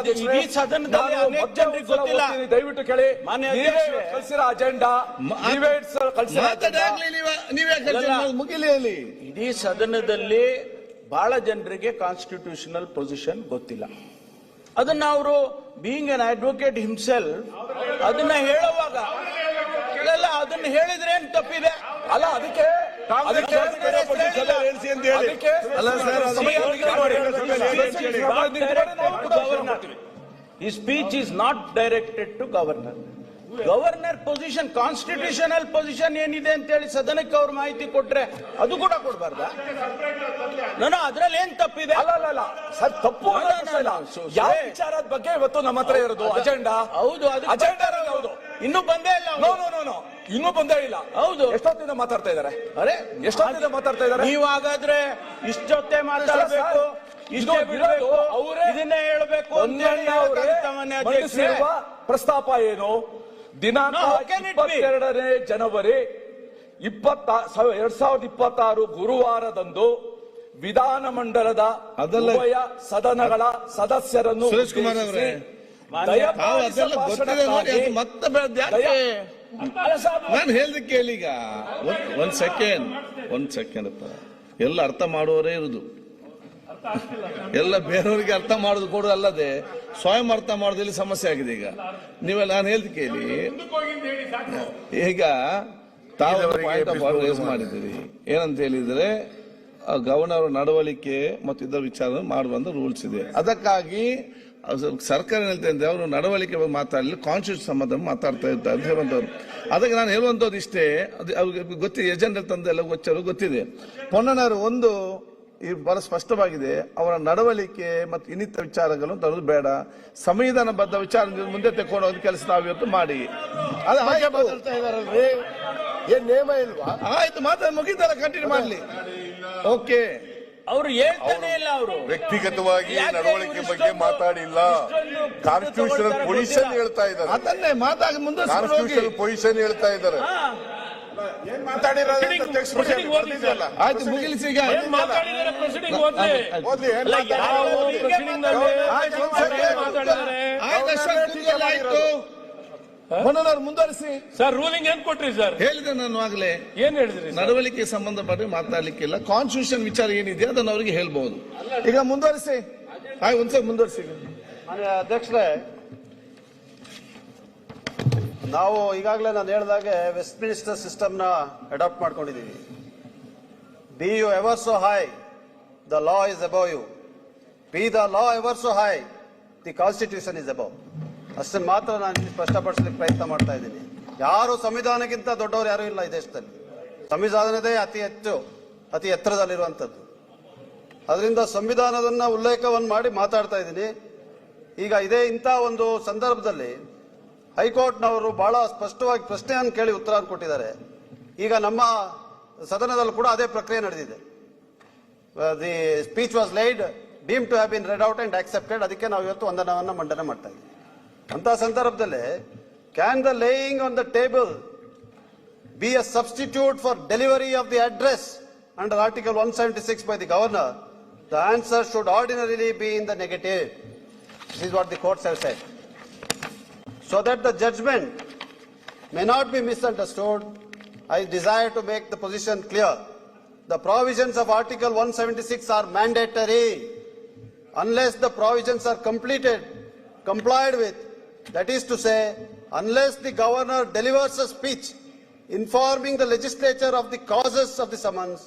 B: ಈ ಸದನದಲ್ಲಿ ಅನೇಕ ಜನರಿಗೆ ಗೊತ್ತಿಲ್ಲ.
E: ದಯವಿಟ್ಟು ಕೇಳಿ,
B: ಮಾನ್ಯ
E: ಕಳಿಸಿರೋ ಅಜೆಂಡಾ
C: ಮುಗಿಲಿ ಅಲ್ಲಿ.
B: ಇಡೀ ಸದನದಲ್ಲಿ ಬಹಳ ಜನರಿಗೆ ಕಾನ್ಸ್ಟಿಟ್ಯೂಷನಲ್ ಪೊಸಿಷನ್ ಗೊತ್ತಿಲ್ಲ. ಅದನ್ನ ಅವರು ಬೀಯಿಂಗ್ ಎನ್ ಅಡ್ವೊಕೇಟ್ ಹಿಮ್ಸೆಲ್ಫ್ ಅದನ್ನ ಹೇಳುವಾಗ ಅದನ್ನ ಹೇಳಿದ್ರೆ ಏನ್ ತಪ್ಪಿದೆ?
E: ಅಲ್ಲ, ಅದಕ್ಕೆ
B: His speech is not directed to governor. Governor position, constitutional position ಏನಿದೆ ಅಂತ ಹೇಳಿ ಸದನಕ್ಕೆ ಅವ್ರು ಮಾಹಿತಿ ಕೊಟ್ರೆ ಅದು ಕೂಡ ಕೊಡಬಾರ್ದ? ನಾನು ಅದ್ರಲ್ಲಿ ಏನ್ ತಪ್ಪಿದೆ?
E: ಅಲ್ಲ ಸರ್, ತಪ್ಪು ಯಾವ ವಿಚಾರದ ಬಗ್ಗೆ ಇವತ್ತು ನಮ್ಮ ಹತ್ರ ಇರೋದು ಅಜೆಂಡಾ?
B: ಹೌದು,
E: ಅಜೆಂಡಾ ಹೌದು,
B: ಇನ್ನೂ ಬಂದೇ ಇಲ್ಲ.
E: ಇನ್ನೂ ಬಂದೇ ಇಲ್ಲ.
B: ಹೌದು,
E: ಎಷ್ಟೊತ್ತಿಂದ ಮಾತಾಡ್ತಾ ಇದ್ದಾರೆ?
B: ಎಷ್ಟೊತ್ತಿಂದ ಮಾತಾಡ್ತಾ ಇದ್ದಾರೆ? ನೀವು ಹಾಗಾದ್ರೆ ಇಷ್ಟೊತ್ತೆ ಮಾತಾಡಬೇಕು, ಇಷ್ಟೇ ಬಿಡಬೇಕು, ಇದನ್ನೇ ಹೇಳಬೇಕು.
E: ಪ್ರಸ್ತಾಪ ಏನು? ದಿನಾಂಕ 22 ಜನವರಿ 2026 ಗುರುವಾರದಂದು ವಿಧಾನಮಂಡಲದ ಉಭಯ ಸದನಗಳ ಸದಸ್ಯರನ್ನು
C: ಸುರೇಶ್ ಕುಮಾರ್ ಅವರೇ, ನಾನು ಹೇಳ್ದಕ್ಕೆ ಕೇಳಿ. ಈಗ ಒಂದ್ ಸೆಕೆಂಡ್ ಅಪ್ಪ, ಎಲ್ಲ ಅರ್ಥ ಮಾಡುವವರೇ ಇರುದು, ಎಲ್ಲ ಬೇರೆಯವರಿಗೆ ಅರ್ಥ ಮಾಡೋದು ಕೂಡ ಅಲ್ಲದೆ ಸ್ವಯಂ ಅರ್ಥ ಮಾಡೋದ್ರಲ್ಲಿ ಸಮಸ್ಯೆ ಆಗಿದೆ. ಈಗ ನೀವೆಲ್ಲ ನಾನು ಹೇಳ್ದ ಕೇಳಿ, ಈಗ ತಾವು ಪಾಯಿಂಟ್ ಆಫ್ ಆರ್ಡರ್ ರೇಸ್ ಮಾಡಿದ್ದೀರಿ. ಏನಂತ ಹೇಳಿದ್ರೆ, ಗವರ್ನರ್ ನಡವಳಿಕೆ ಮತ್ತು ಇದರ ವಿಚಾರ ಮಾಡುವಂತ ರೂಲ್ಸ್ ಇದೆ. ಅದಕ್ಕಾಗಿ ಸರ್ಕಾರ ಹೇಳ್ತಾ ಇದ್ದೆ, ಅವರು ನಡವಳಿಕೆ ಮಾತಾಡಲಿ, ಕಾನ್ಸ್ಟಿಟ್ಯೂಷನ್ ಸಂಬಂಧ ಮಾತಾಡ್ತಾ ಇರ್ತಾರೆ ಅಂತ ಹೇಳುವಂಥವ್ರು. ಅದಕ್ಕೆ ನಾನು ಹೇಳುವಂಥದ್ದು ಇಷ್ಟೇ, ಅವ್ರಿಗೆ ಗೊತ್ತಿದೆ, ಏಜೆಂಡಾ ತಂದೆಲ್ಲ ಗೊತ್ತಿದೆ. ಪೊನ್ನಣ್ಣವರು ಒಂದು ಬಹಳ ಸ್ಪಷ್ಟವಾಗಿದೆ, ಅವರ ನಡವಳಿಕೆ ಮತ್ತು ಇನ್ನಿತರ ವಿಚಾರಗಳು ತರೋದು ಬೇಡ, ಸಂವಿಧಾನಬದ್ಧ ವಿಚಾರ ಮುಂದೆ ತೆಕ್ಕೊಂಡು ಹೋದ ಕೆಲಸ ನಾವು ಇವತ್ತು ಮಾಡಿ. ಅದು ಹಾಗೆ ಬದಲ್ತಾ ಇದಾರಲ್ರಿ, ಏನ್ ನೇಮ ಇಲ್ವಾ? ಆಯ್ತು, ಮಾತಾಡಿ ಮುಗಿದಲ್ಲ, ಕಂಟಿನ್ಯೂ ಮಾಡ್ಲಿ. ಓಕೆ,
B: ಅವ್ರು ಹೇಳ್ತಾನೆ ಇಲ್ಲ. ಅವರು
J: ವ್ಯಕ್ತಿಗತವಾಗಿ ನಡವಳಿಕೆ ಬಗ್ಗೆ ಮಾತಾಡಿಲ್ಲ, ಕಾನ್ಸ್ಟಿಟ್ಯೂಷನಲ್ ಪೊಸಿಷನ್ ಹೇಳ್ತಾ ಇದ್ದಾರೆ.
C: ಅದನ್ನೇ ಮಾತಾಡಿ ಮುಂದೆ
J: ಕಾನ್ಸ್ಟಿಟ್ಯೂಷನಲ್ ಪೊಸಿಷನ್ ಹೇಳ್ತಾ ಇದ್ದಾರೆ.
C: ಆಯ್ತು, ಮುಗಿಲಿಸಿ. ಈಗ
E: ಮನೋಹರ್ ಮುಂದುವರಿಸಿ.
F: ಸರ್ ರೂಲಿಂಗ್ ಏನ್ ಕೊಟ್ರಿ ಸರ್?
C: ಹೇಳಿದೆ ನಾನು ಆಗ್ಲೇ,
F: ಏನ್ ಹೇಳಿದ್ರಿ?
C: ನಡವಳಿಕೆ ಸಂಬಂಧಪಟ್ಟ ಮಾತಾಡ್ಲಿಕ್ಕಿಲ್ಲ. ಕಾನ್ಸ್ಟಿಟ್ಯೂಷನ್ ವಿಚಾರ ಏನಿದೆ ಅದನ್ನು ಅವರಿಗೆ ಹೇಳ್ಬಹುದು.
E: ಈಗ ಮುಂದುವರಿಸಿ.
C: ಒಂದ್ಸಲ ಮುಂದುವರಿಸಿ.
A: ಮಾನ್ಯ ಅಧ್ಯಕ್ಷರೇ, ನಾವು ಈಗಾಗಲೇ ನಾನು ಹೇಳಿದಾಗೆ ವೆಸ್ಟ್ ಮಿನಿಸ್ಟರ್ ಸಿಸ್ಟಮ್ನ ಅಡಾಪ್ಟ್ ಮಾಡ್ಕೊಂಡಿದ್ದೀವಿ. Be you ever so high, the law is above you. Be the law ever so high, the constitution is above. ಅಷ್ಟನ್ನು ಮಾತ್ರ ನಾನು ಇಲ್ಲಿ ಸ್ಪಷ್ಟಪಡಿಸಲಿಕ್ಕೆ ಪ್ರಯತ್ನ ಮಾಡ್ತಾ ಇದ್ದೀನಿ. ಯಾರು ಸಂವಿಧಾನಕ್ಕಿಂತ ದೊಡ್ಡವರು ಯಾರೂ ಇಲ್ಲ ಈ ದೇಶದಲ್ಲಿ. ಸಂವಿಧಾನದೇ ಅತಿ ಎತ್ತರದಲ್ಲಿರುವಂಥದ್ದು. ಅದರಿಂದ ಸಂವಿಧಾನದನ್ನ ಉಲ್ಲೇಖವನ್ನು ಮಾಡಿ ಮಾತಾಡ್ತಾ ಇದ್ದೀನಿ. ಈಗ ಇಂಥ ಒಂದು ಸಂದರ್ಭದಲ್ಲಿ ಹೈಕೋರ್ಟ್ನವರು ಬಹಳ ಸ್ಪಷ್ಟವಾಗಿ ಪ್ರಶ್ನೆಯನ್ನು ಕೇಳಿ ಉತ್ತರ ಕೊಟ್ಟಿದ್ದಾರೆ. ಈಗ ನಮ್ಮ ಸದನದಲ್ಲಿ ಕೂಡ ಅದೇ ಪ್ರಕ್ರಿಯೆ ನಡೆದಿದೆ. The speech was laid, deemed to have been read out and accepted. ಅದಕ್ಕೆ ನಾವು ಇವತ್ತು ವಂದನವನ್ನು ಮಂಡನೆ ಮಾಡ್ತಾ ಇದ್ದೀವಿ. ಅಂತ ಸಂದರ್ಭದಲ್ಲಿ can the laying on the table be a substitute for delivery of the address under article 176 by the governor? The answer should ordinarily be in the negative. This is what the courts have said. So that the judgment may not be misunderstood, I desire to make the position clear. The provisions of Article 176 are mandatory. Unless the provisions are complied with, that is to say, unless the governor delivers a speech informing the legislature of the causes of the summons,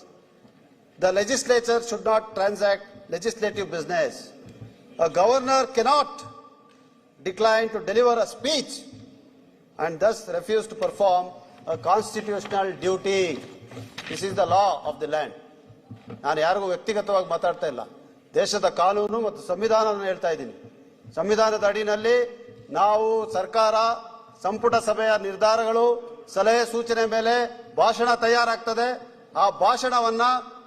A: the legislature should not transact legislative business. A governor cannot decline to deliver a speech and thus refuse to perform a constitutional duty. This is the law of the land. ನಾನು ಯಾರಿಗೂ ವ್ಯಕ್ತಿಗತವಾಗಿ ಮಾತಾಡ್ತಾ ಇಲ್ಲ. ದೇಶದ ಕಾನೂನು ಮತ್ತು ಸಂವಿಧಾನವನ್ನು ಹೇಳ್ತಾ ಇದ್ದೀನಿ. ಸಂವಿಧಾನದ ಅಡಿನಲ್ಲಿ ನಾವು ಸರ್ಕಾರ, ಸಂಪುಟ ಸಭೆಯ ನಿರ್ಧಾರಗಳು, ಸಲಹೆ ಸೂಚನೆ ಮೇಲೆ ಭಾಷಣ ತಯಾರಾಗ್ತದೆ. ಆ ಭಾಷಣವನ್ನ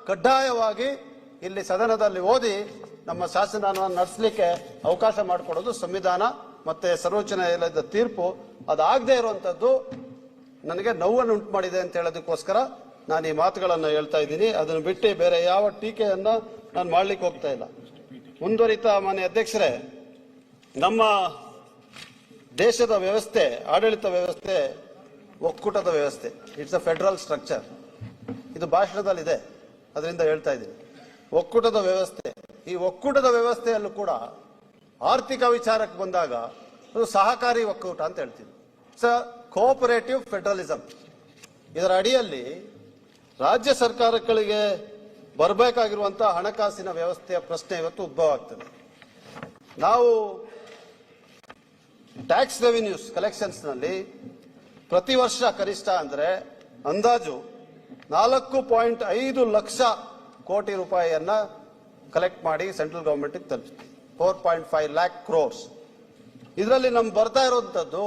A: ಕಡ್ಡಾಯವಾಗಿ ಇಲ್ಲಿ ಸದನದಲ್ಲಿ ಓದಿ ನಮ್ಮ ಶಾಸನವನ್ನು ನಡೆಸಲಿಕ್ಕೆ ಅವಕಾಶ ಮಾಡಿಕೊಡೋದು ಸಂವಿಧಾನ ಮತ್ತೆ ಸರ್ವೋಚ್ಚ ನ್ಯಾಯಾಲಯದ ತೀರ್ಪು. ಅದಾಗದೇ ಇರುವಂತದ್ದು ನನಗೆ ನೋವನ್ನು ಉಂಟು ಮಾಡಿದೆ ಅಂತ ಹೇಳೋದಕ್ಕೋಸ್ಕರ ನಾನು ಈ ಮಾತುಗಳನ್ನು ಹೇಳ್ತಾ ಇದ್ದೀನಿ. ಅದನ್ನು ಬಿಟ್ಟು ಬೇರೆ ಯಾವ ಟೀಕೆಯನ್ನ ನಾನು ಮಾಡ್ಲಿಕ್ಕೆ ಹೋಗ್ತಾ ಇಲ್ಲ. ಮುಂದುವರಿತಾ ಮಾನ್ಯ ಅಧ್ಯಕ್ಷರೇ, ನಮ್ಮ ದೇಶದ ವ್ಯವಸ್ಥೆ, ಆಡಳಿತ ವ್ಯವಸ್ಥೆ ಒಕ್ಕೂಟದ ವ್ಯವಸ್ಥೆ. It's a federal structure. ಇದು ಭಾಷಣದಲ್ಲಿದೆ, ಅದರಿಂದ ಹೇಳ್ತಾ ಇದ್ದೀನಿ. ಒಕ್ಕೂಟದ ವ್ಯವಸ್ಥೆ. ಈ ಒಕ್ಕೂಟದ ವ್ಯವಸ್ಥೆಯಲ್ಲೂ ಕೂಡ ಆರ್ಥಿಕ ವಿಚಾರಕ್ಕೆ ಬಂದಾಗ ಅದು ಸಹಕಾರಿ ಒಕ್ಕೂಟ ಅಂತ ಹೇಳ್ತೀವಿ. Cooperative federalism. ಇದರ ಅಡಿಯಲ್ಲಿ ರಾಜ್ಯ ಸರ್ಕಾರಗಳಿಗೆ ಬರಬೇಕಾಗಿರುವಂತಹ ಹಣಕಾಸಿನ ವ್ಯವಸ್ಥೆಯ ಪ್ರಶ್ನೆ ಇವತ್ತು ಉದ್ಭವ ಆಗ್ತದೆ. ನಾವು ಟ್ಯಾಕ್ಸ್ ರೆವಿನ್ಯೂಸ್ ಕಲೆಕ್ಷನ್ಸ್ ನಲ್ಲಿ ಪ್ರತಿ ವರ್ಷ ಕನಿಷ್ಠ ಅಂದ್ರೆ ಅಂದಾಜು 4.5 ಲಕ್ಷ ಕೋಟಿ ರೂಪಾಯಿಯನ್ನ ಕಲೆಕ್ಟ್ ಮಾಡಿ ಸೆಂಟ್ರಲ್ ಗವರ್ಮೆಂಟ್ ತಲುಪಿಸ್ತೀವಿ. 4.5 lakh crores. ಇದರಲ್ಲಿ ನಮ್ಗೆ ಬರ್ತಾ ಇರುವಂತದ್ದು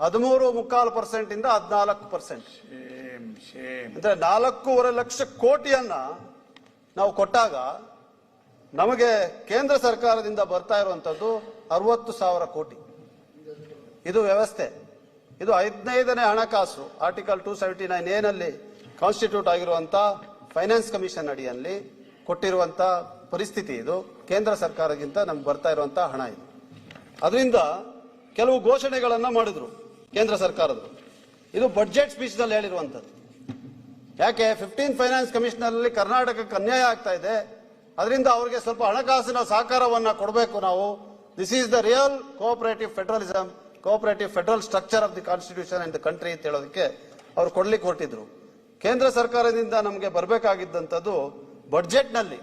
A: 13.25% ಇಂದ 14%. ಅಂದ್ರೆ 4.5 ಲಕ್ಷ ಕೋಟಿಯನ್ನ ನಾವು ಕೊಟ್ಟಾಗ ನಮಗೆ ಕೇಂದ್ರ ಸರ್ಕಾರದಿಂದ ಬರ್ತಾ ಇರುವಂತದ್ದು 60,000 ಕೋಟಿ. ಇದು ವ್ಯವಸ್ಥೆ. ಇದು 15ನೇ ಹಣಕಾಸು ಆರ್ಟಿಕಲ್ 279A ನಲ್ಲಿ ಕಾನ್ಸ್ಟಿಟ್ಯೂಟ್ ಆಗಿರುವಂತ ಫೈನಾನ್ಸ್ ಕಮಿಷನ್ ಅಡಿಯಲ್ಲಿ ಕೊಟ್ಟಿರುವಂತ ಪರಿಸ್ಥಿತಿ. ಇದು ಕೇಂದ್ರ ಸರ್ಕಾರಕ್ಕಿಂತ ನಮ್ಗೆ ಬರ್ತಾ ಇರುವಂತಹ ಹಣ ಇದು. ಅದರಿಂದ ಕೆಲವು ಘೋಷಣೆಗಳನ್ನ ಮಾಡಿದ್ರು ಕೇಂದ್ರ ಸರ್ಕಾರದ್ದು. ಇದು ಬಡ್ಜೆಟ್ ಸ್ಪೀಚ್ ನಲ್ಲಿ ಹೇಳಿರುವಂತದ್ದು. ಯಾಕೆ 15 ಫೈನಾನ್ಸ್ ಕಮಿಷನರ್ ಅಲ್ಲಿ ಕರ್ನಾಟಕಕ್ಕೆ ಅನ್ಯಾಯ ಆಗ್ತಾ ಇದೆ, ಅದರಿಂದ ಅವರಿಗೆ ಸ್ವಲ್ಪ ಹಣಕಾಸಿನ ಸಹಕಾರವನ್ನ ಕೊಡಬೇಕು ನಾವು. This is the real cooperative federalism, cooperative federal structure of the constitution and the country ಅಂತ ಹೇಳೋದಕ್ಕೆ ಅವ್ರು ಕೊಡ್ಲಿಕ್ಕೆ ಹೊರಟಿದ್ರು. ಕೇಂದ್ರ ಸರ್ಕಾರದಿಂದ ನಮಗೆ ಬರಬೇಕಾಗಿದ್ದಂಥದ್ದು ಬಡ್ಜೆಟ್ ನಲ್ಲಿ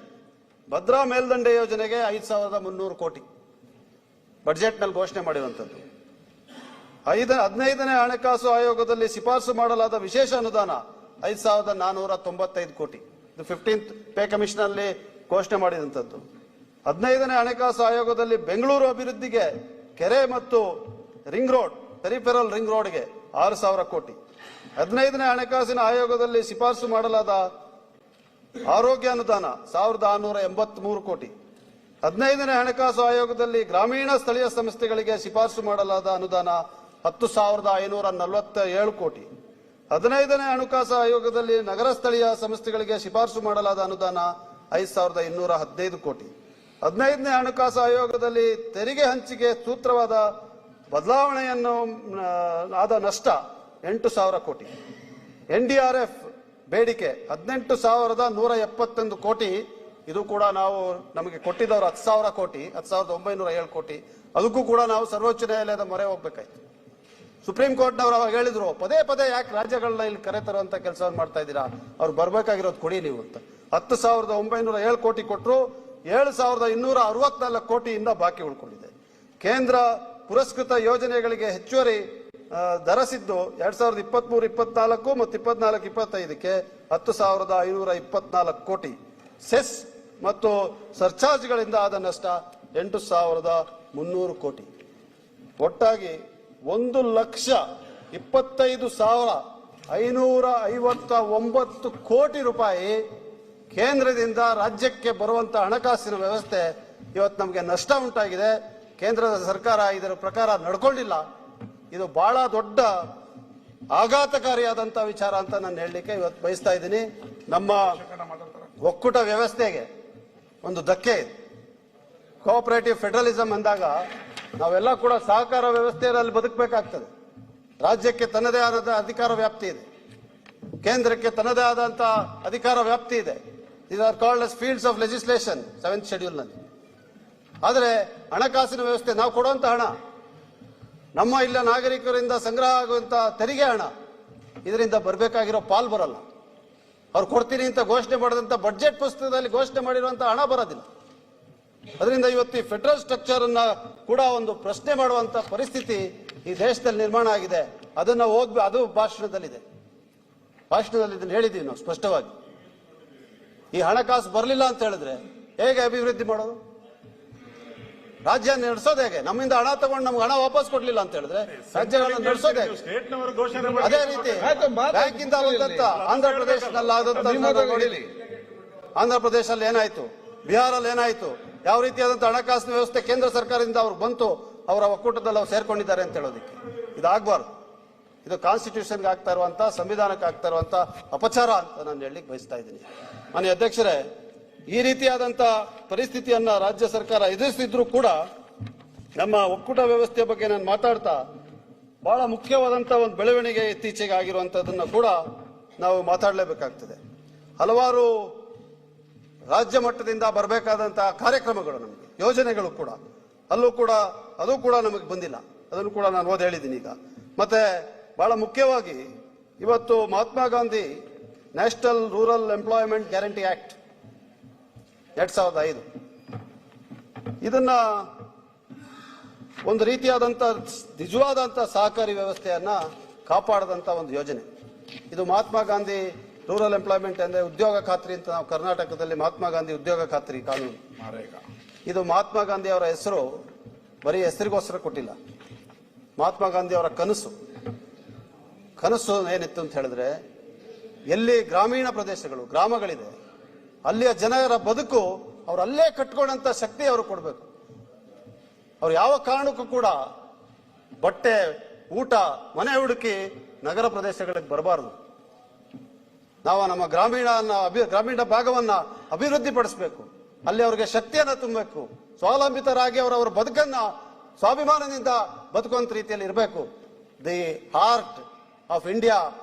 A: ಭದ್ರಾ ಮೇಲ್ದಂಡೆ ಯೋಜನೆಗೆ 5,300 ಕೋಟಿ ಬಡ್ಜೆಟ್ ನಲ್ಲಿ ಘೋಷಣೆ ಮಾಡಿರುವಂತದ್ದು. 15ನೇ ಹಣಕಾಸು ಆಯೋಗದಲ್ಲಿ ಶಿಫಾರಸು ಮಾಡಲಾದ ವಿಶೇಷ ಅನುದಾನ 5,495 ಕೋಟಿ. ಇದು 15th ಪೇ ಕಮಿಷನ್ ಅಲ್ಲಿ ಘೋಷಣೆ ಮಾಡಿದಂಥದ್ದು. 15ನೇ ಹಣಕಾಸು ಆಯೋಗದಲ್ಲಿ ಬೆಂಗಳೂರು ಅಭಿವೃದ್ಧಿಗೆ ಕೆರೆ ಮತ್ತು ರಿಂಗ್ ರೋಡ್, ಪೆರಿಫೆರಲ್ ರಿಂಗ್ ರೋಡ್ಗೆ 6,000 ಕೋಟಿ. 15ನೇ ಹಣಕಾಸಿನ ಆಯೋಗದಲ್ಲಿ ಶಿಫಾರಸು ಮಾಡಲಾದ ಆರೋಗ್ಯ ಅನುದಾನ 1,683 ಕೋಟಿ. 15ನೇ ಹಣಕಾಸು ಆಯೋಗದಲ್ಲಿ ಗ್ರಾಮೀಣ ಸ್ಥಳೀಯ ಸಂಸ್ಥೆಗಳಿಗೆ ಶಿಫಾರಸು ಮಾಡಲಾದ ಅನುದಾನ 10,547 ಕೋಟಿ. 15ನೇ ಹಣಕಾಸು ಆಯೋಗದಲ್ಲಿ ನಗರ ಸ್ಥಳೀಯ ಸಂಸ್ಥೆಗಳಿಗೆ ಶಿಫಾರಸು ಮಾಡಲಾದ ಅನುದಾನ 5,215 ಕೋಟಿ. 15ನೇ ಹಣಕಾಸು ಆಯೋಗದಲ್ಲಿ ತೆರಿಗೆ ಹಂಚಿಕೆ ಸೂತ್ರವಾದ ಬದಲಾವಣೆಯನ್ನು ಆದ ನಷ್ಟ 8,000 ಕೋಟಿ. NDRF ಬೇಡಿಕೆ 18,171 ಕೋಟಿ. ಇದು ಕೂಡ ನಾವು ನಮಗೆ ಕೊಟ್ಟಿದ್ದವರು 10,000 ಕೋಟಿ, 10,907 ಕೋಟಿ. ಅದಕ್ಕೂ ಕೂಡ ನಾವು ಸರ್ವೋಚ್ಚ ನ್ಯಾಯಾಲಯದ ಮೊರೆ ಹೋಗ್ಬೇಕಾಯ್ತು. ಸುಪ್ರೀಂ ಕೋರ್ಟ್ನವರು ಅವಾಗ ಹೇಳಿದ್ರು, ಪದೇ ಪದೇ ಯಾಕೆ ರಾಜ್ಯಗಳನ್ನ ಇಲ್ಲಿ ಕರೆತರುವಂತ ಕೆಲಸವನ್ನು ಮಾಡ್ತಾ ಇದ್ದೀರಾ, ಅವ್ರು ಬರ್ಬೇಕಾಗಿರೋದು ಕೊಡಿ ನೀವು ಅಂತ. 10,907 ಕೋಟಿ ಕೊಟ್ಟರು. 7,264 ಕೋಟಿಯಿಂದ ಬಾಕಿ ಉಳ್ಕೊಂಡಿದೆ. ಕೇಂದ್ರ ಪುರಸ್ಕೃತ ಯೋಜನೆಗಳಿಗೆ ಹೆಚ್ಚುವರಿ ದರಸಿದ್ದು 2023-24 ಮತ್ತು 24-25ಕ್ಕೆ 10,524 ಕೋಟಿ. ಸೆಸ್ ಮತ್ತು ಸರ್ಚಾರ್ಜ್ಗಳಿಂದ ಆದ ನಷ್ಟ 8,300 ಕೋಟಿ. ಒಟ್ಟಾಗಿ 1,25,559 ಕೋಟಿ ರೂಪಾಯಿ ಕೇಂದ್ರದಿಂದ ರಾಜ್ಯಕ್ಕೆ ಬರುವಂತ ಹಣಕಾಸಿನ ವ್ಯವಸ್ಥೆ ಇವತ್ತು ನಮಗೆ ನಷ್ಟ ಉಂಟಾಗಿದೆ. ಕೇಂದ್ರದ ಸರ್ಕಾರ ಇದರ ಪ್ರಕಾರ ನಡ್ಕೊಂಡಿಲ್ಲ. ಇದು ಬಹಳ ದೊಡ್ಡ ಆಘಾತಕಾರಿಯಾದಂತ ವಿಚಾರ ಅಂತ ನಾನು ಹೇಳಲಿಕ್ಕೆ ಇವತ್ತು ಬಯಸ್ತಾ ಇದ್ದೀನಿ. ನಮ್ಮ ಒಕ್ಕೂಟ ವ್ಯವಸ್ಥೆಗೆ ಒಂದು ಧಕ್ಕೆ ಇದೆ. ಕೋಆಪರೇಟಿವ್ ಫೆಡರಲಿಸಂ ಅಂದಾಗ ನಾವೆಲ್ಲ ಕೂಡ ಸಹಕಾರ ವ್ಯವಸ್ಥೆಯಲ್ಲಿ ಬದುಕಬೇಕಾಗ್ತದೆ. ರಾಜ್ಯಕ್ಕೆ ತನ್ನದೇ ಆದ ಅಧಿಕಾರ ವ್ಯಾಪ್ತಿ ಇದೆ, ಕೇಂದ್ರಕ್ಕೆ ತನ್ನದೇ ಆದಂತ ಅಧಿಕಾರ ವ್ಯಾಪ್ತಿ ಇದೆ. These are called as fields of legislation 7th schedule ನಲ್ಲಿ. ಆದರೆ ಹಣಕಾಸಿನ ವ್ಯವಸ್ಥೆ, ನಾವು ಕೊಡುವಂತ ಹಣ, ನಮ್ಮ ಇಲ್ಲ ನಾಗರಿಕರಿಂದ ಸಂಗ್ರಹ ಆಗುವಂತ ತೆರಿಗೆ ಹಣ, ಇದರಿಂದ ಬರಬೇಕಾಗಿರೋ ಪಾಲ್ ಬರಲ್ಲ. ಅವ್ರು ಕೊಡ್ತೀನಿ ಅಂತ ಘೋಷಣೆ ಮಾಡಿದಂತ ಬಡ್ಜೆಟ್ ಪುಸ್ತಕದಲ್ಲಿ ಘೋಷಣೆ ಮಾಡಿರುವಂತಹ ಹಣ ಬರೋದಿಲ್ಲ. ಅದರಿಂದ ಇವತ್ತು ಈ ಫೆಡರಲ್ ಸ್ಟ್ರಕ್ಚರ್ ಅನ್ನ ಕೂಡ ಒಂದು ಪ್ರಶ್ನೆ ಮಾಡುವಂತ ಪರಿಸ್ಥಿತಿ ಈ ದೇಶದಲ್ಲಿ ನಿರ್ಮಾಣ ಆಗಿದೆ. ಅದನ್ನ ಅದು ಭಾಷಣದಲ್ಲಿ ಇದನ್ನು ಹೇಳಿದ್ದೀವಿ ನಾವು ಸ್ಪಷ್ಟವಾಗಿ. ಈ ಹಣಕಾಸು ಬರಲಿಲ್ಲ ಅಂತ ಹೇಳಿದ್ರೆ ಹೇಗೆ ಅಭಿವೃದ್ಧಿ ಮಾಡೋದು? ರಾಜ್ಯ ನಡೆಸೋದು ಹೇಗೆ? ನಮ್ಮಿಂದ ಹಣ ತಗೊಂಡು ನಮ್ಗೆ ಹಣ ವಾಪಸ್ ಕೊಡ್ಲಿಲ್ಲ ಅಂತ ಹೇಳಿದ್ರೆ ರಾಜ್ಯಗಳನ್ನ ನಡೆಸೋದು ಹೇಗೆ? ಅದೇ ರೀತಿ ಬ್ಯಾಂಕಿಂದ ಬಂದಂತ ಆಂಧ್ರ ಪ್ರದೇಶದಲ್ಲಿ ಏನಾಯ್ತು, ಬಿಹಾರಲ್ಲಿ ಏನಾಯ್ತು, ಯಾವ ರೀತಿಯಾದಂತಹ ಹಣಕಾಸಿನ ವ್ಯವಸ್ಥೆ ಕೇಂದ್ರ ಸರ್ಕಾರದಿಂದ ಅವ್ರಿಗೆ ಬಂತು, ಅವರ ಒಕ್ಕೂಟದಲ್ಲಿ ಅವ್ರು ಸೇರ್ಕೊಂಡಿದ್ದಾರೆ ಅಂತ ಹೇಳೋದಕ್ಕೆ ಇದಾಗಬಾರ್ದು. ಇದು ಕಾನ್ಸ್ಟಿಟ್ಯೂಷನ್ಗೆ ಆಗ್ತಾ ಇರುವಂತ, ಸಂವಿಧಾನಕ್ಕೆ ಆಗ್ತಾ ಇರುವಂತ ಅಪಚಾರ ಅಂತ ನಾನು ಹೇಳಲಿಕ್ಕೆ ಬಯಸ್ತಾ ಇದ್ದೀನಿ. ಮಾನ್ಯ ಅಧ್ಯಕ್ಷರೇ, ಈ ರೀತಿಯಾದಂತ ಪರಿಸ್ಥಿತಿಯನ್ನ ರಾಜ್ಯ ಸರ್ಕಾರ ಎದುರಿಸಿದ್ರು ಕೂಡ ನಮ್ಮ ಒಕ್ಕೂಟ ವ್ಯವಸ್ಥೆಯ ಬಗ್ಗೆ ನಾನು ಮಾತಾಡ್ತಾ ಬಹಳ ಮುಖ್ಯವಾದಂತ ಒಂದು ಬೆಳವಣಿಗೆ ಇತ್ತೀಚೆಗೆ ಆಗಿರುವಂತದನ್ನ ಕೂಡ ನಾವು ಮಾತಾಡಲೇಬೇಕಾಗ್ತದೆ. ಹಲವಾರು ರಾಜ್ಯ ಮಟ್ಟದಿಂದ ಬರಬೇಕಾದಂತಹ ಕಾರ್ಯಕ್ರಮಗಳು, ನಮಗೆ ಯೋಜನೆಗಳು ಕೂಡ ಅದು ಕೂಡ ನಮಗೆ ಬಂದಿಲ್ಲ. ಅದನ್ನು ಕೂಡ ನಾನು ಓದಿ ಹೇಳಿದ್ದೀನಿ ಈಗ. ಮತ್ತೆ ಬಹಳ ಮುಖ್ಯವಾಗಿ ಇವತ್ತು Mahatma Gandhi national rural employment guarantee act 2005, ಇದನ್ನ ಒಂದು ರೀತಿಯಾದಂತ ನಿಜವಾದಂತ ಸಹಕಾರಿ ವ್ಯವಸ್ಥೆಯನ್ನ ಕಾಪಾಡದಂತ ಒಂದು ಯೋಜನೆ ಇದು. ಮಹಾತ್ಮ ಗಾಂಧಿ ರೂರಲ್ ಎಂಪ್ಲಾಯ್ಮೆಂಟ್ ಅಂದ್ರೆ ಉದ್ಯೋಗ ಖಾತ್ರಿ ಅಂತ ನಾವು ಕರ್ನಾಟಕದಲ್ಲಿ ಮಹಾತ್ಮ ಗಾಂಧಿ ಉದ್ಯೋಗ ಖಾತ್ರಿ ಕಾನೂನು. ಇದು ಮಹಾತ್ಮ ಗಾಂಧಿ ಅವರ ಹೆಸರು ಬರೀ ಹೆಸರಿಗೋಸ್ಕರ ಕೊಟ್ಟಿಲ್ಲ. ಮಹಾತ್ಮ ಗಾಂಧಿ ಅವರ ಕನಸು ಏನಿತ್ತು ಅಂತ ಹೇಳಿದ್ರೆ, ಎಲ್ಲಿ ಗ್ರಾಮೀಣ ಪ್ರದೇಶಗಳು, ಗ್ರಾಮಗಳಿದೆ, ಅಲ್ಲಿಯ ಜನರ ಬದುಕು ಅವ್ರು ಅಲ್ಲೇ ಕಟ್ಕೊಂಡಂತ ಶಕ್ತಿ ಅವರು ಕೊಡಬೇಕು. ಅವ್ರು ಯಾವ ಕಾರಣಕ್ಕೂ ಕೂಡ ಬಟ್ಟೆ, ಊಟ, ಮನೆ ಹುಡುಕಿ ನಗರ ಪ್ರದೇಶಗಳಿಗೆ ಬರಬಾರದು. ನಾವು ನಮ್ಮ ಗ್ರಾಮೀಣ ಭಾಗವನ್ನ ಅಭಿವೃದ್ಧಿ ಪಡಿಸಬೇಕು. ಅಲ್ಲಿ ಅವರಿಗೆ ಶಕ್ತಿಯನ್ನ ತುಂಬಬೇಕು. ಸ್ವಾವಲಂಬಿತರಾಗಿ ಅವರವರ ಬದುಕನ್ನ ಸ್ವಾಭಿಮಾನದಿಂದ ಬದುಕುವಂತ ರೀತಿಯಲ್ಲಿ ಇರಬೇಕು. The heart of India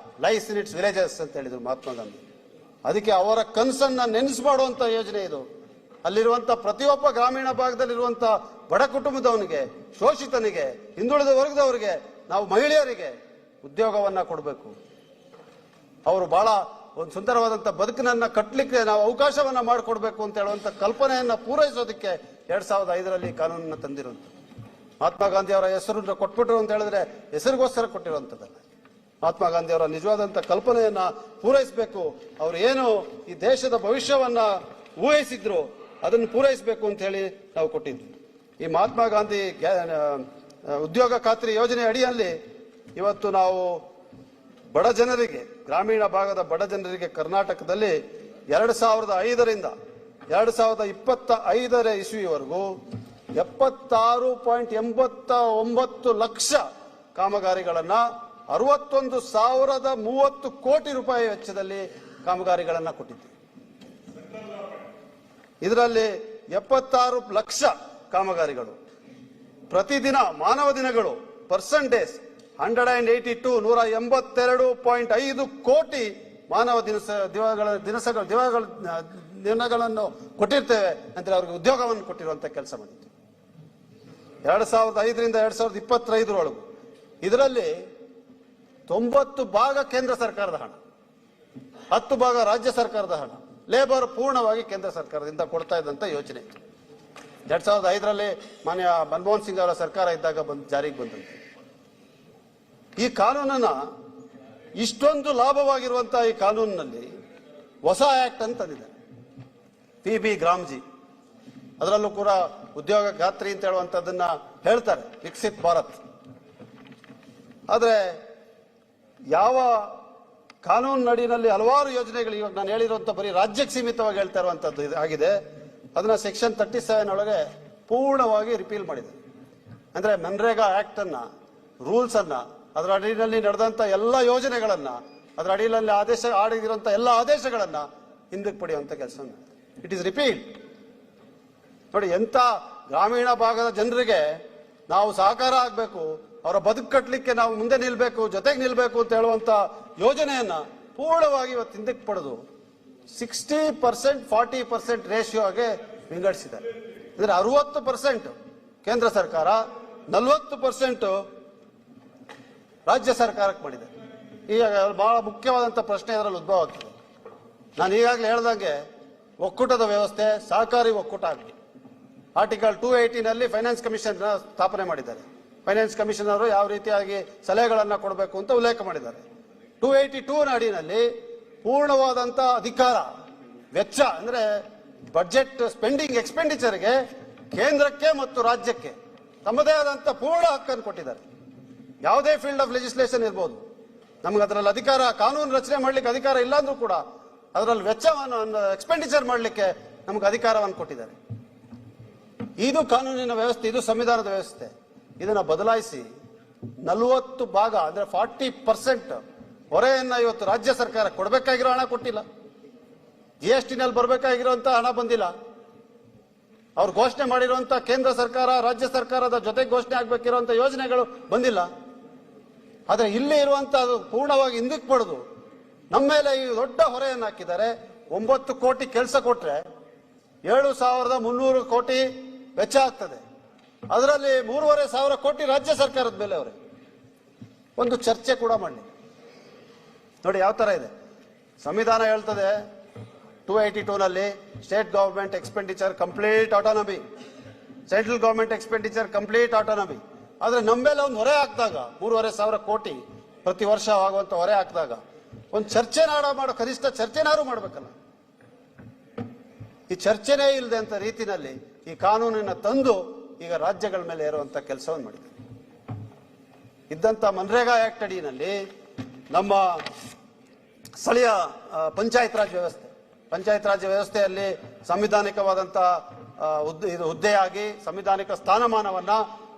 A: lies in its villages ಅಂತ ಹೇಳಿದ್ರು ಮಹಾತ್ಮ ಗಾಂಧಿ. ಅದಕ್ಕೆ ಅವರ ಕನಸನ್ನ ನೆನೆಸು ಮಾಡುವಂತ ಯೋಜನೆ ಇದು. ಅಲ್ಲಿರುವಂತ ಪ್ರತಿಯೊಬ್ಬ ಗ್ರಾಮೀಣ ಭಾಗದಲ್ಲಿರುವಂತ ಬಡ ಕುಟುಂಬದವನಿಗೆ, ಶೋಷಿತನಿಗೆ, ಹಿಂದುಳಿದ ವರ್ಗದವರಿಗೆ, ನಾವು ಮಹಿಳೆಯರಿಗೆ ಉದ್ಯೋಗವನ್ನ ಕೊಡಬೇಕು. ಅವರು ಬಹಳ ಒಂದು ಸುಂದರವಾದಂತ ಬದುಕನ್ನ ಕಟ್ಟಲಿಕ್ಕೆ ನಾವು ಅವಕಾಶವನ್ನ ಮಾಡಿಕೊಡ್ಬೇಕು ಅಂತ ಹೇಳುವಂತ ಕಲ್ಪನೆಯನ್ನ ಪೂರೈಸೋದಕ್ಕೆ 2005ರಲ್ಲಿ ಕಾನೂನನ್ನ ತಂದಿರುವಂತ. ಮಹಾತ್ಮ ಗಾಂಧಿ ಅವರ ಹೆಸರನ್ನು ಕೊಟ್ಬಿಟ್ರು ಅಂತ ಹೇಳಿದ್ರೆ ಹೆಸರಿಗೋಸ್ಕರ ಕೊಟ್ಟಿರುವಂತದ್ದಲ್ಲ. ಮಹಾತ್ಮ ಗಾಂಧಿ ಅವರ ನಿಜವಾದಂತ ಕಲ್ಪನೆಯನ್ನ ಪೂರೈಸಬೇಕು. ಅವರು ಏನು ಈ ದೇಶದ ಭವಿಷ್ಯವನ್ನ ಊಹಿಸಿದ್ರು ಅದನ್ನು ಪೂರೈಸಬೇಕು ಅಂತ ಹೇಳಿ ನಾವು ಕೊಟ್ಟಿದ್ವಿ. ಈ ಮಹಾತ್ಮ ಗಾಂಧಿ ಉದ್ಯೋಗ ಖಾತ್ರಿ ಯೋಜನೆ ಅಡಿಯಲ್ಲಿ ಇವತ್ತು ನಾವು ಬಡ ಜನರಿಗೆ, ಗ್ರಾಮೀಣ ಭಾಗದ ಬಡ ಜನರಿಗೆ ಕರ್ನಾಟಕದಲ್ಲಿ 2005ರಿಂದ 2025 ಇಸ್ವಿವರೆಗೂ 76.89 ಲಕ್ಷ ಕಾಮಗಾರಿಗಳನ್ನ 61,030 ಕೋಟಿ ರೂಪಾಯಿ ವೆಚ್ಚದಲ್ಲಿ ಕಾಮಗಾರಿಗಳನ್ನ ಕೊಟ್ಟಿದ್ದೀವಿ. ಇದರಲ್ಲಿ 76 ಲಕ್ಷ ಕಾಮಗಾರಿಗಳು, ಪ್ರತಿದಿನ ಮಾನವ ದಿನಗಳು ಡೇಸ್ 182 ಕೋಟಿ ಮಾನವ ದಿನಗಳನ್ನು ಕೊಟ್ಟಿರ್ತೇವೆ ಅಂದ್ರೆ ಅವ್ರಿಗೆ ಉದ್ಯೋಗವನ್ನು ಕೊಟ್ಟಿರುವಂತ ಕೆಲಸ ಮಾಡಿತ್ತು 2005ರಿಂದ 2025 ಇದರಲ್ಲಿ 90 ಭಾಗ ಕೇಂದ್ರ ಸರ್ಕಾರದ ಹಣ, 10 ಭಾಗ ರಾಜ್ಯ ಸರ್ಕಾರದ ಹಣ, ಲೇಬರ್ ಪೂರ್ಣವಾಗಿ ಕೇಂದ್ರ ಸರ್ಕಾರದಿಂದ ಕೊಡ್ತಾ ಇದ್ದಂತ ಯೋಜನೆ 2005ರಲ್ಲಿ ಮಾನ್ಯ ಮನಮೋಹನ್ ಸಿಂಗ್ ಅವರ ಸರ್ಕಾರ ಇದ್ದಾಗ ಜಾರಿಗೆ ಬಂದಂತೆ. ಈ ಕಾನೂನನ್ನ ಇಷ್ಟೊಂದು ಲಾಭವಾಗಿರುವಂತಹ ಈ ಕಾನೂನಿನಲ್ಲಿ ಹೊಸ ಆಕ್ಟ್ ಅಂತ ತಂದಿದೆ, PB ಗ್ರಾಮ್ಜಿ. ಅದರಲ್ಲೂ ಕೂಡ ಉದ್ಯೋಗ ಖಾತ್ರಿ ಅಂತ ಹೇಳುವಂತದ್ದನ್ನ ಹೇಳ್ತಾರೆ, ವಿಕಸಿತ್ ಭಾರತ್. ಆದ್ರೆ ಯಾವ ಕಾನೂನು ನಡಿನಲ್ಲಿ ಹಲವಾರು ಯೋಜನೆಗಳು ಇವಾಗ ನಾನು ಹೇಳಿರುವಂತ ಬರೀ ರಾಜ್ಯಕ್ಕೆ ಸೀಮಿತವಾಗಿ ಹೇಳ್ತಾ ಇರುವಂತದ್ದು ಆಗಿದೆ. ಅದನ್ನ ಸೆಕ್ಷನ್ 37 ಒಳಗೆ ಪೂರ್ಣವಾಗಿ ರಿಪೀಲ್ ಮಾಡಿದೆ. ಅಂದ್ರೆ ಮನ್ರೇಗಾ ಆಕ್ಟ್ ಅನ್ನ, ರೂಲ್ಸ್ ಅನ್ನ, ಅದರ ಅಡಿಯಲ್ಲಿ ನಡೆದಂತ ಎಲ್ಲ ಯೋಜನೆಗಳನ್ನ, ಅದರ ಅಡಿಯಲ್ಲಿ ಆಡಿರುವಂತ ಎಲ್ಲ ಆದೇಶಗಳನ್ನ ಹಿಂದಕ್ಕೆ ಪಡೆಯುವಂತ ಕೆಲಸ. It is repeal. ನೋಡಿ, ಎಂತ ಗ್ರಾಮೀಣ ಭಾಗದ ಜನರಿಗೆ ನಾವು ಸಹಕಾರ ಆಗ್ಬೇಕು, ಅವರ ಬದುಕು ಕಟ್ಟಲಿಕ್ಕೆ ನಾವು ಮುಂದೆ ನಿಲ್ಬೇಕು, ಜೊತೆಗೆ ನಿಲ್ಬೇಕು ಅಂತ ಹೇಳುವಂತ ಯೋಜನೆಯನ್ನ ಪೂರ್ಣವಾಗಿ ಇವತ್ತು ಹಿಂದಕ್ಕೆ ಪಡೆದು 60% 40% ರೇಷಿಯೋಗೆ ವಿಂಗಡಿಸಿದ್ದಾರೆ. ಅಂದ್ರೆ 60% ಕೇಂದ್ರ ಸರ್ಕಾರ, 40% ರಾಜ್ಯ ಸರ್ಕಾರಕ್ಕೆ ಮಾಡಿದೆ. ಈಗ ಬಹಳ ಮುಖ್ಯವಾದಂತ ಪ್ರಶ್ನೆ ಇದರಲ್ಲಿ ಉದ್ಭವ ಆಗ್ತದೆ. ನಾನು ಈಗಾಗಲೇ ಹೇಳ್ದಂಗೆ ಒಕ್ಕೂಟದ ವ್ಯವಸ್ಥೆ, ಸಹಕಾರಿ ಒಕ್ಕೂಟ ಆಗಲಿ. ಆರ್ಟಿಕಲ್ 280ನಲ್ಲಿ ಫೈನಾನ್ಸ್ ಕಮಿಷನ್ ಸ್ಥಾಪನೆ ಮಾಡಿದ್ದಾರೆ. ಫೈನಾನ್ಸ್ ಕಮಿಷನ್ ಅವರು ಯಾವ ರೀತಿಯಾಗಿ ಸಲಹೆಗಳನ್ನ ಕೊಡಬೇಕು ಅಂತ ಉಲ್ಲೇಖ ಮಾಡಿದ್ದಾರೆ. 282 ಅಡಿನಲ್ಲಿ ಪೂರ್ಣವಾದಂತ ಅಧಿಕಾರ, ವೆಚ್ಚ ಅಂದ್ರೆ ಬಜೆಟ್ ಸ್ಪೆಂಡಿಂಗ್ ಎಕ್ಸ್ಪೆಂಡಿಚರ್ಗೆ ಕೇಂದ್ರಕ್ಕೆ ಮತ್ತು ರಾಜ್ಯಕ್ಕೆ ತಮ್ಮದೇ ಆದಂತ ಪೂರ್ಣ ಹಕ್ಕನ್ನು ಕೊಟ್ಟಿದ್ದಾರೆ. ಯಾವುದೇ ಫೀಲ್ಡ್ ಆಫ್ ಲೆಜಿಸ್ಲೇಷನ್ ಇರ್ಬೋದು, ನಮ್ಗೆ ಅದರಲ್ಲಿ ಅಧಿಕಾರ, ಕಾನೂನು ರಚನೆ ಮಾಡ್ಲಿಕ್ಕೆ ಅಧಿಕಾರ ಇಲ್ಲ ಅಂದ್ರೂ ಕೂಡ ಅದರಲ್ಲಿ ವೆಚ್ಚವನ್ನು ಎಕ್ಸ್ಪೆಂಡಿಚರ್ ಮಾಡಲಿಕ್ಕೆ ನಮ್ಗೆ ಅಧಿಕಾರವನ್ನು ಕೊಟ್ಟಿದ್ದಾರೆ. ಇದು ಕಾನೂನಿನ ವ್ಯವಸ್ಥೆ, ಇದು ಸಂವಿಧಾನದ ವ್ಯವಸ್ಥೆ. ಇದನ್ನ ಬದಲಾಯಿಸಿ 40 ಭಾಗ ಅಂದ್ರೆ 40% ಹೊರೆಯನ್ನ ಇವತ್ತು ರಾಜ್ಯ ಸರ್ಕಾರ ಕೊಡಬೇಕಾಗಿರೋ ಹಣ ಕೊಟ್ಟಿಲ್ಲ. GSTನಲ್ಲಿ ಬರಬೇಕಾಗಿರುವಂತ ಹಣ ಬಂದಿಲ್ಲ. ಅವ್ರು ಘೋಷಣೆ ಮಾಡಿರುವಂತ ಕೇಂದ್ರ ಸರ್ಕಾರ, ರಾಜ್ಯ ಸರ್ಕಾರದ ಜೊತೆ ಘೋಷಣೆ ಆಗ್ಬೇಕಿರುವಂತ ಯೋಜನೆಗಳು ಬಂದಿಲ್ಲ. ಆದ್ರೆ ಇಲ್ಲಿ ಇರುವಂತ ಪೂರ್ಣವಾಗಿ ಹಿಂದಕ್ಕೆ ಪಡೆದು ನಮ್ಮ ಮೇಲೆ ಈ ದೊಡ್ಡ ಹೊರೆಯನ್ನು ಹಾಕಿದ್ದಾರೆ. 9 ಕೋಟಿ ಕೆಲಸ ಕೊಟ್ರೆ 7,300 ಕೋಟಿ ವೆಚ್ಚ ಆಗ್ತದೆ. ಅದರಲ್ಲಿ 3,500 ಕೋಟಿ ರಾಜ್ಯ ಸರ್ಕಾರದ ಮೇಲೆ ಅವರೇ ಒಂದು ಚರ್ಚೆ ಕೂಡ ಮಾಡಿ. ನೋಡಿ ಯಾವ ತರ ಇದೆ. ಸಂವಿಧಾನ ಹೇಳ್ತದೆ 282ನಲ್ಲಿ state government expenditure complete autonomy, central government expenditure complete autonomy. ಆದ್ರೆ ನಮ್ಮ ಮೇಲೆ ಒಂದು ಹೊರೆ ಹಾಕಿದಾಗ 3,500 ಕೋಟಿ ಪ್ರತಿ ವರ್ಷ ಆಗುವಂತ ಹೊರೆ ಹಾಕಿದಾಗ ಒಂದು ಮಾಡೋ ಕನಿಷ್ಠ ಚರ್ಚೆನಾರು ಮಾಡ್ಬೇಕಲ್ಲ. ಈ ಚರ್ಚೆನೇ ಇಲ್ಲದೆ ಅಂತ ರೀತಿನಲ್ಲಿ ಈ ಕಾನೂನಿನ ತಂದು ಈಗ ರಾಜ್ಯಗಳ ಮೇಲೆ ಏರುವಂತ ಕೆಲಸವನ್ನು ಮಾಡಿದೆ. ಇದ್ದಂತ ಮನ್ರೇಗಾ ಆಕ್ಟ್ ಅಡಿಯಲ್ಲಿ ನಮ್ಮ ಸ್ಥಳೀಯ ಪಂಚಾಯತ್ ರಾಜ್ ವ್ಯವಸ್ಥೆಯಲ್ಲಿ ಸಂವಿಧಾನಿಕವಾದಂತಹ ಹುದ್ದೆಯಾಗಿ ಸಂವಿಧಾನಿಕ ಸ್ಥಾನಮಾನವನ್ನ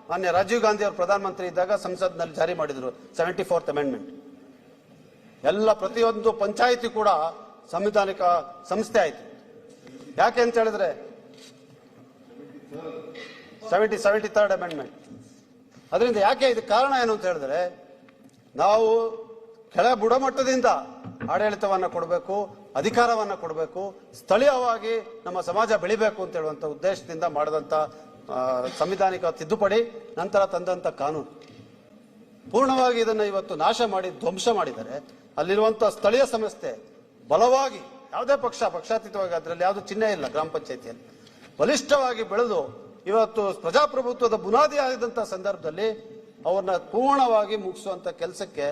A: ಮಾನ್ಯ ರಾಜೀವ್ ಗಾಂಧಿ ಅವರು ಪ್ರಧಾನಮಂತ್ರಿ ಇದ್ದಾಗ ಸಂಸತ್ನಲ್ಲಿ ಜಾರಿ ಮಾಡಿದ್ರು. 74th amendment. ಎಲ್ಲ ಪ್ರತಿಯೊಂದು ಪಂಚಾಯಿತಿ ಕೂಡ ಸಂವಿಧಾನಿಕ ಸಂಸ್ಥೆ ಆಯಿತು. ಯಾಕೆ ಅಂತ ಹೇಳಿದ್ರೆ 73rd ಅಮೆಂಡ್ಮೆಂಟ್. ಅದರಿಂದ ಯಾಕೆ ಇದು ಕಾರಣ ಏನು ಅಂತ ಹೇಳಿದ್ರೆ, ನಾವು ಕೆಳ ಬುಡಮಟ್ಟದಿಂದ ಆಡಳಿತವನ್ನ ಕೊಡಬೇಕು, ಅಧಿಕಾರವನ್ನ ಕೊಡಬೇಕು, ಸ್ಥಳೀಯವಾಗಿ ನಮ್ಮ ಸಮಾಜ ಬೆಳಿಬೇಕು ಅಂತ ಹೇಳುವಂತ ಉದ್ದೇಶದಿಂದ ಮಾಡಿದಂತ ಸಂವಿಧಾನಿಕ ತಿದ್ದುಪಡಿ, ನಂತರ ತಂದಂತ ಕಾನೂನು. ಪೂರ್ಣವಾಗಿ ಇದನ್ನ ಇವತ್ತು ನಾಶ ಮಾಡಿ ಧ್ವಂಸ ಮಾಡಿದರೆ ಅಲ್ಲಿರುವಂತಹ ಸ್ಥಳೀಯ ಸಂಸ್ಥೆ ಬಲವಾಗಿ, ಯಾವುದೇ ಪಕ್ಷಾತೀತವಾಗಿ, ಅದರಲ್ಲಿ ಯಾವುದು ಚಿಹ್ನೆ ಇಲ್ಲ, ಗ್ರಾಮ ಪಂಚಾಯಿತಿಯಲ್ಲಿ ಬಲಿಷ್ಠವಾಗಿ ಬೆಳೆದು ಇವತ್ತು ಪ್ರಜಾಪ್ರಭುತ್ವದ ಬುನಾದಿ ಆಗಿದಂತ ಸಂದರ್ಭದಲ್ಲಿ ಅವ್ರನ್ನ ಪೂರ್ಣವಾಗಿ ಮುಗಿಸುವಂತ ಕೆಲಸಕ್ಕೆ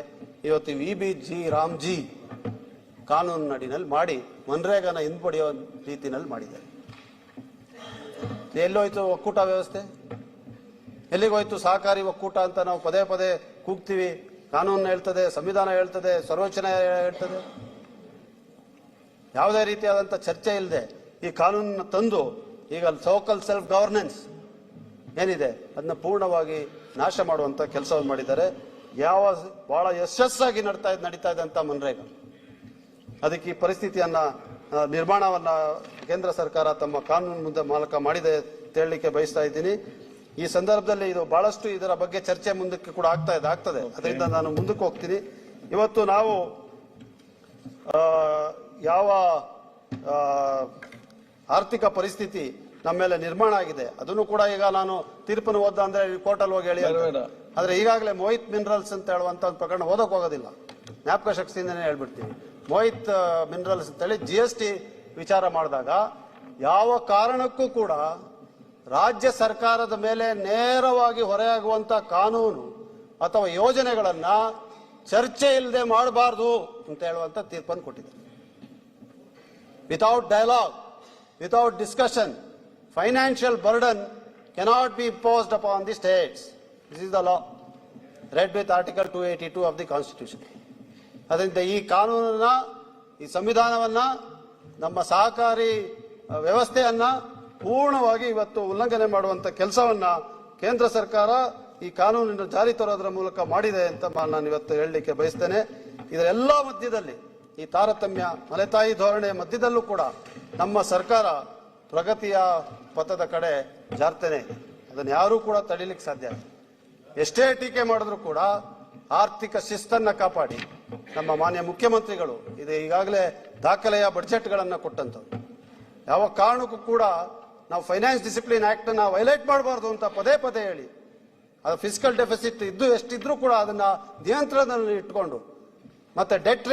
A: ಇವತ್ತು VBG ರಾಮ್ಜಿ ಕಾನೂನು ನಡಿನಲ್ಲಿ ಮಾಡಿ ಮನ್ರೇಗಾನ ಹಿಂಪಡೆಯೋ ರೀತಿನಲ್ಲಿ ಮಾಡಿದ್ದಾರೆ. ಎಲ್ಲೋಯ್ತು ಒಕ್ಕೂಟ ವ್ಯವಸ್ಥೆ? ಎಲ್ಲಿಗೋಯ್ತು ಸಹಕಾರಿ ಒಕ್ಕೂಟ ಅಂತ ನಾವು ಪದೇ ಪದೇ ಕೂಗ್ತೀವಿ. ಕಾನೂನು ಹೇಳ್ತದೆ, ಸಂವಿಧಾನ ಹೇಳ್ತದೆ, ಸರ್ವೋಚ್ಚ ನ್ಯಾಯಾಲಯ ಹೇಳ್ತದೆ. ಯಾವುದೇ ರೀತಿಯಾದಂಥ ಚರ್ಚೆ ಇಲ್ಲದೆ ಈ ಕಾನೂನನ್ನು ತಂದು ಈಗ ಸೋಕಲ್ ಸೆಲ್ಫ್ ಗವರ್ನೆನ್ಸ್ ಏನಿದೆ ಅದನ್ನ ಪೂರ್ಣವಾಗಿ ನಾಶ ಮಾಡುವಂತ ಕೆಲಸವನ್ನು ಮಾಡಿದ್ದಾರೆ. ಬಹಳ ಯಶಸ್ಸಾಗಿ ನಡೀತಾ ಇದ್ದಂತ ಮನ್ರೇಗಾ, ಅದಕ್ಕೆ ಈ ಪರಿಸ್ಥಿತಿಯನ್ನ ನಿರ್ಮಾಣವನ್ನ ಕೇಂದ್ರ ಸರ್ಕಾರ ತಮ್ಮ ಕಾನೂನು ಮೂಲಕ ಮಾಡಿದೆ ಅಂತ ಹೇಳಲಿಕ್ಕೆ ಬಯಸ್ತಾ ಇದ್ದೀನಿ. ಈ ಸಂದರ್ಭದಲ್ಲಿ ಇದು ಬಹಳಷ್ಟು ಇದರ ಬಗ್ಗೆ ಚರ್ಚೆ ಮುಂದಕ್ಕೆ ಕೂಡ ಆಗ್ತದೆ. ಅದರಿಂದ ನಾನು ಮುಂದಕ್ಕೆ ಹೋಗ್ತೀನಿ. ಇವತ್ತು ನಾವು ಯಾವ ಆರ್ಥಿಕ ಪರಿಸ್ಥಿತಿ ನಮ್ಮ ಮೇಲೆ ನಿರ್ಮಾಣ ಆಗಿದೆ ಅದನ್ನು ಕೂಡ ಈಗ ನಾನು ತೀರ್ಪನ್ನು ಓದ್ದ ಅಂದ್ರೆ ಕೋರ್ಟಲ್ಲಿ ಹೋಗಿ ಹೇಳಿ, ಆದ್ರೆ ಈಗಾಗಲೇ ಮೋಹಿತ್ ಮಿನರಲ್ಸ್ ಅಂತ ಹೇಳುವಂತ ಒಂದು ಪ್ರಕರಣ ಓದಕ್ ಹೋಗೋದಿಲ್ಲ, ಜ್ಞಾಪಕ ಶಕ್ತಿಯಿಂದನೇ ಹೇಳ್ಬಿಡ್ತೀವಿ. ಮೋಹಿತ್ ಮಿನರಲ್ಸ್ ಅಂತೇಳಿ GST ವಿಚಾರ ಮಾಡಿದಾಗ ಯಾವ ಕಾರಣಕ್ಕೂ ಕೂಡ ರಾಜ್ಯ ಸರ್ಕಾರದ ಮೇಲೆ ನೇರವಾಗಿ ಹೊರೆಯಾಗುವಂತ ಕಾನೂನು ಅಥವಾ ಯೋಜನೆಗಳನ್ನ ಚರ್ಚೆ ಇಲ್ಲದೆ ಮಾಡಬಾರ್ದು ಅಂತ ಹೇಳುವಂತ ತೀರ್ಪನ್ನು ಕೊಟ್ಟಿದೆ. Without dialogue, without discussion, financial burden cannot be imposed upon the States. This is the law red with article 282 of the constitution. ಅದರಿಂದ ಈ ಕಾನೂನನ್ನ, ಈ ಸಂವಿಧಾನವನ್ನ, ನಮ್ಮ ಸಹಕಾರಿ ವ್ಯವಸ್ಥೆಯನ್ನ ಪೂರ್ಣವಾಗಿ ಇವತ್ತು ಉಲ್ಲಂಘನೆ ಮಾಡುವಂತ ಕೆಲಸವನ್ನ ಕೇಂದ್ರ ಸರ್ಕಾರ ಈ ಕಾನೂನನ್ನು ಜಾರಿ ತರೋದ್ರ ಮೂಲಕ ಮಾಡಿದೆ ಅಂತ ನಾನು ಇವತ್ತು ಹೇಳಲಿಕ್ಕೆ ಬಯಸ್ತೇನೆ. ಇದರೆಲ್ಲ ಮಧ್ಯದಲ್ಲಿ ಈ ತಾರತಮ್ಯ, ಮಲೆತಾಯಿ ಧೋರಣೆ ಮಧ್ಯದಲ್ಲೂ ಕೂಡ ನಮ್ಮ ಸರ್ಕಾರ ಪ್ರಗತಿಯ ಪಥದ ಕಡೆ ಜಾರ್ತೇನೆ ಇದೆ. ಅದನ್ನು ಯಾರೂ ಕೂಡ ತಡೀಲಿಕ್ಕೆ ಸಾಧ್ಯ ಇಲ್ಲ. ಎಷ್ಟೇ ಟೀಕೆ ಮಾಡಿದ್ರು ಕೂಡ ಆರ್ಥಿಕ ಶಿಸ್ತನ್ನ ಕಾಪಾಡಿ ನಮ್ಮ ಮಾನ್ಯ ಮುಖ್ಯಮಂತ್ರಿಗಳು ಇದು ಈಗಾಗಲೇ ದಾಖಲೆಯ ಬಡ್ಜೆಟ್ಗಳನ್ನ ಕೊಟ್ಟಂತವ್ರು. ಯಾವ ಕಾರಣಕ್ಕೂ ಕೂಡ ನಾವು ಫೈನಾನ್ಸ್ ಡಿಸಿಪ್ಲಿನ್ ಆಕ್ಟ್ ಅನ್ನ ವೈಲೇಟ್ ಮಾಡಬಾರ್ದು ಅಂತ ಪದೇ ಪದೇ ಹೇಳಿ, ಅದು ಫಿಸಿಕಲ್ ಡೆಫಿಸಿಟ್ ಎಷ್ಟಿದ್ರೂ ಕೂಡ ಅದನ್ನ ನಿಯಂತ್ರಣದಲ್ಲಿ ಇಟ್ಕೊಂಡು, ಮತ್ತೆ ಡೆಟ್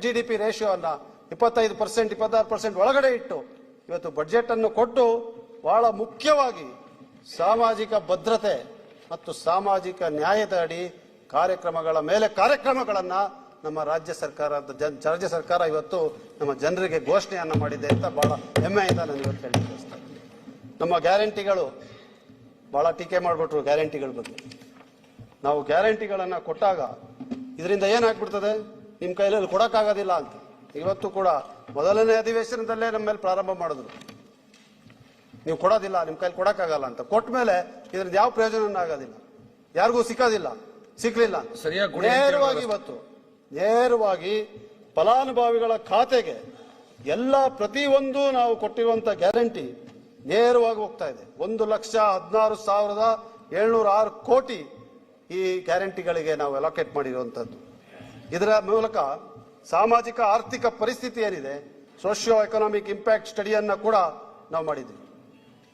A: GDP ರೇಷಿಯೋ ಅನ್ನ 25%, 26% ಒಳಗಡೆ ಇಟ್ಟು ಇವತ್ತು ಬಡ್ಜೆಟ್ ಅನ್ನು ಕೊಟ್ಟು ಬಹಳ ಮುಖ್ಯವಾಗಿ ಸಾಮಾಜಿಕ ಭದ್ರತೆ ಮತ್ತು ಸಾಮಾಜಿಕ ನ್ಯಾಯದ ಅಡಿ ಕಾರ್ಯಕ್ರಮಗಳ ಮೇಲೆ ಕಾರ್ಯಕ್ರಮಗಳನ್ನ ನಮ್ಮ ರಾಜ್ಯ ಸರ್ಕಾರ ಇವತ್ತು ನಮ್ಮ ಜನರಿಗೆ ಘೋಷಣೆಯನ್ನ ಮಾಡಿದೆ ಅಂತ ಬಹಳ ಹೆಮ್ಮೆಯಿಂದ ನಾನು ಇವತ್ತು ಹೇಳಲಿಕ್ಕೆ ಬಯಸ್ತೇನೆ. ನಮ್ಮ ಗ್ಯಾರಂಟಿಗಳು ಬಹಳ ಟೀಕೆ ಮಾಡಿಬಿಟ್ರು. ಗ್ಯಾರಂಟಿಗಳ ಬಗ್ಗೆ ನಾವು ಗ್ಯಾರಂಟಿಗಳನ್ನ ಕೊಟ್ಟಾಗ ಇದರಿಂದ ಏನಾಗ್ಬಿಡ್ತದೆ, ನಿಮ್ಮ ಕೈಯಲ್ಲಿ ಕೊಡಕ್ಕಾಗೋದಿಲ್ಲ ಅಂತ. ಇವತ್ತು ಕೂಡ ಮೊದಲನೇ ಅಧಿವೇಶನದಲ್ಲೇ ನಮ್ಮ ಮೇಲೆ ಪ್ರಾರಂಭ ಮಾಡಿದ್ರು, ನೀವು ಕೊಡೋದಿಲ್ಲ, ನಿಮ್ಮ ಕೈಲಿ ಕೊಡಕ್ಕಾಗಲ್ಲ ಅಂತ. ಕೊಟ್ಟ ಮೇಲೆ ಇದರಿಂದ ಯಾವ ಪ್ರಯೋಜನ ಆಗೋದಿಲ್ಲ, ಯಾರಿಗೂ ಸಿಕ್ಕಲಿಲ್ಲ. ನೇರವಾಗಿ ಇವತ್ತು ನೇರವಾಗಿ ಫಲಾನುಭವಿಗಳ ಖಾತೆಗೆ ಎಲ್ಲ ಪ್ರತಿಯೊಂದು ನಾವು ಕೊಟ್ಟಿರುವಂತ ಗ್ಯಾರಂಟಿ ನೇರವಾಗಿ ಹೋಗ್ತಾ ಇದೆ. 1,16,706 ಕೋಟಿ ಈ ಗ್ಯಾರಂಟಿಗಳಿಗೆ ನಾವು ಅಲೋಕೇಟ್ ಮಾಡಿರುವಂತದ್ದು. ಇದರ ಮೂಲಕ ಸಾಮಾಜಿಕ ಆರ್ಥಿಕ ಪರಿಸ್ಥಿತಿ ಏನಿದೆ, ಸೋಶಿಯೋ ಎಕನಾಮಿಕ್ ಇಂಪ್ಯಾಕ್ಟ್ ಸ್ಟಡಿಯನ್ನ ಕೂಡ ನಾವು ಮಾಡಿದ್ವಿ.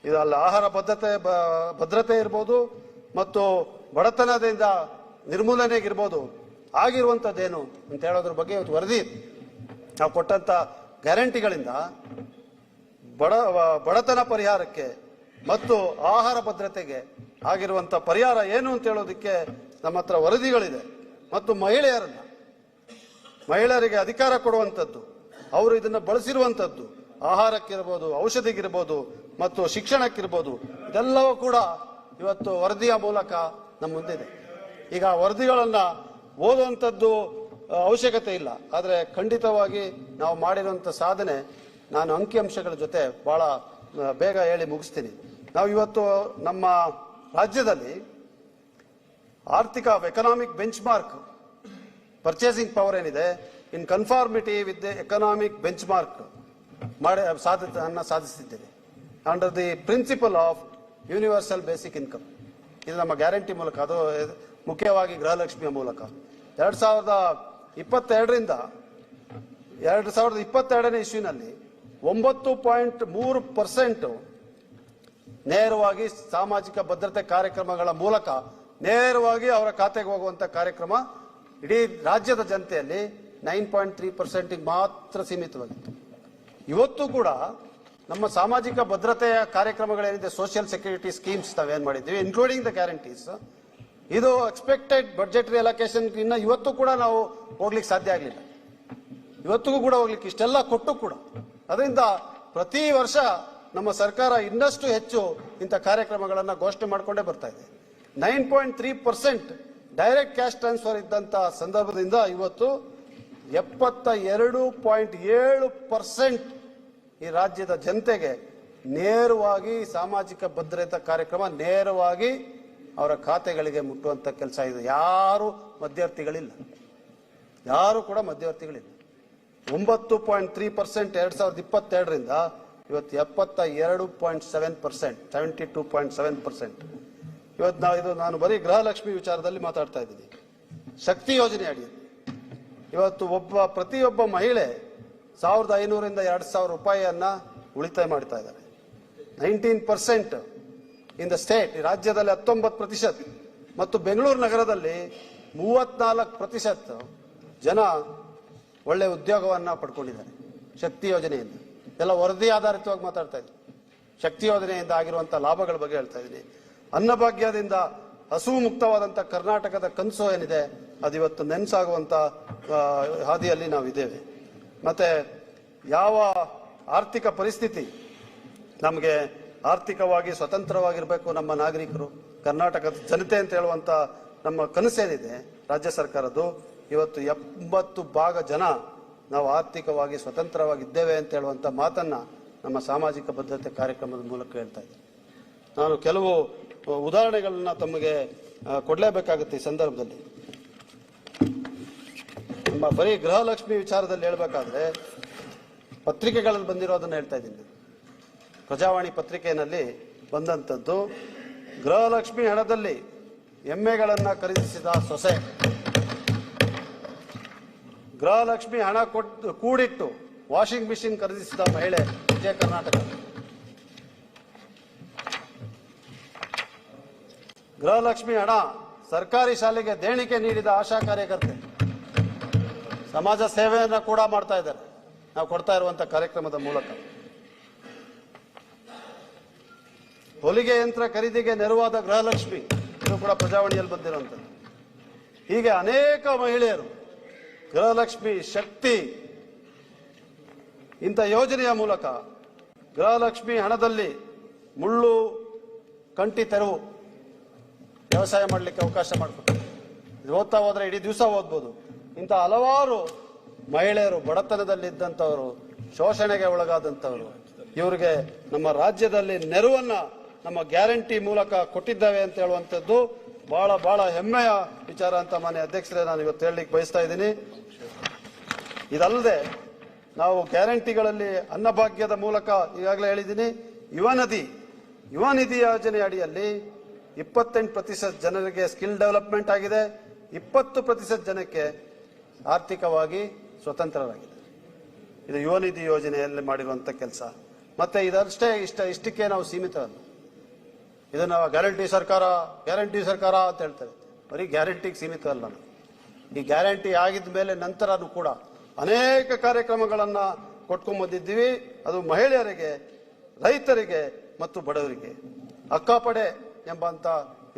A: ಇದಲ್ಲ ಆಹಾರ ಭದ್ರತೆ ಇರ್ಬೋದು ಮತ್ತು ಬಡತನದಿಂದ ನಿರ್ಮೂಲನೆಗಿರ್ಬೋದು ಆಗಿರುವಂತದ್ದೇನು ಅಂತ ಹೇಳೋದ್ರ ಬಗ್ಗೆ ಇವತ್ತು ವರದಿ ನಾವು ಕೊಟ್ಟಂತ ಗ್ಯಾರಂಟಿಗಳಿಂದ ಬಡತನ ಪರಿಹಾರಕ್ಕೆ ಮತ್ತು ಆಹಾರ ಭದ್ರತೆಗೆ ಆಗಿರುವಂತ ಪರಿಹಾರ ಏನು ಅಂತ ಹೇಳೋದಕ್ಕೆ ನಮ್ಮ ಹತ್ರ ವರದಿಗಳಿದೆ. ಮತ್ತು ಮಹಿಳೆಯರಿಗೆ ಅಧಿಕಾರ ಕೊಡುವಂಥದ್ದು, ಅವರು ಇದನ್ನ ಬಳಸಿರುವಂಥದ್ದು, ಆಹಾರಕ್ಕಿರ್ಬೋದು, ಔಷಧಿಗಿರ್ಬೋದು ಮತ್ತು ಶಿಕ್ಷಣಕ್ಕಿರ್ಬೋದು, ಇದೆಲ್ಲವೂ ಕೂಡ ಇವತ್ತು ವರದಿಯ ಮೂಲಕ ನಮ್ಮ ಮುಂದಿದೆ. ಈಗ ವರದಿಗಳನ್ನ ಓದುವಂಥದ್ದು ಅವಶ್ಯಕತೆ ಇಲ್ಲ, ಆದರೆ ಖಂಡಿತವಾಗಿ ನಾವು ಮಾಡಿರುವಂಥ ಸಾಧನೆ ನಾನು ಅಂಕಿಅಂಶಗಳ ಜೊತೆ ಬಹಳ ಬೇಗ ಹೇಳಿ ಮುಗಿಸ್ತೀನಿ. ನಾವು ಇವತ್ತು ನಮ್ಮ ರಾಜ್ಯದಲ್ಲಿ economic benchmark purchasing power ಏನಿದೆ, in conformity with the economic benchmark ಸಾಧಿಸುತ್ತಿದ್ದೇವೆ under the principle of universal basic income. ಇದು ನಮ್ಮ ಗ್ಯಾರಂಟಿ ಮೂಲಕ, ಅದು ಮುಖ್ಯವಾಗಿ ಗೃಹಲಕ್ಷ್ಮಿಯ ಮೂಲಕ 2022ರಿಂದ 2022ನೇ ಇಸ್ವಿನಲ್ಲಿ 9.3% ನೇರವಾಗಿ ಸಾಮಾಜಿಕ ಭದ್ರತೆ ಕಾರ್ಯಕ್ರಮಗಳ ಮೂಲಕ ನೇರವಾಗಿ ಅವರ ಖಾತೆಗೆ ಹೋಗುವಂತ ಕಾರ್ಯಕ್ರಮ ಇಡೀ ರಾಜ್ಯದ ಜನತೆಯಲ್ಲಿ 9.3% ಮಾತ್ರ ಸೀಮಿತವಾಗಿತ್ತು. ಇವತ್ತು ಕೂಡ ನಮ್ಮ ಸಾಮಾಜಿಕ ಭದ್ರತೆಯ ಕಾರ್ಯಕ್ರಮಗಳೇನಿದೆ, ಸೋಷಿಯಲ್ ಸೆಕ್ಯೂರಿಟಿ ಸ್ಕೀಮ್ಸ್ ನಾವೇನ್ ಮಾಡಿದ್ವಿ, ಇನ್ಕ್ಲೂಡಿಂಗ್ ದ ಗ್ಯಾರಂಟೀಸ್, ಇದು ಎಕ್ಸ್ಪೆಕ್ಟೆಡ್ ಬಡ್ಜೆಟರಿ ಅಲೋಕೇಶನ್ ಇನ್ನ ಇವತ್ತು ಕೂಡ ನಾವು ಹೋಗ್ಲಿಕ್ಕೆ ಸಾಧ್ಯ ಆಗಲಿಲ್ಲ. ಇವತ್ತಿಗೂ ಕೂಡ ಹೋಗ್ಲಿಕ್ಕೆ ಇಷ್ಟೆಲ್ಲ ಕೊಟ್ಟು ಕೂಡ ಅದರಿಂದ ಪ್ರತಿ ವರ್ಷ ನಮ್ಮ ಸರ್ಕಾರ ಇನ್ನಷ್ಟು ಹೆಚ್ಚು ಇಂಥ ಕಾರ್ಯಕ್ರಮಗಳನ್ನ ಘೋಷಣೆ ಮಾಡಿಕೊಂಡೇ ಬರ್ತಾ ಇದೆ. 9.3% ಡೈರೆಕ್ಟ್ ಕ್ಯಾಶ್ ಟ್ರಾನ್ಸ್ಫರ್ ಇದ್ದಂತ ಸಂದರ್ಭದಿಂದ ಇವತ್ತು 72.7% ಈ ರಾಜ್ಯದ ಜನತೆಗೆ ನೇರವಾಗಿ ಸಾಮಾಜಿಕ ಭದ್ರತಾ ಕಾರ್ಯಕ್ರಮ ನೇರವಾಗಿ ಅವರ ಖಾತೆಗಳಿಗೆ ಮುಟ್ಟುವಂತ ಕೆಲಸ ಇದೆ. ಯಾರು ಮಧ್ಯವರ್ತಿಗಳಿಲ್ಲ, ಯಾರು ಕೂಡ ಮಧ್ಯವರ್ತಿಗಳಿಲ್ಲ. 9.3% 2022ರಿಂದ ಇವತ್ತು 72.7%, 72.7%. ಇವತ್ತು ನಾನು ಬರೀ ಗೃಹಲಕ್ಷ್ಮಿ ವಿಚಾರದಲ್ಲಿ ಮಾತಾಡ್ತಾ ಇದ್ದೀನಿ. ಶಕ್ತಿ ಯೋಜನೆ ಅಡಿಯಲ್ಲಿ ಇವತ್ತು ಪ್ರತಿಯೊಬ್ಬ ಮಹಿಳೆ 1,500ರಿಂದ 2,000 ರೂಪಾಯಿಯನ್ನ ಉಳಿತಾಯ ಮಾಡ್ತಾ ಇದ್ದಾರೆ. 19% ಇನ್ ದ ಸ್ಟೇಟ್, ರಾಜ್ಯದಲ್ಲಿ 19% ಮತ್ತು ಬೆಂಗಳೂರು ನಗರದಲ್ಲಿ 34% ಜನ ಒಳ್ಳೆ ಉದ್ಯೋಗವನ್ನ ಪಡ್ಕೊಂಡಿದ್ದಾರೆ ಶಕ್ತಿ ಯೋಜನೆಯಿಂದ. ಎಲ್ಲ ವರದಿ ಆಧಾರಿತವಾಗಿ ಮಾತಾಡ್ತಾ ಇದ್ದೀನಿ. ಶಕ್ತಿ ಯೋಜನೆಯಿಂದ ಆಗಿರುವಂತಹ ಲಾಭಗಳ ಬಗ್ಗೆ ಹೇಳ್ತಾ ಇದ್ದೀನಿ. ಅನ್ನಭಾಗ್ಯದಿಂದ ಹಸುವು ಮುಕ್ತವಾದಂಥ ಕರ್ನಾಟಕದ ಕನಸು ಏನಿದೆ ಅದು ಇವತ್ತು ನೆನಸಾಗುವಂತ ಹಾದಿಯಲ್ಲಿ ನಾವಿದ್ದೇವೆ. ಮತ್ತೆ ಯಾವ ಆರ್ಥಿಕ ಪರಿಸ್ಥಿತಿ, ನಮಗೆ ಆರ್ಥಿಕವಾಗಿ ಸ್ವತಂತ್ರವಾಗಿರಬೇಕು ನಮ್ಮ ನಾಗರಿಕರು, ಕರ್ನಾಟಕದ ಜನತೆ ಅಂತ ಹೇಳುವಂತ ನಮ್ಮ ಕನಸೇನಿದೆ ರಾಜ್ಯ ಸರ್ಕಾರದ್ದು, ಇವತ್ತು 70% ಜನ ನಾವು ಆರ್ಥಿಕವಾಗಿ ಸ್ವತಂತ್ರವಾಗಿದ್ದೇವೆ ಅಂತ ಹೇಳುವಂತ ಮಾತನ್ನ ನಮ್ಮ ಸಾಮಾಜಿಕ ಭದ್ರತೆ ಕಾರ್ಯಕ್ರಮದ ಮೂಲಕ ಹೇಳ್ತಾ ಇದ್ದೀನಿ. ನಾನು ಕೆಲವು ಉದಾಹರಣೆಗಳನ್ನ ತಮಗೆ ಕೊಡಲೇಬೇಕಾಗುತ್ತೆ ಈ ಸಂದರ್ಭದಲ್ಲಿ. ನಮ್ಮ ಬರೀ ಗೃಹಲಕ್ಷ್ಮಿ ವಿಚಾರದಲ್ಲಿ ಹೇಳ್ಬೇಕಾದ್ರೆ ಪತ್ರಿಕೆಗಳಲ್ಲಿ ಬಂದಿರೋದನ್ನ ಹೇಳ್ತಾ ಇದ್ದೀನಿ. ಪ್ರಜಾವಾಣಿ ಪತ್ರಿಕೆಯಲ್ಲಿ ಬಂದಂಥದ್ದು, ಗೃಹಲಕ್ಷ್ಮಿ ಹಣದಲ್ಲಿ ಎಮ್ಮೆಗಳನ್ನ ಖರೀದಿಸಿದ ಸೊಸೆ, ಗೃಹಲಕ್ಷ್ಮಿ ಹಣ ಕೂಡಿಟ್ಟು ವಾಷಿಂಗ್ ಮಿಷಿನ್ ಖರೀದಿಸಿದ ಮಹಿಳೆ, ವಿಜಯ ಕರ್ನಾಟಕ. ಗೃಹಲಕ್ಷ್ಮಿ ಹಣ ಸರ್ಕಾರಿ ಶಾಲೆಗೆ ದೇಣಿಗೆ ನೀಡಿದ ಆಶಾ ಕಾರ್ಯಕರ್ತೆ, ಸಮಾಜ ಸೇವೆಯನ್ನ ಕೂಡ ಮಾಡ್ತಾ ಇದ್ದಾರೆ ನಾವು ಕೊಡ್ತಾ ಇರುವಂತ ಕಾರ್ಯಕ್ರಮದ ಮೂಲಕ. ಹೊಲಿಗೆ ಯಂತ್ರ ಖರೀದಿಗೆ ನೆರವಾದ ಗೃಹಲಕ್ಷ್ಮಿ, ಇದು ಕೂಡ ಪ್ರಜಾವಾಣಿಯಲ್ಲಿ ಬಂದಿರುವಂಥದ್ದು. ಹೀಗೆ ಅನೇಕ ಮಹಿಳೆಯರು ಗೃಹಲಕ್ಷ್ಮಿ, ಶಕ್ತಿ ಇಂಥ ಯೋಜನೆಯ ಮೂಲಕ ಗೃಹಲಕ್ಷ್ಮಿ ಹಣದಲ್ಲಿ ಮುಳ್ಳು ಕಂಟಿ ತೆರವು ವ್ಯವಸಾಯ ಮಾಡಲಿಕ್ಕೆ ಅವಕಾಶ ಮಾಡಿಕೊಟ್ಟು ಓದ್ತಾ ಹೋದ್ರೆ ಇಡೀ ದಿವಸ ಓದ್ಬೋದು. ಇಂಥ ಹಲವಾರು ಮಹಿಳೆಯರು, ಬಡತನದಲ್ಲಿದ್ದಂಥವರು, ಶೋಷಣೆಗೆ ಒಳಗಾದಂಥವರು, ಇವರಿಗೆ ನಮ್ಮ ರಾಜ್ಯದಲ್ಲಿ ನೆರವನ್ನ ನಮ್ಮ ಗ್ಯಾರಂಟಿ ಮೂಲಕ ಕೊಟ್ಟಿದ್ದೇವೆ ಅಂತ ಹೇಳುವಂಥದ್ದು ಬಹಳ ಬಹಳ ಹೆಮ್ಮೆಯ ವಿಚಾರ ಅಂತ ಮಾನ್ಯ ಅಧ್ಯಕ್ಷರೇ ನಾನು ಇವತ್ತು ಹೇಳಲಿಕ್ಕೆ ಬಯಸ್ತಾ ಇದ್ದೀನಿ. ಇದಲ್ಲದೆ ನಾವು ಗ್ಯಾರಂಟಿಗಳಲ್ಲಿ ಅನ್ನಭಾಗ್ಯದ ಮೂಲಕ ಈಗಾಗಲೇ ಹೇಳಿದ್ದೀನಿ, ಯುವ ನಿಧಿ ಯೋಜನೆ ಅಡಿಯಲ್ಲಿ 28% ಜನರಿಗೆ ಸ್ಕಿಲ್ ಡೆವಲಪ್ಮೆಂಟ್ ಆಗಿದೆ, 20% ಜನಕ್ಕೆ ಆರ್ಥಿಕವಾಗಿ ಸ್ವತಂತ್ರರಾಗಿದೆ. ಇದು ಯುವ ನಿಧಿ ಯೋಜನೆಯಲ್ಲಿ ಮಾಡಿರುವಂತ ಕೆಲಸ. ಮತ್ತೆ ಇದಷ್ಟೇ ಇಷ್ಟಕ್ಕೆ ನಾವು ಸೀಮಿತವಲ್ಲ. ಇದನ್ನ ಗ್ಯಾರಂಟಿ ಸರ್ಕಾರ ಅಂತ ಹೇಳ್ತಾರೆ. ಬರೀ ಗ್ಯಾರಂಟಿಗೆ ಸೀಮಿತ ಅಲ್ಲ. ಈ ಗ್ಯಾರಂಟಿ ಆಗಿದ ಮೇಲೆ ನಂತರನೂ ಕೂಡ ಅನೇಕ ಕಾರ್ಯಕ್ರಮಗಳನ್ನ ಕೊಟ್ಕೊಂಡ್ ಬಂದಿದ್ದೀವಿ. ಅದು ಮಹಿಳೆಯರಿಗೆ, ರೈತರಿಗೆ ಮತ್ತು ಬಡವರಿಗೆ. ಅಕ್ಕಪಡೆ ಎಂಬಂತ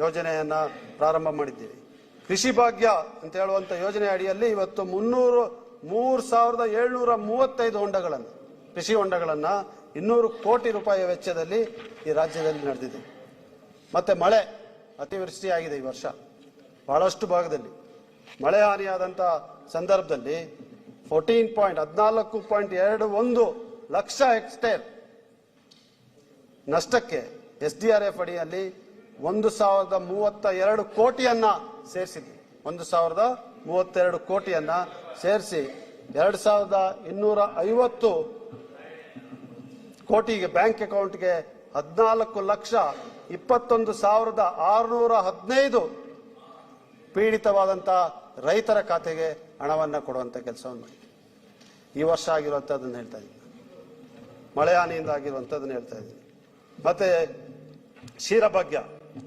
A: ಯೋಜನೆಯನ್ನ ಪ್ರಾರಂಭ ಮಾಡಿದ್ದೀವಿ. ಕೃಷಿ ಭಾಗ್ಯ ಅಂತ ಹೇಳುವಂತ ಯೋಜನೆ ಅಡಿಯಲ್ಲಿ ಇವತ್ತು 3,735 ಹೊಂಡಗಳನ್ನು, ಕೃಷಿ ಹೊಂಡಗಳನ್ನ 200 ಕೋಟಿ ರೂಪಾಯಿ ವೆಚ್ಚದಲ್ಲಿ ಈ ರಾಜ್ಯದಲ್ಲಿ ನಡೆದಿದೆ. ಮತ್ತೆ ಮಳೆ ಅತಿವೃಷ್ಟಿ ಆಗಿದೆ ಈ ವರ್ಷ. ಬಹಳಷ್ಟು ಭಾಗದಲ್ಲಿ ಮಳೆ ಹಾನಿಯಾದಂತ ಸಂದರ್ಭದಲ್ಲಿ 14.21 ಲಕ್ಷ ಹೆಕ್ಟೇರ್ ನಷ್ಟಕ್ಕೆ SDRF ಅಡಿಯಲ್ಲಿ 1,032 ಕೋಟಿಯನ್ನ ಸೇರಿಸಿದ್ವಿ. 1,032 ಕೋಟಿಯನ್ನ ಸೇರಿಸಿ 2,250 ಕೋಟಿಗೆ ಬ್ಯಾಂಕ್ ಅಕೌಂಟ್ಗೆ 14,21,615 ಪೀಡಿತವಾದಂತ ರೈತರ ಖಾತೆಗೆ ಹಣವನ್ನ ಕೊಡುವಂತ ಕೆಲಸವನ್ನು ಮಾಡಿ ಈ ವರ್ಷ ಆಗಿರುವಂತದ್ದನ್ನು ಹೇಳ್ತಾ ಇದ್ದೀನಿ. ಮಳೆ ಹಾನಿಯಿಂದ ಆಗಿರುವಂತದ್ದನ್ನು ಹೇಳ್ತಾ ಇದ್ದೀನಿ. ಮತ್ತೆ ಕ್ಷೀರಭಾಗ್ಯ,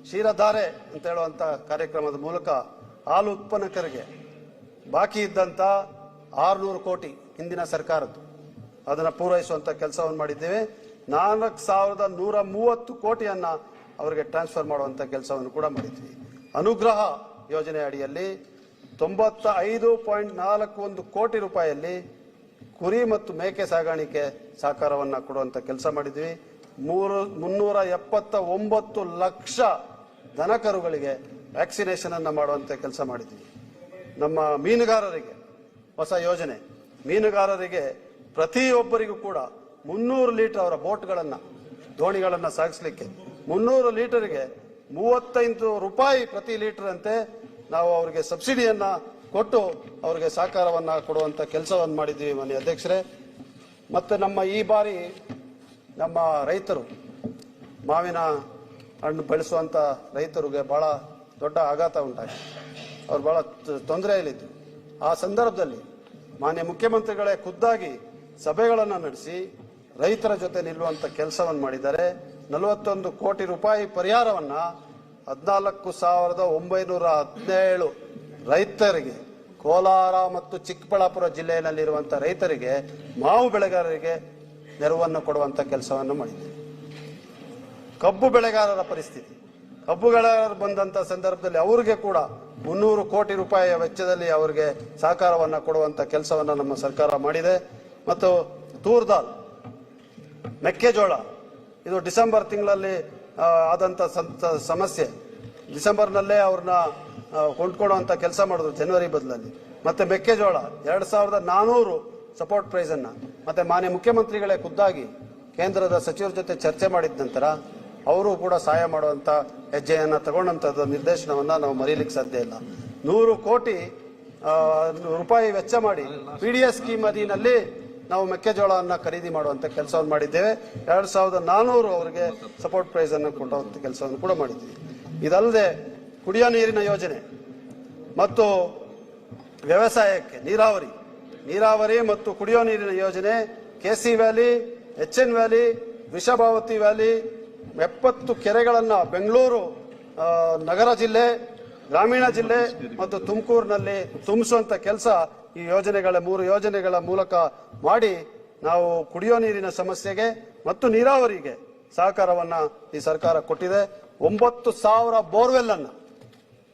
A: ಕ್ಷೀರಧಾರೆ ಅಂತ ಹೇಳುವಂತ ಕಾರ್ಯಕ್ರಮದ ಮೂಲಕ ಹಾಲು ಉತ್ಪನ್ನಕರಿಗೆ ಬಾಕಿ ಇದ್ದಂತ 600 ಕೋಟಿ ಹಿಂದಿನ ಸರ್ಕಾರದ್ದು, ಅದನ್ನ ಪೂರೈಸುವಂತ ಕೆಲಸವನ್ನು ಮಾಡಿದ್ದೇವೆ. 4,130 ಕೋಟಿಯನ್ನ ಅವರಿಗೆ ಟ್ರಾನ್ಸ್ಫರ್ ಮಾಡುವಂತ ಕೆಲಸವನ್ನು ಕೂಡ ಮಾಡಿದ್ವಿ. ಅನುಗ್ರಹ ಯೋಜನೆ ಅಡಿಯಲ್ಲಿ 95.41 ಕೋಟಿ ರೂಪಾಯಿಯಲ್ಲಿ ಕುರಿ ಮತ್ತು ಮೇಕೆ ಸಾಗಾಣಿಕೆ ಸಹಕಾರವನ್ನ ಕೊಡುವಂತ ಕೆಲಸ ಮಾಡಿದ್ವಿ. 379 ಲಕ್ಷ ದನಕರುಗಳಿಗೆ ವ್ಯಾಕ್ಸಿನೇಷನ್ ಅನ್ನ ಮಾಡುವಂತ ಕೆಲಸ ಮಾಡಿದ್ವಿ. ನಮ್ಮ ಮೀನುಗಾರರಿಗೆ ಹೊಸ ಯೋಜನೆ, ಮೀನುಗಾರರಿಗೆ ಪ್ರತಿಯೊಬ್ಬರಿಗೂ ಕೂಡ 300 ಲೀಟರ್ ಅವರ ಬೋಟ್ಗಳನ್ನ, ದೋಣಿಗಳನ್ನ ಸಾಗಿಸಲಿಕ್ಕೆ 300 ಲೀಟರ್ಗೆ 35 ರೂಪಾಯಿ ಪ್ರತಿ ಲೀಟರ್ ಅಂತೆ ನಾವು ಅವರಿಗೆ ಸಬ್ಸಿಡಿಯನ್ನ ಕೊಟ್ಟು ಅವರಿಗೆ ಸಹಕಾರವನ್ನ ಕೊಡುವಂತ ಕೆಲಸವನ್ನು ಮಾಡಿದ್ದೀವಿ ಮಾನ್ಯ ಅಧ್ಯಕ್ಷರೇ. ಮತ್ತೆ ನಮ್ಮ ಈ ಬಾರಿ ನಮ್ಮ ರೈತರು, ಮಾವಿನ ಹಣ್ಣು ಬೆಳೆಸುವಂಥ ರೈತರಿಗೆ ಭಾಳ ದೊಡ್ಡ ಆಘಾತ ಉಂಟಾಗಿದೆ. ಅವ್ರು ಭಾಳ ತೊಂದರೆಯಲ್ಲಿದ್ದು, ಆ ಸಂದರ್ಭದಲ್ಲಿ ಮಾನ್ಯ ಮುಖ್ಯಮಂತ್ರಿಗಳೇ ಖುದ್ದಾಗಿ ಸಭೆಗಳನ್ನು ನಡೆಸಿ ರೈತರ ಜೊತೆ ನಿಲ್ಲುವಂಥ ಕೆಲಸವನ್ನು ಮಾಡಿದ್ದಾರೆ. 41 ಕೋಟಿ ರೂಪಾಯಿ ಪರಿಹಾರವನ್ನು 14,917 ರೈತರಿಗೆ, ಕೋಲಾರ ಮತ್ತು ಚಿಕ್ಕಬಳ್ಳಾಪುರ ಜಿಲ್ಲೆಯಲ್ಲಿರುವಂಥ ರೈತರಿಗೆ, ಮಾವು ಬೆಳೆಗಾರರಿಗೆ ನೆರವನ್ನು ಕೊಡುವಂಥ ಕೆಲಸವನ್ನು ಮಾಡಿದ್ದೇವೆ. ಕಬ್ಬು ಬೆಳೆಗಾರರ ಪರಿಸ್ಥಿತಿ, ಕಬ್ಬು ಬೆಳೆಗಾರರು ಬಂದಂಥ ಸಂದರ್ಭದಲ್ಲಿ ಅವರಿಗೆ ಕೂಡ 300 ಕೋಟಿ ರೂಪಾಯಿಯ ವೆಚ್ಚದಲ್ಲಿ ಅವರಿಗೆ ಸಹಕಾರವನ್ನು ಕೊಡುವಂಥ ಕೆಲಸವನ್ನು ನಮ್ಮ ಸರ್ಕಾರ ಮಾಡಿದೆ. ಮತ್ತು ತೂರ್ ದಾಲ್, ಮೆಕ್ಕೆಜೋಳ, ಇದು ಡಿಸೆಂಬರ್ ತಿಂಗಳಲ್ಲಿ ಆದಂಥ ಸಮಸ್ಯೆ. ಡಿಸೆಂಬರ್ನಲ್ಲೇ ಅವ್ರನ್ನ ಕೊಂಡ್ಕೊಳ್ಳುವಂಥ ಕೆಲಸ ಮಾಡಿದ್ರು ಜನವರಿ ಬದಲಲ್ಲಿ. ಮತ್ತೆ ಮೆಕ್ಕೆಜೋಳ 2400 ಸಪೋರ್ಟ್ ಪ್ರೈಸ್ ಅನ್ನ ಮತ್ತೆ ಮಾನ್ಯ ಮುಖ್ಯಮಂತ್ರಿಗಳೇ ಖುದ್ದಾಗಿ ಕೇಂದ್ರದ ಸಚಿವರ ಜೊತೆ ಚರ್ಚೆ ಮಾಡಿದ ನಂತರ ಅವರು ಕೂಡ ಸಹಾಯ ಮಾಡುವಂತ ಹೆಜ್ಜೆಯನ್ನ ತಗೊಂಡಂತದ್ದು ನಿರ್ದೇಶನವನ್ನ ನಾವು ಮರೀಲಿಕ್ಕೆ ಸಾಧ್ಯ ಇಲ್ಲ. 100 ಕೋಟಿ ರೂಪಾಯಿ ವೆಚ್ಚ ಮಾಡಿ PDS ಸ್ಕೀಮ್ ಅಧೀನಲ್ಲಿ ನಾವು ಮೆಕ್ಕೆಜೋಳವನ್ನು ಖರೀದಿ ಮಾಡುವಂತ ಕೆಲಸವನ್ನು ಮಾಡಿದ್ದೇವೆ. 2400 ಅವರಿಗೆ ಸಪೋರ್ಟ್ ಪ್ರೈಸ್ ಅನ್ನು ಕೊಡುವಂತ ಕೆಲಸವನ್ನು ಕೂಡ ಮಾಡಿದ್ದೀವಿ. ಇದಲ್ಲದೆ ಕುಡಿಯೋ ನೀರಿನ ಯೋಜನೆ ಮತ್ತು ವ್ಯವಸಾಯಕ್ಕೆ ನೀರಾವರಿ ಮತ್ತು ಕುಡಿಯೋ ನೀರಿನ ಯೋಜನೆ, KC valley, HN valley, Vrishabhavathi valley, 70 ಕೆರೆಗಳನ್ನ ಬೆಂಗಳೂರು ನಗರ ಜಿಲ್ಲೆ, ಗ್ರಾಮೀಣ ಜಿಲ್ಲೆ ಮತ್ತು ತುಮಕೂರಿನಲ್ಲಿ ತುಂಬಿಸುವಂತ ಕೆಲಸ ಈ ಯೋಜನೆಗಳ 3 ಯೋಜನೆಗಳ ಮೂಲಕ ಮಾಡಿ ನಾವು ಕುಡಿಯೋ ನೀರಿನ ಸಮಸ್ಯೆಗೆ ಮತ್ತು ನೀರಾವರಿಗೆ ಸಹಕಾರವನ್ನ ಈ ಸರ್ಕಾರ ಕೊಟ್ಟಿದೆ. 9,000 ಬೋರ್ವೆಲ್ ಅನ್ನ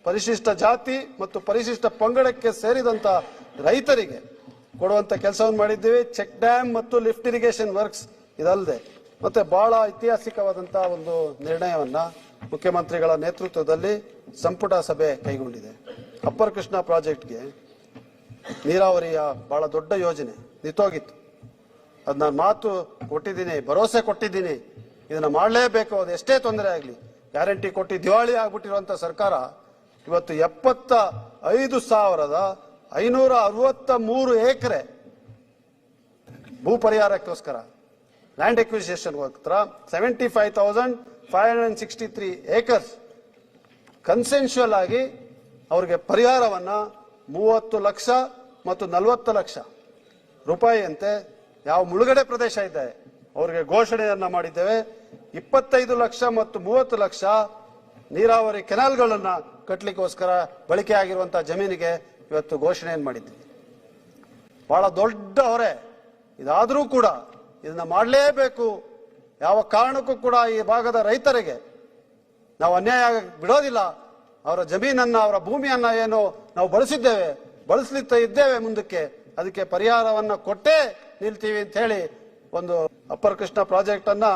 A: ಪರಿಶಿಷ್ಟ ಜಾತಿ ಮತ್ತು ಪರಿಶಿಷ್ಟ ಪಂಗಡಕ್ಕೆ ಸೇರಿದಂತ ರೈತರಿಗೆ ಕೊಡುವಂತ ಕೆಲಸವನ್ನು ಮಾಡಿದ್ದೀವಿ. ಚೆಕ್ ಡ್ಯಾಮ್ ಮತ್ತು ಲಿಫ್ಟ್ ಇರಿಗೇಷನ್ ವರ್ಕ್ಸ್ ಇದಲ್ಲದೆ ಮತ್ತೆ ಬಹಳ ಐತಿಹಾಸಿಕವಾದಂತಹ ಒಂದು ನಿರ್ಣಯವನ್ನ ಮುಖ್ಯಮಂತ್ರಿಗಳ ನೇತೃತ್ವದಲ್ಲಿ ಸಂಪುಟ ಸಭೆ ಕೈಗೊಂಡಿದೆ. ಅಪ್ಪರ್ ಕೃಷ್ಣ ಪ್ರಾಜೆಕ್ಟ್ಗೆ ನೀರಾವರಿಯ ಬಹಳ ದೊಡ್ಡ ಯೋಜನೆ ನಿಂತೋಗಿತ್ತು. ಅದ್ ನಾನು ಮಾತು ಕೊಟ್ಟಿದ್ದೀನಿ, ಭರವಸೆ ಕೊಟ್ಟಿದ್ದೀನಿ, ಇದನ್ನ ಮಾಡಲೇಬೇಕು, ಅದು ಎಷ್ಟೇ ತೊಂದರೆ ಆಗಲಿ. ಗ್ಯಾರಂಟಿ ಕೊಟ್ಟು ದಿವಾಳಿ ಆಗ್ಬಿಟ್ಟಿರುವಂತ ಸರ್ಕಾರ ಇವತ್ತು 75,563 ಎಕರೆ ಭೂ ಪರಿಹಾರಕ್ಕೋಸ್ಕರ ಲ್ಯಾಂಡ್ ಎಕ್ವಿಸಿಷನ್ 75,563 ಏಕರ್ಸ್ ಕನ್ಸೆನ್ಶುವಲ್ ಆಗಿ ಅವರಿಗೆ ಪರಿಹಾರವನ್ನ 30 ಲಕ್ಷ ಮತ್ತು 40 ಲಕ್ಷ ರೂಪಾಯಿಯಂತೆ ಯಾವ ಮುಳುಗಡೆ ಪ್ರದೇಶ ಇದೆ ಅವರಿಗೆ ಘೋಷಣೆಯನ್ನ ಮಾಡಿದ್ದೇವೆ. 25 ಲಕ್ಷ ಮತ್ತು 30 ಲಕ್ಷ ನೀರಾವರಿ ಕೆನಾಲ್ಗಳನ್ನ ಕಟ್ಟಲಿಕ್ಕೋಸ್ಕರ ಬಳಕೆ ಆಗಿರುವಂತಹ ಜಮೀನಿಗೆ ಇವತ್ತು ಘೋಷಣೆಯನ್ನು ಮಾಡಿದ್ದೀವಿ. ಬಹಳ ದೊಡ್ಡ ಹೊರೆ ಇದಾದರೂ ಕೂಡ ಇದನ್ನ ಮಾಡಲೇಬೇಕು. ಯಾವ ಕಾರಣಕ್ಕೂ ಕೂಡ ಈ ಭಾಗದ ರೈತರಿಗೆ ನಾವು ಅನ್ಯಾಯ ಬಿಡೋದಿಲ್ಲ. ಅವರ ಜಮೀನನ್ನ, ಅವರ ಭೂಮಿಯನ್ನ ಏನು ನಾವು ಬಳಸಲಿಕ್ಕೆ ಇದ್ದೇವೆ ಮುಂದಕ್ಕೆ, ಅದಕ್ಕೆ ಪರಿಹಾರವನ್ನ ಕೊಟ್ಟೇ ನಿಲ್ತೀವಿ ಅಂತ ಹೇಳಿ ಒಂದು ಅಪ್ಪರ್ ಕೃಷ್ಣ ಪ್ರಾಜೆಕ್ಟ್ ಅನ್ನ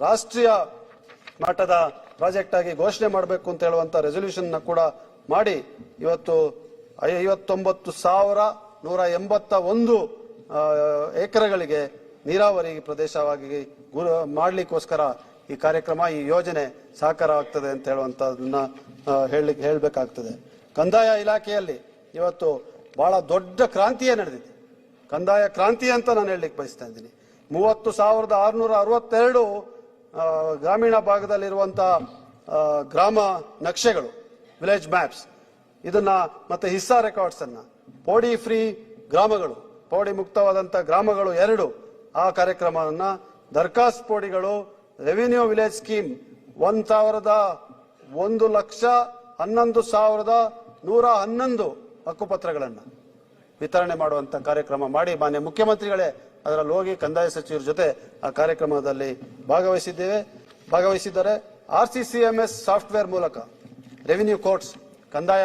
A: ರಾಷ್ಟ್ರೀಯ ಮಟ್ಟದ ಪ್ರಾಜೆಕ್ಟ್ ಆಗಿ ಘೋಷಣೆ ಮಾಡಬೇಕು ಅಂತ ಹೇಳುವಂತ ರೆಸೊಲ್ಯೂಷನ್ ಕೂಡ ಮಾಡಿ ಇವತ್ತು 59,181 ಎಕರೆಗಳಿಗೆ ನೀರಾವರಿ ಪ್ರದೇಶವಾಗಿ ಮಾಡ್ಲಿಕ್ಕೋಸ್ಕರ ಈ ಕಾರ್ಯಕ್ರಮ, ಈ ಯೋಜನೆ ಸಹಕಾರ ಆಗ್ತದೆ ಅಂತ ಹೇಳುವಂತದನ್ನ ಹೇಳಬೇಕಾಗ್ತದೆ. ಕಂದಾಯ ಇಲಾಖೆಯಲ್ಲಿ ಇವತ್ತು ಬಹಳ ದೊಡ್ಡ ಕ್ರಾಂತಿಯೇ ನಡೆದಿದೆ. ಕಂದಾಯ ಕ್ರಾಂತಿ ಅಂತ ನಾನು ಹೇಳಲಿಕ್ಕೆ ಬಯಸ್ತಾ ಇದ್ದೀನಿ. 30,662 ಗ್ರಾಮೀಣ ಭಾಗದಲ್ಲಿರುವಂತಹ ಗ್ರಾಮ ನಕ್ಷೆಗಳು, ವಿಲೇಜ್ ಮ್ಯಾಪ್ಸ್, ಇದನ್ನ ಮತ್ತೆ ಹಿಸ್ಸಾ ರೆಕಾರ್ಡ್ಸ್ ಅನ್ನ, ಪೋಡಿ ಫ್ರೀ ಗ್ರಾಮಗಳು, ಪೋಡಿ ಮುಕ್ತವಾದಂತಹ ಗ್ರಾಮಗಳು 2 ಆ ಕಾರ್ಯಕ್ರಮವನ್ನ, ದರ್ಖಾಸ್ತ್ ಪೋಡಿಗಳು, ರೆವಿನ್ಯೂ ವಿಲೇಜ್ ಸ್ಕೀಮ್ 1,11,111 ಹಕ್ಕುಪತ್ರಗಳನ್ನ ವಿತರಣೆ ಮಾಡುವಂತ ಕಾರ್ಯಕ್ರಮ ಮಾಡಿ ಮಾನ್ಯ ಮುಖ್ಯಮಂತ್ರಿಗಳೇ ಅದರಲ್ಲಿ ಹೋಗಿ ಕಂದಾಯ ಸಚಿವರ ಜೊತೆ ಆ ಕಾರ್ಯಕ್ರಮದಲ್ಲಿ ಭಾಗವಹಿಸಿದ್ದಾರೆ. RCCMS ಸಾಫ್ಟ್ವೇರ್ ಮೂಲಕ ರೆವಿನ್ಯೂ ಕೋರ್ಟ್ಸ್, ಕಂದಾಯ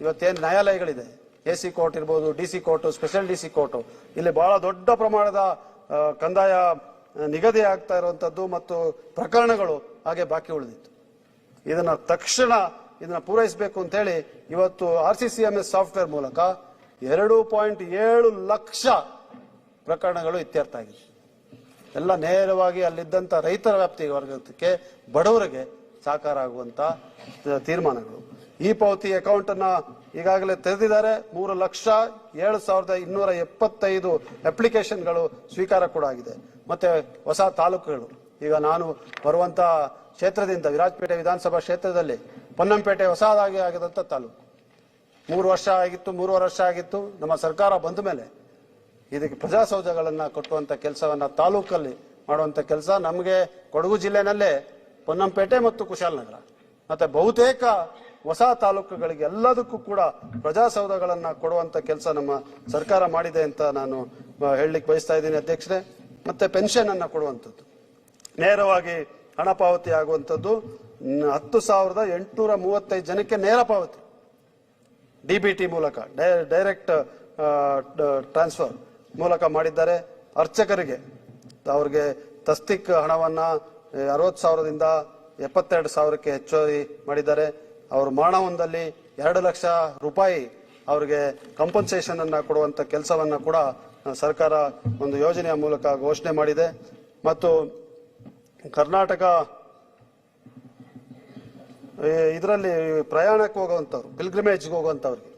A: ಇವತ್ತೇನು ನ್ಯಾಯಾಲಯಗಳಿದೆ, AC ಕೋರ್ಟ್ ಇರ್ಬೋದು, DC court, special DC court, ಇಲ್ಲಿ ಬಹಳ ದೊಡ್ಡ ಪ್ರಮಾಣದ ಕಂದಾಯ ನಿಗದಿ ಆಗ್ತಾ ಇರುವಂತದ್ದು ಮತ್ತು ಪ್ರಕರಣಗಳು ಹಾಗೆ ಬಾಕಿ ಉಳಿದಿತ್ತು. ಇದನ್ನ ತಕ್ಷಣ ಪೂರೈಸಬೇಕು ಅಂತ ಹೇಳಿ ಇವತ್ತು RCCMS ಸಾಫ್ಟ್ವೇರ್ ಮೂಲಕ 2.7 ಲಕ್ಷ ಪ್ರಕರಣಗಳು ಇತ್ಯರ್ಥ ಆಗಿದೆ. ಎಲ್ಲ ನೇರವಾಗಿ ಅಲ್ಲಿದ್ದಂತ ರೈತರ ವ್ಯಾಪ್ತಿ ವರ್ಗಕ್ಕೆ, ಬಡವರಿಗೆ ಸಹಕಾರ ಆಗುವಂತ ತೀರ್ಮಾನಗಳು. ಈ ಪಾವತಿ ಅಕೌಂಟ್ ಅನ್ನ ಈಗಾಗಲೇ ತೆರೆದಿದ್ದಾರೆ. 3,07,275 ಅಪ್ಲಿಕೇಶನ್ಗಳು ಸ್ವೀಕಾರ ಕೂಡ ಆಗಿದೆ. ಮತ್ತೆ ಹೊಸ ತಾಲೂಕುಗಳು ಈಗ ನಾನು ಬರುವಂತ ಕ್ಷೇತ್ರದಿಂದ ವಿರಾಜಪೇಟೆ ವಿಧಾನಸಭಾ ಕ್ಷೇತ್ರದಲ್ಲಿ ಪೊನ್ನಂಪೇಟೆ ಹೊಸದಾಗಿ ಆಗಿದಂತ ತಾಲೂಕು 3 ವರ್ಷ ಆಗಿತ್ತು, 3.5 ವರ್ಷ ಆಗಿತ್ತು. ನಮ್ಮ ಸರ್ಕಾರ ಬಂದ ಮೇಲೆ ಇದಕ್ಕೆ ಪ್ರಜಾಸೌಧಗಳನ್ನ ಕಟ್ಟುವಂತ ಕೆಲಸವನ್ನ ತಾಲೂಕಲ್ಲಿ ಮಾಡುವಂತ ಕೆಲಸ ನಮಗೆ ಕೊಡಗು ಜಿಲ್ಲೆನಲ್ಲೇ ಪೊನ್ನಂಪೇಟೆ ಮತ್ತು ಕುಶಾಲನಗರ ಮತ್ತೆ ಬಹುತೇಕ ಹೊಸ ತಾಲೂಕುಗಳಿಗೆ ಎಲ್ಲದಕ್ಕೂ ಕೂಡ ಪ್ರಜಾಸೌಧಗಳನ್ನ ಕೊಡುವಂತ ಕೆಲಸ ನಮ್ಮ ಸರ್ಕಾರ ಮಾಡಿದೆ ಅಂತ ನಾನು ಹೇಳಲಿಕ್ಕೆ ಬಯಸ್ತಾ ಇದ್ದೀನಿ ಅಧ್ಯಕ್ಷರೇ. ಮತ್ತೆ ಪೆನ್ಷನ್ ಅನ್ನ ಕೊಡುವಂಥದ್ದು, ನೇರವಾಗಿ ಹಣ ಪಾವತಿ ಆಗುವಂಥದ್ದು 10,835 ಜನಕ್ಕೆ ನೇರ ಪಾವತಿ ಡಿಬಿಟಿ ಮೂಲಕ ಡೈರೆಕ್ಟ್ ಟ್ರಾನ್ಸ್ಫರ್ ಮೂಲಕ ಮಾಡಿದ್ದಾರೆ. ಅರ್ಚಕರಿಗೆ ಅವ್ರಿಗೆ ತಸ್ತಿಕ್ ಹಣವನ್ನ 60,000ದಿಂದ 72,000ಕ್ಕೆ ಹೆಚ್ಚುವರಿ ಮಾಡಿದ್ದಾರೆ. ಅವರು ಮರಣ ಹೊಂದಲ್ಲಿ 2 ಲಕ್ಷ ರೂಪಾಯಿ ಅವರಿಗೆ ಕಂಪನ್ಸೇಷನ್ ಅನ್ನ ಕೊಡುವಂತ ಕೆಲಸವನ್ನ ಕೂಡ ಸರ್ಕಾರ ಒಂದು ಯೋಜನೆಯ ಮೂಲಕ ಘೋಷಣೆ ಮಾಡಿದೆ. ಮತ್ತು ಕರ್ನಾಟಕ ಇದರಲ್ಲಿ ಪ್ರಯಾಣಕ್ಕೆ ಹೋಗುವಂತವ್ರು, ಪಿಲ್ಗ್ರಿಮೇಜ್ಗೆ ಹೋಗುವಂತವ್ರಿಗೆ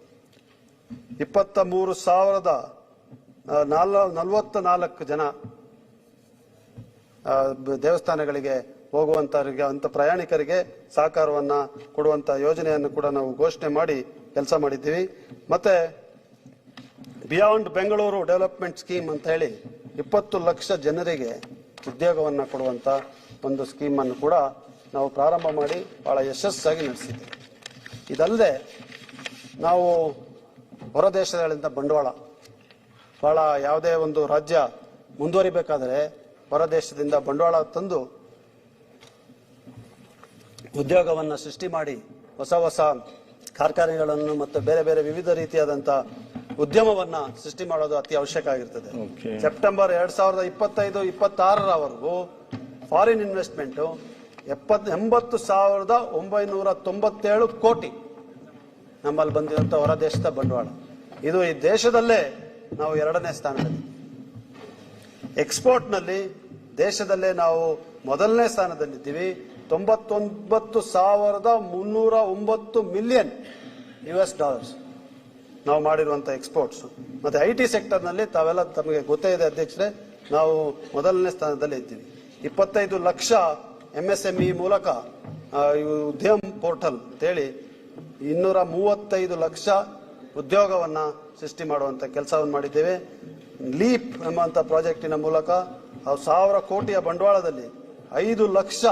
A: 23,044 ಜನ ದೇವಸ್ಥಾನಗಳಿಗೆ ಹೋಗುವಂತವರಿಗೆ ಅಂತ ಪ್ರಯಾಣಿಕರಿಗೆ ಸಹಕಾರವನ್ನ ಕೊಡುವಂತ ಯೋಜನೆಯನ್ನು ಕೂಡ ನಾವು ಘೋಷಣೆ ಮಾಡಿ ಕೆಲಸ ಮಾಡಿದ್ದೀವಿ. ಮತ್ತೆ ಬಿಯಾಂಡ್ ಬೆಂಗಳೂರು ಡೆವಲಪ್ಮೆಂಟ್ ಸ್ಕೀಮ್ ಅಂತ ಹೇಳಿ 20 ಲಕ್ಷ ಜನರಿಗೆ ಉದ್ಯೋಗವನ್ನ ಕೊಡುವಂತ ಒಂದು ಸ್ಕೀಮ್ ಅನ್ನು ಕೂಡ ನಾವು ಪ್ರಾರಂಭ ಮಾಡಿ ಬಹಳ ಯಶಸ್ಸಾಗಿ ನಡೆಸಿದ್ದೇವೆ. ಇದಲ್ಲದೆ ನಾವು ಹೊರ ದೇಶಗಳಿಂದ ಬಂಡವಾಳ ಬಹಳ ಯಾವುದೇ ಒಂದು ರಾಜ್ಯ ಮುಂದುವರಿಬೇಕಾದರೆ ಹೊರ ದೇಶದಿಂದ ಬಂಡವಾಳ ತಂದು ಉದ್ಯೋಗವನ್ನ ಸೃಷ್ಟಿ ಮಾಡಿ ಹೊಸ ಹೊಸ ಕಾರ್ಖಾನೆಗಳನ್ನು ಮತ್ತು ಬೇರೆ ಬೇರೆ ವಿವಿಧ ರೀತಿಯಾದಂತ ಉದ್ಯಮವನ್ನ ಸೃಷ್ಟಿ ಮಾಡೋದು ಅತಿ ಅವಶ್ಯಕ ಆಗಿರ್ತದೆ. ಸೆಪ್ಟೆಂಬರ್ 2025-26ರವರೆಗೂ ಫಾರಿನ್ ಇನ್ವೆಸ್ಟ್ಮೆಂಟ್ 80,997 ಕೋಟಿ ನಮ್ಮಲ್ಲಿ ಬಂದಿರುವಂತ ಹೊರ ದೇಶದ ಬಂಡವಾಳ. ಇದು ಈ ದೇಶದಲ್ಲೇ ನಾವು 2ನೇ ಸ್ಥಾನದಲ್ಲಿ, ಎಕ್ಸ್ಪೋರ್ಟ್ ನಲ್ಲಿ ದೇಶದಲ್ಲೇ ನಾವು 1ನೇ ಸ್ಥಾನದಲ್ಲಿದ್ದೀವಿ. 99,309 ಮಿಲಿಯನ್ US ಡಾಲರ್ಸ್ ನಾವು ಮಾಡಿರುವಂತ ಎಕ್ಸ್ಪೋರ್ಟ್ಸ್. ಮತ್ತೆ IT ಸೆಕ್ಟರ್ ನಲ್ಲಿ ತಾವೆಲ್ಲ ತಮಗೆ ಗೊತ್ತೇ ಇದೆ ಅಧ್ಯಕ್ಷರೇ, ನಾವು 1ನೇ ಸ್ಥಾನದಲ್ಲಿ ಇದ್ದೀವಿ. 25 ಲಕ್ಷ MSME ಮೂಲಕ ಉದ್ಯಮ ಪೋರ್ಟಲ್ ಅಂತೇಳಿ 235 ಲಕ್ಷ ಉದ್ಯೋಗವನ್ನ ಸೃಷ್ಟಿ ಮಾಡುವಂತ ಕೆಲಸವನ್ನು ಮಾಡಿದ್ದೇವೆ. ಲೀಪ್ ಎಂಬಂತ ಪ್ರಾಜೆಕ್ಟಿನ ಮೂಲಕ 1,000 ಕೋಟಿಯ ಬಂಡವಾಳದಲ್ಲಿ 5 ಲಕ್ಷ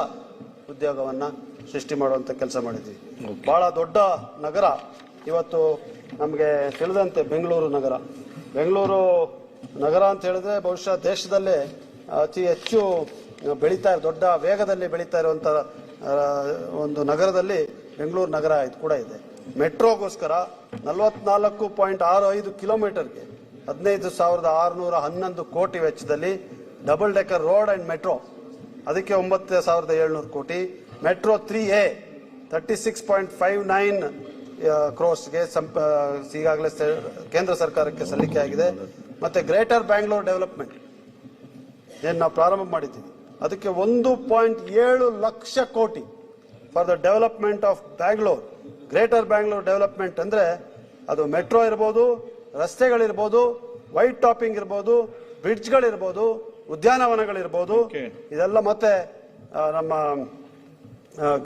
A: ಉದ್ಯೋಗವನ್ನ ಸೃಷ್ಟಿ ಮಾಡುವಂತ ಕೆಲಸ ಮಾಡಿದ್ವಿ. ಬಹಳ ದೊಡ್ಡ ನಗರ ಇವತ್ತು ನಮಗೆ ತಿಳಿದಂತೆ ಬೆಂಗಳೂರು ನಗರ ಅಂತ ಹೇಳಿದ್ರೆ ಬಹುಶಃ ದೇಶದಲ್ಲೇ ಅತಿ ಹೆಚ್ಚು ದೊಡ್ಡ ವೇಗದಲ್ಲಿ ಬೆಳೀತಾ ಇರುವಂತ ಒಂದು ನಗರದಲ್ಲಿ ಬೆಂಗಳೂರು ನಗರ ಕೂಡ ಇದೆ. ಮೆಟ್ರೋಗೋಸ್ಕರ 44.65 ಕಿಲೋಮೀಟರ್ಗೆ 15,611 ಕೋಟಿ ವೆಚ್ಚದಲ್ಲಿ double decker road and metro, ಅದಕ್ಕೆ 9,700 ಕೋಟಿ. ಮೆಟ್ರೋ 3A 36.59 ಕ್ರೋರ್ಸ್ಗೆ ಈಗಾಗಲೇ ಕೇಂದ್ರ ಸರ್ಕಾರಕ್ಕೆ ಸಲ್ಲಿಕೆ ಆಗಿದೆ. ಮತ್ತೆ ಗ್ರೇಟರ್ ಬ್ಯಾಂಗ್ಳೂರ್ ಡೆವಲಪ್ಮೆಂಟ್ ಏನ್ ನಾವು ಪ್ರಾರಂಭ ಮಾಡಿದ್ದೀವಿ, ಅದಕ್ಕೆ 1.7 ಲಕ್ಷ ಕೋಟಿ for the development of Bangalore. Greater Bangalore development ಅಂದ್ರೆ ಅದು ಮೆಟ್ರೋ ಇರ್ಬೋದು, ರಸ್ತೆಗಳಿರ್ಬೋದು, ವೈಟ್ ಟಾಪಿಂಗ್ ಇರ್ಬೋದು, ಬ್ರಿಡ್ಜ್ಗಳಿರ್ಬೋದು, ಉದ್ಯಾನವನಗಳಿರ್ಬೋದು, ಇದೆಲ್ಲ ಮತ್ತೆ ನಮ್ಮ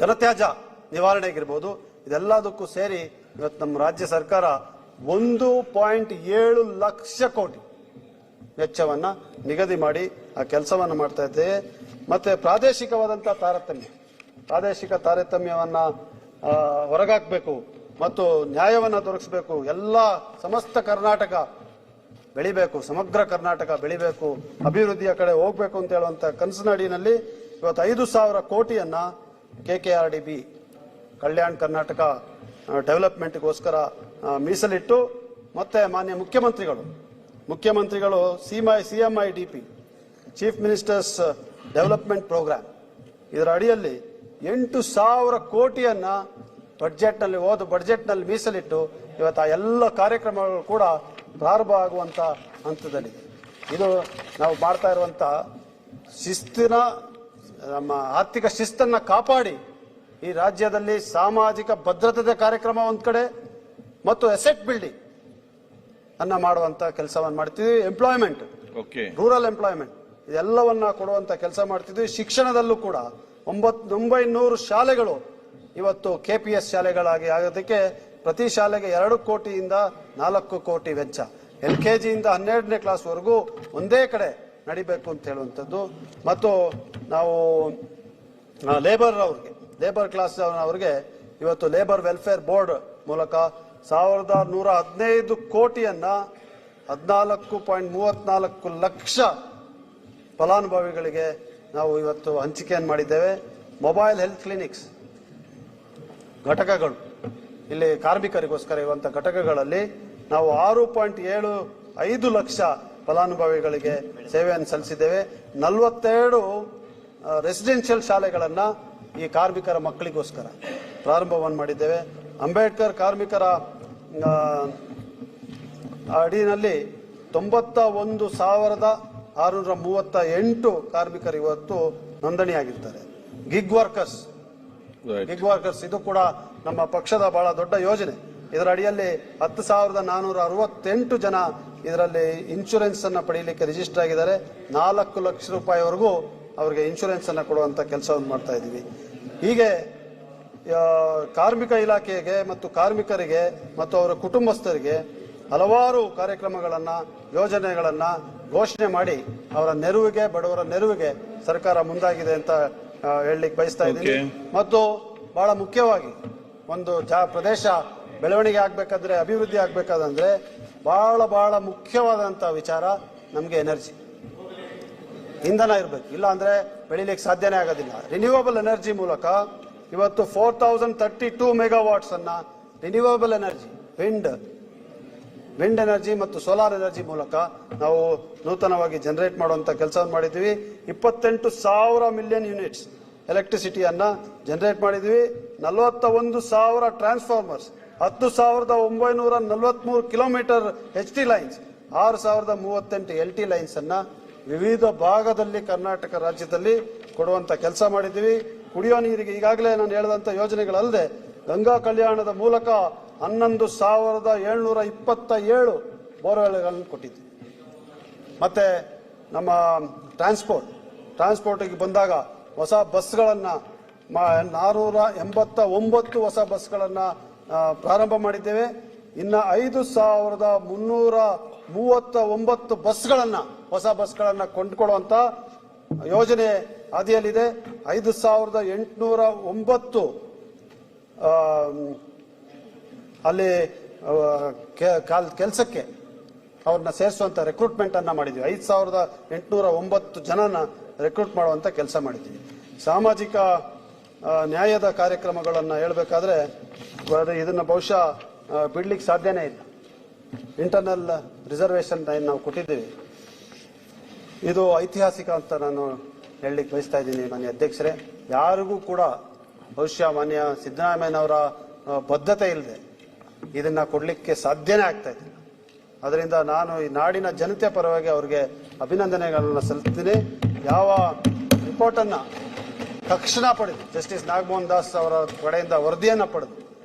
A: ಘನತ್ಯಾಜ್ಯ ನಿವಾರಣೆಗಿರ್ಬೋದು, ಇದೆಲ್ಲದಕ್ಕೂ ಸೇರಿ ಇವತ್ತು ನಮ್ಮ ರಾಜ್ಯ ಸರ್ಕಾರ 1.7 ಲಕ್ಷ ಕೋಟಿ ವೆಚ್ಚವನ್ನ ನಿಗದಿ ಮಾಡಿ ಆ ಕೆಲಸವನ್ನ ಮಾಡ್ತಾ ಇದ್ದೇವೆ. ಮತ್ತೆ ಪ್ರಾದೇಶಿಕ ತಾರತಮ್ಯವನ್ನ ಹೊರಗಾಕಬೇಕು ಮತ್ತು ನ್ಯಾಯವನ್ನ ದೊರಕಿಸಬೇಕು. ಎಲ್ಲ ಸಮಸ್ತ ಕರ್ನಾಟಕ ಬೆಳಿಬೇಕು, ಸಮಗ್ರ ಕರ್ನಾಟಕ ಬೆಳಿಬೇಕು, ಅಭಿವೃದ್ಧಿಯ ಕಡೆ ಹೋಗ್ಬೇಕು ಅಂತ ಹೇಳುವಂತ ಕನಸಿನ ಅಡಿಯಲ್ಲಿ ಇವತ್ತು 5,000 ಕೋಟಿಯನ್ನ KKRDB ಕಲ್ಯಾಣ ಕರ್ನಾಟಕ ಡೆವಲಪ್ಮೆಂಟ್ಗೋಸ್ಕರ ಮೀಸಲಿಟ್ಟು, ಮತ್ತೆ ಮಾನ್ಯ ಮುಖ್ಯಮಂತ್ರಿಗಳು CMIDP chief ministers development programme ಇದರ ಅಡಿಯಲ್ಲಿ 8,000 ಕೋಟಿಯನ್ನ ಬಡ್ಜೆಟ್ನಲ್ಲಿ ಮೀಸಲಿಟ್ಟು ಇವತ್ತು ಆ ಎಲ್ಲ ಕಾರ್ಯಕ್ರಮಗಳು ಕೂಡ ಪ್ರಾರಂಭ ಆಗುವಂತ ಹಂತದಲ್ಲಿದೆ. ಇದು ನಾವು ಮಾಡ್ತಾ ಇರುವಂತ ನಮ್ಮ ಆರ್ಥಿಕ ಶಿಸ್ತನ್ನ ಕಾಪಾಡಿ ಈ ರಾಜ್ಯದಲ್ಲಿ ಸಾಮಾಜಿಕ ಭದ್ರತೆ ಕಾರ್ಯಕ್ರಮ ಒಂದ್ ಕಡೆ ಮತ್ತು ಅಸೆಟ್ ಬಿಲ್ಡಿಂಗ್ ಅನ್ನ ಮಾಡುವಂತ ಕೆಲಸವನ್ನು ಮಾಡ್ತೀವಿ. ಎಂಪ್ಲಾಯ್ಮೆಂಟ್, ರೂರಲ್ ಎಂಪ್ಲಾಯ್ಮೆಂಟ್ ಇದೆಲ್ಲವನ್ನ ಕೊಡುವಂತ ಕೆಲಸ ಮಾಡ್ತಿದ್ವಿ. ಶಿಕ್ಷಣದಲ್ಲೂ ಕೂಡ 900 ಶಾಲೆಗಳು ಇವತ್ತು KPS ಶಾಲೆಗಳಾಗಿ ಆಗೋದಕ್ಕೆ ಪ್ರತಿ ಶಾಲೆಗೆ 2 ಕೋಟಿಯಿಂದ 4 ಕೋಟಿ ವೆಚ್ಚ. LKG ಇಂದ 12ನೇ ಕ್ಲಾಸ್ವರೆಗೂ ಒಂದೇ ಕಡೆ ನಡಿಬೇಕು ಅಂತ ಹೇಳುವಂಥದ್ದು. ಮತ್ತು ನಾವು ಲೇಬರ್ ಕ್ಲಾಸ್ ಅವರಿಗೆ ಇವತ್ತು ಲೇಬರ್ ವೆಲ್ಫೇರ್ ಬೋರ್ಡ್ ಮೂಲಕ 1115 ಕೋಟಿಯನ್ನ 14.34 ಲಕ್ಷ ಫಲಾನುಭವಿಗಳಿಗೆ ನಾವು ಇವತ್ತು ಹಂಚಿಕೆಯನ್ನು ಮಾಡಿದ್ದೇವೆ. ಮೊಬೈಲ್ ಹೆಲ್ತ್ ಕ್ಲಿನಿಕ್ಸ್ ಘಟಕಗಳು, ಇಲ್ಲಿ ಕಾರ್ಮಿಕರಿಗೋಸ್ಕರ ಇರುವಂತ ಘಟಕಗಳಲ್ಲಿ ನಾವು 6.75 ಲಕ್ಷ ಫಲಾನುಭವಿಗಳಿಗೆ ಸೇವೆಯನ್ನು ಸಲ್ಲಿಸಿದ್ದೇವೆ. 42 ರೆಸಿಡೆನ್ಷಿಯಲ್ ಶಾಲೆಗಳನ್ನ ಈ ಕಾರ್ಮಿಕರ ಮಕ್ಕಳಿಗೋಸ್ಕರ ಪ್ರಾರಂಭವನ್ನು ಮಾಡಿದ್ದೇವೆ. ಅಂಬೇಡ್ಕರ್ ಕಾರ್ಮಿಕರ ಅಡಿನಲ್ಲಿ 91,638 ಕಾರ್ಮಿಕರು ಇವತ್ತು ನೋಂದಣಿಯಾಗಿರ್ತಾರೆ. ಗಿಗ್ ವರ್ಕರ್ಸ್ ಇದು ಕೂಡ ನಮ್ಮ ಪಕ್ಷದ ಬಹಳ ದೊಡ್ಡ ಯೋಜನೆ. ಇದರ ಅಡಿಯಲ್ಲಿ 10,468 ಜನ ಇದರಲ್ಲಿ ಇನ್ಶೂರೆನ್ಸ್ ಅನ್ನ ಪಡೆಯಲಿಕ್ಕೆ ರಿಜಿಸ್ಟರ್ ಆಗಿದ್ದಾರೆ. 4 ಲಕ್ಷ ರೂಪಾಯಿವರೆಗೂ ಅವರಿಗೆ ಇನ್ಶೂರೆನ್ಸ್ ಅನ್ನ ಕೊಡುವಂತ ಕೆಲಸವನ್ನು ಮಾಡ್ತಾ ಇದ್ದೀವಿ. ಹೀಗೆ ಕಾರ್ಮಿಕ ಇಲಾಖೆಗೆ ಮತ್ತು ಕಾರ್ಮಿಕರಿಗೆ ಮತ್ತು ಅವರ ಕುಟುಂಬಸ್ಥರಿಗೆ ಹಲವಾರು ಕಾರ್ಯಕ್ರಮಗಳನ್ನ, ಯೋಜನೆಗಳನ್ನ ಘೋಷಣೆ ಮಾಡಿ ಅವರ ನೆರವಿಗೆ, ಬಡವರ ನೆರವಿಗೆ ಸರ್ಕಾರ ಮುಂದಾಗಿದೆ ಅಂತ ಹೇಳಲಿಕ್ಕೆ ಬಯಸ್ತಾ ಇದ್ದೀನಿ. ಮತ್ತು ಬಹಳ ಮುಖ್ಯವಾಗಿ ಒಂದು ಪ್ರದೇಶ ಬೆಳವಣಿಗೆ ಆಗ್ಬೇಕಾದ್ರೆ, ಅಭಿವೃದ್ಧಿ ಆಗ್ಬೇಕಾದ್ರೆ ಬಹಳ ಮುಖ್ಯವಾದಂತ ವಿಚಾರ ನಮಗೆ ಎನರ್ಜಿ, ಇಂಧನ ಇರಬೇಕು. ಇಲ್ಲ ಅಂದ್ರೆ ಬೆಳಿಲಿಕ್ಕೆ ಸಾಧ್ಯನೇ ಆಗೋದಿಲ್ಲ. ರಿನ್ಯೂವಬಲ್ ಎನರ್ಜಿ ಮೂಲಕ ಇವತ್ತು 4032 ಮೆಗಾವಾಟ್ಸ್ ಅನ್ನ ರಿನ್ಯೂವಬಲ್ ಎನರ್ಜಿ, ವಿಂಡ್ ಎನರ್ಜಿ ಮತ್ತು ಸೋಲಾರ್ ಎನರ್ಜಿ ಮೂಲಕ ನಾವು ನೂತನವಾಗಿ ಜನರೇಟ್ ಮಾಡುವಂತ ಕೆಲಸವನ್ನು ಮಾಡಿದ್ವಿ. 28,000 ಮಿಲಿಯನ್ ಯೂನಿಟ್ಸ್ ಎಲೆಕ್ಟ್ರಿಸಿಟಿಯನ್ನ ಜನರೇಟ್ ಮಾಡಿದ್ವಿ. 41,000 transformers, 10,943 kilometre HT lines, 6,038 LT lines ಅನ್ನ ವಿವಿಧ ಭಾಗದಲ್ಲಿ ಕರ್ನಾಟಕ ರಾಜ್ಯದಲ್ಲಿ ಕೊಡುವಂತ ಕೆಲಸ ಮಾಡಿದ್ವಿ. ಕುಡಿಯೋ ನೀರಿಗೆ ಈಗಾಗಲೇ ನಾನು ಹೇಳಿದಂತ ಯೋಜನೆಗಳಲ್ಲದೆ ಗಂಗಾ ಕಲ್ಯಾಣದ ಮೂಲಕ 11,727 ಬೋರ್ವೆಲ್ಗಳನ್ನು ಕೊಟ್ಟಿದ್ವಿ. ಮತ್ತೆ ನಮ್ಮ ಟ್ರಾನ್ಸ್ಪೋರ್ಟ್ಗೆ ಬಂದಾಗ ಹೊಸ ಬಸ್ಗಳನ್ನ 489 ಹೊಸ ಬಸ್ಗಳನ್ನ ಪ್ರಾರಂಭ ಮಾಡಿದ್ದೇವೆ. ಇನ್ನ 5,339 ಹೊಸ ಬಸ್ಗಳನ್ನ ಕೊಂಡುಕೊಳ್ಳುವಂತ ಯೋಜನೆ ಹಾದಿಯಲ್ಲಿದೆ. 5,809 ಅಲ್ಲಿ ಕೆಲಸಕ್ಕೆ ಅವ್ರನ್ನ ಸೇರಿಸುವಂತ ರೆಕ್ರೂಟ್ಮೆಂಟ್ ಅನ್ನ ಮಾಡಿದ್ವಿ. 5,809 ಜನನ ರೆಕ್ರೂಟ್ ಮಾಡುವಂತ ಕೆಲಸ ಮಾಡಿದ್ವಿ. ಸಾಮಾಜಿಕ ನ್ಯಾಯದ ಕಾರ್ಯಕ್ರಮಗಳನ್ನ ಹೇಳ್ಬೇಕಾದ್ರೆ ಇದನ್ನ ಬಹುಶಃ ಬಿಡ್ಲಿಕ್ಕೆ ಸಾಧ್ಯನೇ ಇಲ್ಲ. ಇಂಟರ್ನಲ್ ರಿಸರ್ವೇಶನ್ ನಾವು ಕೊಟ್ಟಿದ್ದೀವಿ. ಇದು ಐತಿಹಾಸಿಕ ಅಂತ ನಾನು ಹೇಳಲಿಕ್ಕೆ ಬಯಸ್ತಾ ಇದ್ದೀನಿ ಮಾನ್ಯ ಅಧ್ಯಕ್ಷರೇ. ಯಾರಿಗೂ ಕೂಡ ಬಹುಶಃ ಮಾನ್ಯ ಸಿದ್ದರಾಮಯ್ಯನವರ ಬದ್ಧತೆ ಇಲ್ಲದೆ ಇದನ್ನ ಕೊಡ್ಲಿಕ್ಕೆ ಸಾಧ್ಯನೇ ಆಗ್ತಾ ಇದೆ. ಅದರಿಂದ ನಾನು ಈ ನಾಡಿನ ಜನತೆ ಪರವಾಗಿ ಅವರಿಗೆ ಅಭಿನಂದನೆಗಳನ್ನು ಸಲ್ಲಿಸ್ತೀನಿ. ಯಾವ ರಿಪೋರ್ಟ್ ಅನ್ನ ತಕ್ಷಣ ಪಡೆದು ಜಸ್ಟಿಸ್ ನಾಗಮೋಹನ್ ದಾಸ್ ಅವರ ಕಡೆಯಿಂದ ವರದಿಯನ್ನ ಪಡೆದು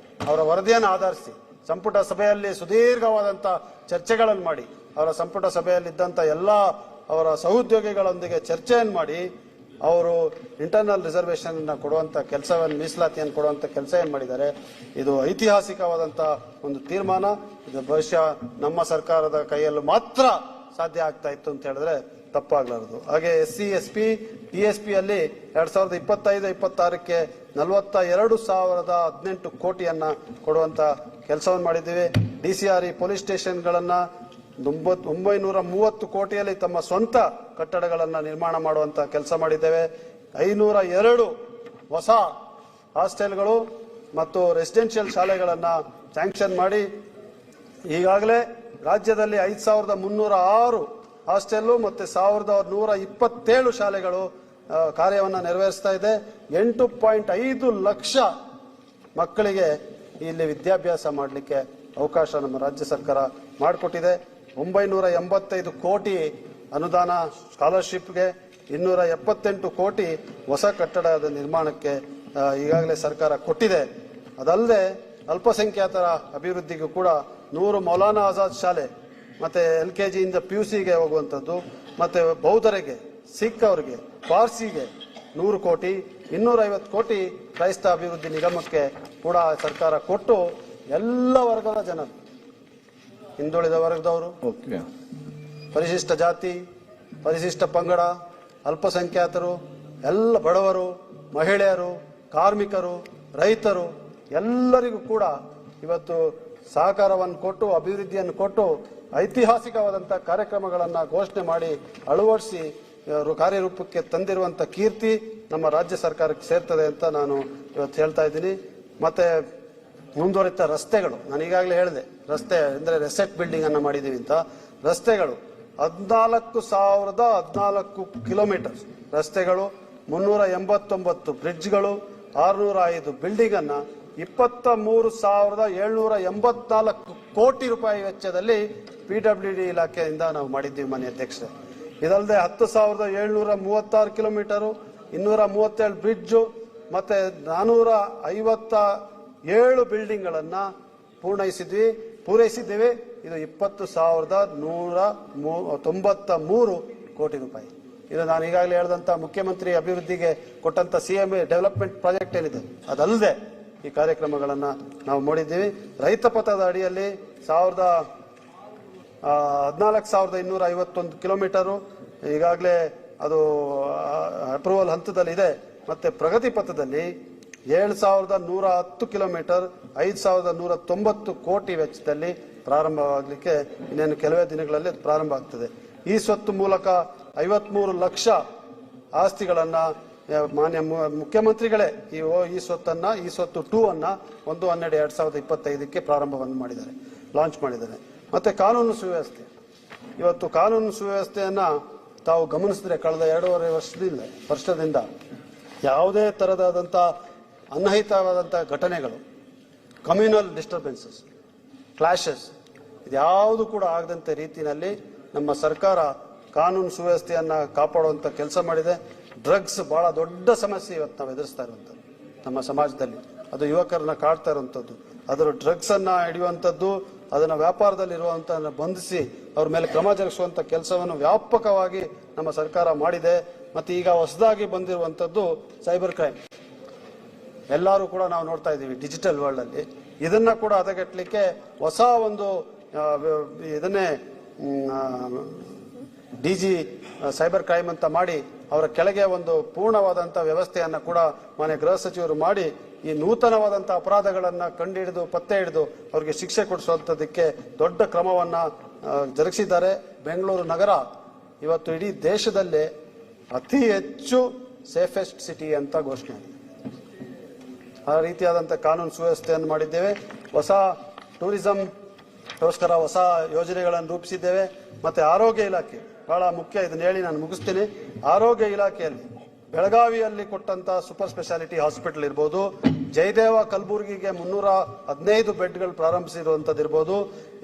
A: ಅವರ ವರದಿಯನ್ನು ಆಧರಿಸಿ ಸಂಪುಟ ಸಭೆಯಲ್ಲಿ ಸುದೀರ್ಘವಾದಂತ ಚರ್ಚೆಗಳನ್ನು ಮಾಡಿ ಅವರ ಸಂಪುಟ ಸಭೆಯಲ್ಲಿದ್ದಂತ ಎಲ್ಲ ಅವರ ಸಹೋದ್ಯೋಗಿಗಳೊಂದಿಗೆ ಚರ್ಚೆಯನ್ನು ಮಾಡಿ ಅವರು ಇಂಟರ್ನಲ್ ರಿಸರ್ವೇಶನ್ ಕೊಡುವಂತ ಕೆಲಸವನ್ನು, ಮೀಸಲಾತಿಯನ್ನು ಕೊಡುವಂತ ಕೆಲಸ ಏನ್ ಮಾಡಿದ್ದಾರೆ, ಇದು ಐತಿಹಾಸಿಕವಾದಂತ ಒಂದು ತೀರ್ಮಾನ. ಇದು ಬಹುಶಃ ನಮ್ಮ ಸರ್ಕಾರದ ಕೈಯಲ್ಲೂ ಮಾತ್ರ ಸಾಧ್ಯ ಆಗ್ತಾ ಇತ್ತು ಅಂತ ಹೇಳಿದ್ರೆ ತಪ್ಪಾಗ್ಲಾರದು. ಹಾಗೆ SC SC TSP ಅಲ್ಲಿ 2025-26ಕ್ಕೆ 42,018 ಕೋಟಿಯನ್ನ ಕೊಡುವಂತ ಕೆಲಸವನ್ನು ಮಾಡಿದ್ದೀವಿ. DCRE ಪೊಲೀಸ್ ಸ್ಟೇಷನ್ಗಳನ್ನ 930 ಕೋಟಿಯಲ್ಲಿ ತಮ್ಮ ಸ್ವಂತ ಕಟ್ಟಡಗಳನ್ನ ನಿರ್ಮಾಣ ಮಾಡುವಂತ ಕೆಲಸ ಮಾಡಿದ್ದೇವೆ. 502 ಹೊಸ ಹಾಸ್ಟೆಲ್ಗಳು ಮತ್ತು ರೆಸಿಡೆನ್ಷಿಯಲ್ ಶಾಲೆಗಳನ್ನ ಸ್ಯಾಂಕ್ಷನ್ ಮಾಡಿ ಈಗಾಗಲೇ ರಾಜ್ಯದಲ್ಲಿ 5,306 ಹಾಸ್ಟೆಲ್ ಮತ್ತೆ 1,127 ಶಾಲೆಗಳು ಕಾರ್ಯವನ್ನು ನೆರವೇರಿಸ್ತಾ ಇದೆ. 8.5 ಲಕ್ಷ ಮಕ್ಕಳಿಗೆ ಇಲ್ಲಿ ವಿದ್ಯಾಭ್ಯಾಸ ಮಾಡಲಿಕ್ಕೆ ಅವಕಾಶ ನಮ್ಮ ರಾಜ್ಯ ಸರ್ಕಾರ ಮಾಡಿಕೊಟ್ಟಿದೆ. 985 ಕೋಟಿ ಅನುದಾನ ಸ್ಕಾಲರ್ಶಿಪ್ಗೆ, 278 ಕೋಟಿ ಹೊಸ ಕಟ್ಟಡದ ನಿರ್ಮಾಣಕ್ಕೆ ಈಗಾಗಲೇ ಸರ್ಕಾರ ಕೊಟ್ಟಿದೆ. ಅದಲ್ಲದೆ ಅಲ್ಪಸಂಖ್ಯಾತರ ಅಭಿವೃದ್ಧಿಗೂ ಕೂಡ 100 ಮೌಲಾನಾ ಆಜಾದ್ ಶಾಲೆ ಮತ್ತೆ LKG ಇಂದ PUCಗೆ ಹೋಗುವಂಥದ್ದು, ಮತ್ತೆ ಬೌದ್ಧರಿಗೆ ಸಿಖ್ ಅವರಿಗೆ, ಪಾರ್ಸಿಗೆ 100 ಕೋಟಿ, 250 ಕೋಟಿ ಕ್ರೈಸ್ತ ಅಭಿವೃದ್ಧಿ ನಿಗಮಕ್ಕೆ ಕೂಡ ಸರ್ಕಾರ ಕೊಟ್ಟು ಎಲ್ಲ ವರ್ಗದ ಜನರು, ಹಿಂದುಳಿದ ವರ್ಗದವರು,
C: ಓಕೆ,
A: ಪರಿಶಿಷ್ಟ ಜಾತಿ, ಪರಿಶಿಷ್ಟ ಪಂಗಡ, ಅಲ್ಪಸಂಖ್ಯಾತರು, ಎಲ್ಲ ಬಡವರು, ಮಹಿಳೆಯರು, ಕಾರ್ಮಿಕರು, ರೈತರು ಎಲ್ಲರಿಗೂ ಕೂಡ ಇವತ್ತು ಸಹಕಾರವನ್ನು ಕೊಟ್ಟು ಅಭಿವೃದ್ಧಿಯನ್ನು ಕೊಟ್ಟು ಐತಿಹಾಸಿಕವಾದಂಥ ಕಾರ್ಯಕ್ರಮಗಳನ್ನು ಘೋಷಣೆ ಮಾಡಿ ಅಳವಡಿಸಿ ಕಾರ್ಯರೂಪಕ್ಕೆ ತಂದಿರುವಂಥ ಕೀರ್ತಿ ನಮ್ಮ ರಾಜ್ಯ ಸರ್ಕಾರಕ್ಕೆ ಸೇರ್ತದೆ ಅಂತ ನಾನು ಇವತ್ತು ಹೇಳ್ತಾ ಇದ್ದೀನಿ. ಮತ್ತೆ ಮುಂದುವರಿತ ರಸ್ತೆಗಳು, ನಾನು ಈಗಾಗಲೇ ಹೇಳಿದೆ, ರಸ್ತೆ ಅಂದರೆ ರೆಸೆಟ್ ಬಿಲ್ಡಿಂಗ್ ಅನ್ನು ಮಾಡಿದ್ದೀವಿ ಅಂತ. ರಸ್ತೆಗಳು 14,014 ಕಿಲೋಮೀಟರ್ ರಸ್ತೆಗಳು, 389 ಬ್ರಿಡ್ಜ್ಗಳು, 605 ಬಿಲ್ಡಿಂಗ್ ಅನ್ನ 23,784 ಕೋಟಿ ರೂಪಾಯಿ ವೆಚ್ಚದಲ್ಲಿ PWD ಇಲಾಖೆಯಿಂದ ನಾವು ಮಾಡಿದ್ದೀವಿ ಮಾನ್ಯ ಅಧ್ಯಕ್ಷರೇ. ಇದಲ್ಲದೆ 10,736 ಕಿಲೋಮೀಟರು, 237 ಬ್ರಿಡ್ಜು ಮತ್ತೆ 457 ಬಿಲ್ಡಿಂಗ್ಗಳನ್ನ ಪೂರೈಸಿದ್ದೇವೆ. ಇದು 20,193 ಕೋಟಿ ರೂಪಾಯಿ. ಇದು ನಾನು ಈಗಾಗಲೇ ಹೇಳಿದಂತ ಮುಖ್ಯಮಂತ್ರಿ ಅಭಿವೃದ್ಧಿಗೆ ಕೊಟ್ಟಂತ CM ಡೆವಲಪ್ಮೆಂಟ್ ಪ್ರಾಜೆಕ್ಟ್ ಏನಿದೆ ಅದಲ್ಲದೆ ಈ ಕಾರ್ಯಕ್ರಮಗಳನ್ನ ನಾವು ಮಾಡಿದ್ದೀವಿ. ರೈತ ಪಥದ ಅಡಿಯಲ್ಲಿ 14,251 ಕಿಲೋಮೀಟರು ಈಗಾಗಲೇ ಅದು ಅಪ್ರೂವಲ್ ಹಂತದಲ್ಲಿದೆ. ಮತ್ತೆ ಪ್ರಗತಿ ಪಥದಲ್ಲಿ 7,110 ಕಿಲೋಮೀಟರ್ 5,190 ಕೋಟಿ ವೆಚ್ಚದಲ್ಲಿ ಪ್ರಾರಂಭವಾಗಲಿಕ್ಕೆ ಇನ್ನೇನು ಕೆಲವೇ ದಿನಗಳಲ್ಲಿ ಪ್ರಾರಂಭ ಆಗ್ತದೆ. ಈ ಸ್ವತ್ತು ಮೂಲಕ 53 ಲಕ್ಷ ಆಸ್ತಿಗಳನ್ನ ಮಾನ್ಯ ಮುಖ್ಯಮಂತ್ರಿಗಳೇ ಈ ಸ್ವತ್ತು 2 ಅನ್ನ 1/12/2025ಕ್ಕೆ ಪ್ರಾರಂಭವನ್ನು ಮಾಡಿದ್ದಾರೆ, ಲಾಂಚ್ ಮಾಡಿದ್ದಾರೆ. ಮತ್ತೆ ಕಾನೂನು ಸುವ್ಯವಸ್ಥೆ, ಇವತ್ತು ಕಾನೂನು ಸುವ್ಯವಸ್ಥೆಯನ್ನ ತಾವು ಗಮನಿಸಿದ್ರೆ ಕಳೆದ 2.5 ವರ್ಷದಿಂದ ಯಾವುದೇ ತರದಾದಂಥ ಅನಹಿತವಾದಂಥ ಘಟನೆಗಳು, ಕಮ್ಯುನಲ್ ಡಿಸ್ಟರ್ಬೆನ್ಸಸ್, ಕ್ಲಾಶಸ್ ಇದ್ಯಾವುದು ಕೂಡ ಆಗದಂತೆ ರೀತಿಯಲ್ಲಿ ನಮ್ಮ ಸರ್ಕಾರ ಕಾನೂನು ಸುವ್ಯವಸ್ಥೆಯನ್ನ ಕಾಪಾಡುವಂತ ಕೆಲಸ ಮಾಡಿದೆ. ಡ್ರಗ್ಸ್ ಬಹಳ ದೊಡ್ಡ ಸಮಸ್ಯೆ ಇವತ್ತು ನಾವು ಎದುರಿಸ್ತಾ ಇರುವಂಥದ್ದು ನಮ್ಮ ಸಮಾಜದಲ್ಲಿ. ಅದು ಯುವಕರನ್ನ ಕಾಡ್ತಾ ಇರುವಂಥದ್ದು. ಅದರ ಡ್ರಗ್ಸ್ ಅನ್ನ ಹಿಡಿಯುವಂಥದ್ದು, ಅದನ್ನ ವ್ಯಾಪಾರದಲ್ಲಿರುವಂತ ಬಂಧಿಸಿ ಅವ್ರ ಮೇಲೆ ಕ್ರಮ ಜರುಗಿಸುವಂತ ಕೆಲಸವನ್ನು ವ್ಯಾಪಕವಾಗಿ ನಮ್ಮ ಸರ್ಕಾರ ಮಾಡಿದೆ. ಮತ್ತೆ ಈಗ ಹೊಸದಾಗಿ ಬಂದಿರುವಂತದ್ದು ಸೈಬರ್ ಕ್ರೈಮ್. ಎಲ್ಲರೂ ಕೂಡ ನಾವು ನೋಡ್ತಾ ಇದ್ದೀವಿ ಡಿಜಿಟಲ್ ವರ್ಲ್ಡ್ ಅಲ್ಲಿ. ಇದನ್ನ ಕೂಡ ಹದಗೆಟ್ಟಲಿಕ್ಕೆ ಹೊಸ ಒಂದು ಇದನ್ನೇ DG ಸೈಬರ್ ಕ್ರೈಮ್ ಅಂತ ಮಾಡಿ ಅವರ ಕೆಳಗೆ ಒಂದು ಪೂರ್ಣವಾದಂಥ ವ್ಯವಸ್ಥೆಯನ್ನ ಕೂಡ ಮಾನ್ಯ ಗೃಹ ಸಚಿವರು ಮಾಡಿ ಈ ನೂತನವಾದಂಥ ಅಪರಾಧಗಳನ್ನ ಕಂಡುಹಿಡಿದು ಪತ್ತೆ ಹಿಡಿದು ಅವರಿಗೆ ಶಿಕ್ಷೆ ಕೊಡಿಸುವಂಥದ್ದಕ್ಕೆ ದೊಡ್ಡ ಕ್ರಮವನ್ನ ಜರುಗಿಸಿದ್ದಾರೆ. ಬೆಂಗಳೂರು ನಗರ ಇವತ್ತು ಇಡೀ ದೇಶದಲ್ಲೇ ಅತಿ ಹೆಚ್ಚು ಸೇಫೆಸ್ಟ್ ಸಿಟಿ ಅಂತ ಘೋಷಣೆ ಆಗಿದೆ. ಆ ರೀತಿಯಾದಂಥ ಕಾನೂನು ಸುವ್ಯವಸ್ಥೆಯನ್ನು ಮಾಡಿದ್ದೇವೆ. ಹೊಸ ಟೂರಿಸಂಗೋಸ್ಕರ ಹೊಸ ಯೋಜನೆಗಳನ್ನು ರೂಪಿಸಿದ್ದೇವೆ. ಮತ್ತೆ ಆರೋಗ್ಯ ಇಲಾಖೆ ಬಹಳ ಮುಖ್ಯ, ಇದನ್ನ ಹೇಳಿ ನಾನು ಮುಗಿಸ್ತೀನಿ. ಆರೋಗ್ಯ ಇಲಾಖೆಯಲ್ಲಿ ಬೆಳಗಾವಿಯಲ್ಲಿ ಕೊಟ್ಟಂತ ಸೂಪರ್ ಸ್ಪೆಷಾಲಿಟಿ ಹಾಸ್ಪಿಟಲ್ ಇರ್ಬೋದು, ಜಯದೇವ ಕಲಬುರಗಿಗೆ 315 ಬೆಡ್ಗಳು ಪ್ರಾರಂಭಿಸಿರುವಂತದ್ದು ಇರ್ಬೋದು,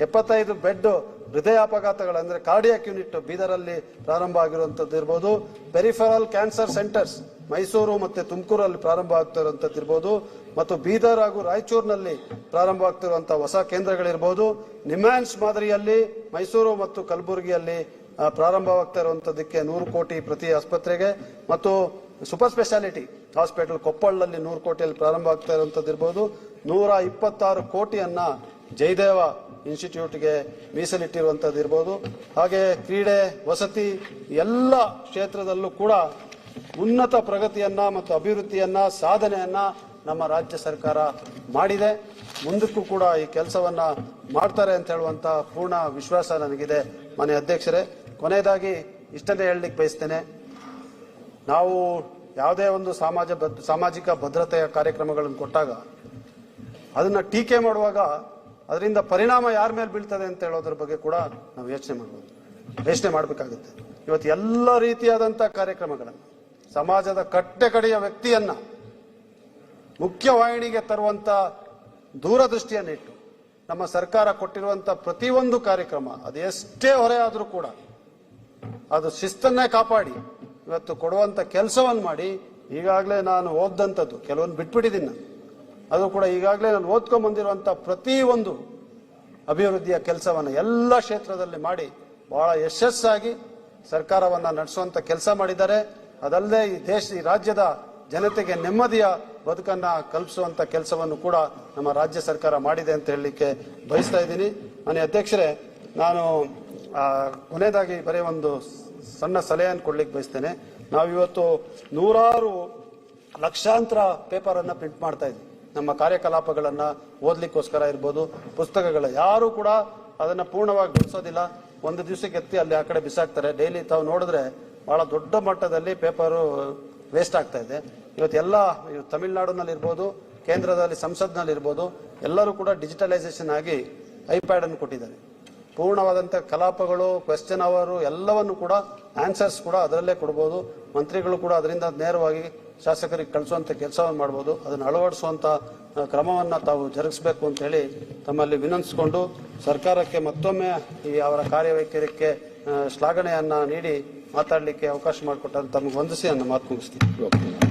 A: 75 ಬೆಡ್ ಹೃದಯ ಅಪಘಾತಗಳಂದ್ರೆ ಕಾರ್ಡಿಯಾಕ್ ಯೂನಿಟ್ ಬೀದರಲ್ಲಿ ಪ್ರಾರಂಭ ಆಗಿರುವಂತದ್ದು ಇರ್ಬೋದು, ಪೆರಿಫೆರಲ್ ಕ್ಯಾನ್ಸರ್ ಸೆಂಟರ್ಸ್ ಮೈಸೂರು ಮತ್ತೆ ತುಮಕೂರಲ್ಲಿ ಪ್ರಾರಂಭ ಆಗ್ತಾ ಇರುವಂತದ್ದು ಇರ್ಬೋದು, ಮತ್ತು ಬೀದರ್ ಹಾಗೂ ರಾಯಚೂರಿನಲ್ಲಿ ಪ್ರಾರಂಭ ಆಗ್ತಿರುವಂತಹ ಹೊಸ ಕೇಂದ್ರಗಳಿರ್ಬೋದು, ನಿಮ್ಯಾನ್ಸ್ ಮಾದರಿಯಲ್ಲಿ ಮೈಸೂರು ಮತ್ತು ಕಲಬುರಗಿಯಲ್ಲಿ ಪ್ರಾರಂಭವಾಗ್ತಾ ಇರುವಂತದ್ದಕ್ಕೆ 100 ಕೋಟಿ ಪ್ರತಿ ಆಸ್ಪತ್ರೆಗೆ, ಮತ್ತು ಸೂಪರ್ ಸ್ಪೆಷಾಲಿಟಿ ಹಾಸ್ಪಿಟಲ್ ಕೊಪ್ಪಳದಲ್ಲಿ 100 ಕೋಟಿಯಲ್ಲಿ ಪ್ರಾರಂಭ ಆಗ್ತಾ ಇರುವಂತದ್ದು ಇರ್ಬೋದು. 126 ಕೋಟಿಯನ್ನ ಜಯದೇವ ಇನ್ಸ್ಟಿಟ್ಯೂಟ್ಗೆ ಮೀಸಲಿಟ್ಟಿರುವಂತದ್ದು ಇರ್ಬೋದು. ಹಾಗೆ ಕ್ರೀಡೆ, ವಸತಿ ಎಲ್ಲ ಕ್ಷೇತ್ರದಲ್ಲೂ ಕೂಡ ಉನ್ನತ ಪ್ರಗತಿಯನ್ನ ಮತ್ತು ಅಭಿವೃದ್ಧಿಯನ್ನ ಸಾಧನೆಯನ್ನ ನಮ್ಮ ರಾಜ್ಯ ಸರ್ಕಾರ ಮಾಡಿದೆ. ಮುಂದಕ್ಕೂ ಕೂಡ ಈ ಕೆಲಸವನ್ನ ಮಾಡ್ತಾರೆ ಅಂತ ಹೇಳುವಂತ ಪೂರ್ಣ ವಿಶ್ವಾಸ ನನಗಿದೆ ಮಾನ್ಯ ಅಧ್ಯಕ್ಷರೇ. ಕೊನೆಯದಾಗಿ ಇಷ್ಟನ್ನೇ ಹೇಳಲಿಕ್ಕೆ ಬಯಸ್ತೇನೆ, ನಾವು ಯಾವುದೇ ಒಂದು ಸಾಮಾಜಿಕ ಭದ್ರತೆಯ ಕಾರ್ಯಕ್ರಮಗಳನ್ನು ಕೊಟ್ಟಾಗ ಅದನ್ನ ಟೀಕೆ ಮಾಡುವಾಗ ಅದರಿಂದ ಪರಿಣಾಮ ಯಾರ ಮೇಲೆ ಬೀಳ್ತದೆ ಅಂತ ಹೇಳೋದ್ರ ಬಗ್ಗೆ ಕೂಡ ನಾವು ಯೋಚನೆ ಮಾಡಬೇಕಾಗುತ್ತೆ. ಇವತ್ತು ಎಲ್ಲ ರೀತಿಯಾದಂತಹ ಕಾರ್ಯಕ್ರಮಗಳನ್ನು ಸಮಾಜದ ಕಟ್ಟೆಕಡೆಯ ವ್ಯಕ್ತಿಯನ್ನ ಮುಖ್ಯವಾಹಿನಿಗೆ ತರುವಂತ ದೂರದೃಷ್ಟಿಯನ್ನಿಟ್ಟು ನಮ್ಮ ಸರ್ಕಾರ ಕೊಟ್ಟಿರುವಂತ ಪ್ರತಿಯೊಂದು ಕಾರ್ಯಕ್ರಮ ಅದು ಎಷ್ಟೇ ಹೊರೆ ಆದರೂ ಕೂಡ ಅದು ಶಿಸ್ತನ್ನೇ ಕಾಪಾಡಿ ಇವತ್ತು ಕೊಡುವಂತ ಕೆಲಸವನ್ನು ಮಾಡಿ. ಈಗಾಗಲೇ ನಾನು ಓದಂಥದ್ದು ಕೆಲವೊಂದು ಬಿಟ್ಬಿಟ್ಟಿದ್ದೀನಿ ನಾನು, ಅದು ಕೂಡ ಈಗಾಗಲೇ ನಾನು ಓದ್ಕೊಂಡ್ ಬಂದಿರುವಂತ ಪ್ರತಿಯೊಂದು ಅಭಿವೃದ್ಧಿಯ ಕೆಲಸವನ್ನು ಎಲ್ಲ ಕ್ಷೇತ್ರದಲ್ಲಿ ಮಾಡಿ ಬಹಳ ಯಶಸ್ಸಾಗಿ ಸರ್ಕಾರವನ್ನ ನಡೆಸುವಂತ ಕೆಲಸ ಮಾಡಿದ್ದಾರೆ. ಅದಲ್ಲದೆ ಈ ರಾಜ್ಯದ ಜನತೆಗೆ ನೆಮ್ಮದಿಯ ಬದುಕನ್ನ ಕಲ್ಪಿಸುವಂತ ಕೆಲಸವನ್ನು ಕೂಡ ನಮ್ಮ ರಾಜ್ಯ ಸರ್ಕಾರ ಮಾಡಿದೆ ಅಂತ ಹೇಳಲಿಕ್ಕೆ ಬಯಸ್ತಾ ಇದ್ದೀನಿ. ಮಾನ್ಯ ಅಧ್ಯಕ್ಷರೇ, ನಾನು ಕೊನೆಯದಾಗಿ ಬರೀ ಒಂದು ಸಣ್ಣ ಸಲಹೆಯನ್ನು ಕೊಡ್ಲಿಕ್ಕೆ ಬಯಸ್ತೇನೆ. ನಾವಿವತ್ತು ನೂರಾರು ಲಕ್ಷಾಂತರ ಪೇಪರ್ ಅನ್ನ ಪ್ರಿಂಟ್ ಮಾಡ್ತಾ ಇದ್ವಿ. ನಮ್ಮ ಕಾರ್ಯಕಲಾಪಗಳನ್ನ ಓದ್ಲಿಕ್ಕೋಸ್ಕರ ಇರ್ಬೋದು, ಪುಸ್ತಕಗಳ ಯಾರು ಕೂಡ ಅದನ್ನ ಪೂರ್ಣವಾಗಿ ಬಳಸೋದಿಲ್ಲ. ಒಂದು ದಿವಸಕ್ಕೆ ಎತ್ತಿ ಅಲ್ಲಿ ಆ ಕಡೆ ಬಿಸಾಕ್ತಾರೆ. ಡೈಲಿ ತಾವು ನೋಡಿದ್ರೆ ಬಹಳ ದೊಡ್ಡ ಮಟ್ಟದಲ್ಲಿ ಪೇಪರು ವೇಸ್ಟ್ ಆಗ್ತಾ ಇದೆ. ಇವತ್ತೆಲ್ಲ ತಮಿಳುನಾಡಿನಲ್ಲಿ ಇರ್ಬೋದು, ಕೇಂದ್ರದಲ್ಲಿ ಸಂಸತ್ನಲ್ಲಿ ಇರ್ಬೋದು, ಎಲ್ಲರೂ ಕೂಡ ಡಿಜಿಟಲೈಸೇಷನ್ ಆಗಿ ಐಪ್ಯಾಡ್ ಅನ್ನು ಕೊಟ್ಟಿದ್ದಾರೆ. ಪೂರ್ಣವಾದಂಥ ಕಲಾಪಗಳು, ಕ್ವೆಶ್ಚನ್ ಅವರು ಎಲ್ಲವನ್ನು ಕೂಡ ಆನ್ಸರ್ಸ್ ಕೂಡ ಅದರಲ್ಲೇ ಕೊಡ್ಬೋದು. ಮಂತ್ರಿಗಳು ಕೂಡ ಅದರಿಂದ ನೇರವಾಗಿ ಶಾಸಕರಿಗೆ ಕಳಿಸುವಂತ ಕೆಲಸವನ್ನು ಮಾಡ್ಬೋದು. ಅದನ್ನು ಅಳವಡಿಸುವಂತ ಕ್ರಮವನ್ನ ತಾವು ಜರುಗಿಸಬೇಕು ಅಂತ ಹೇಳಿ ತಮ್ಮಲ್ಲಿ ವಿನಂತಿಸಿಕೊಂಡು, ಸರ್ಕಾರಕ್ಕೆ ಮತ್ತೊಮ್ಮೆ ಈ ಅವರ ಕಾರ್ಯವೈಖರಿಕ್ಕೆ ಶ್ಲಾಘನೆಯನ್ನ ನೀಡಿ ಮಾತಾಡಲಿಕ್ಕೆ ಅವಕಾಶ ಮಾಡಿಕೊಟ್ಟ ತಮಗೆ ವಂದಿಸಿ ನನ್ನ ಮಾತು ಮುಗಿಸ್ತೀನಿ.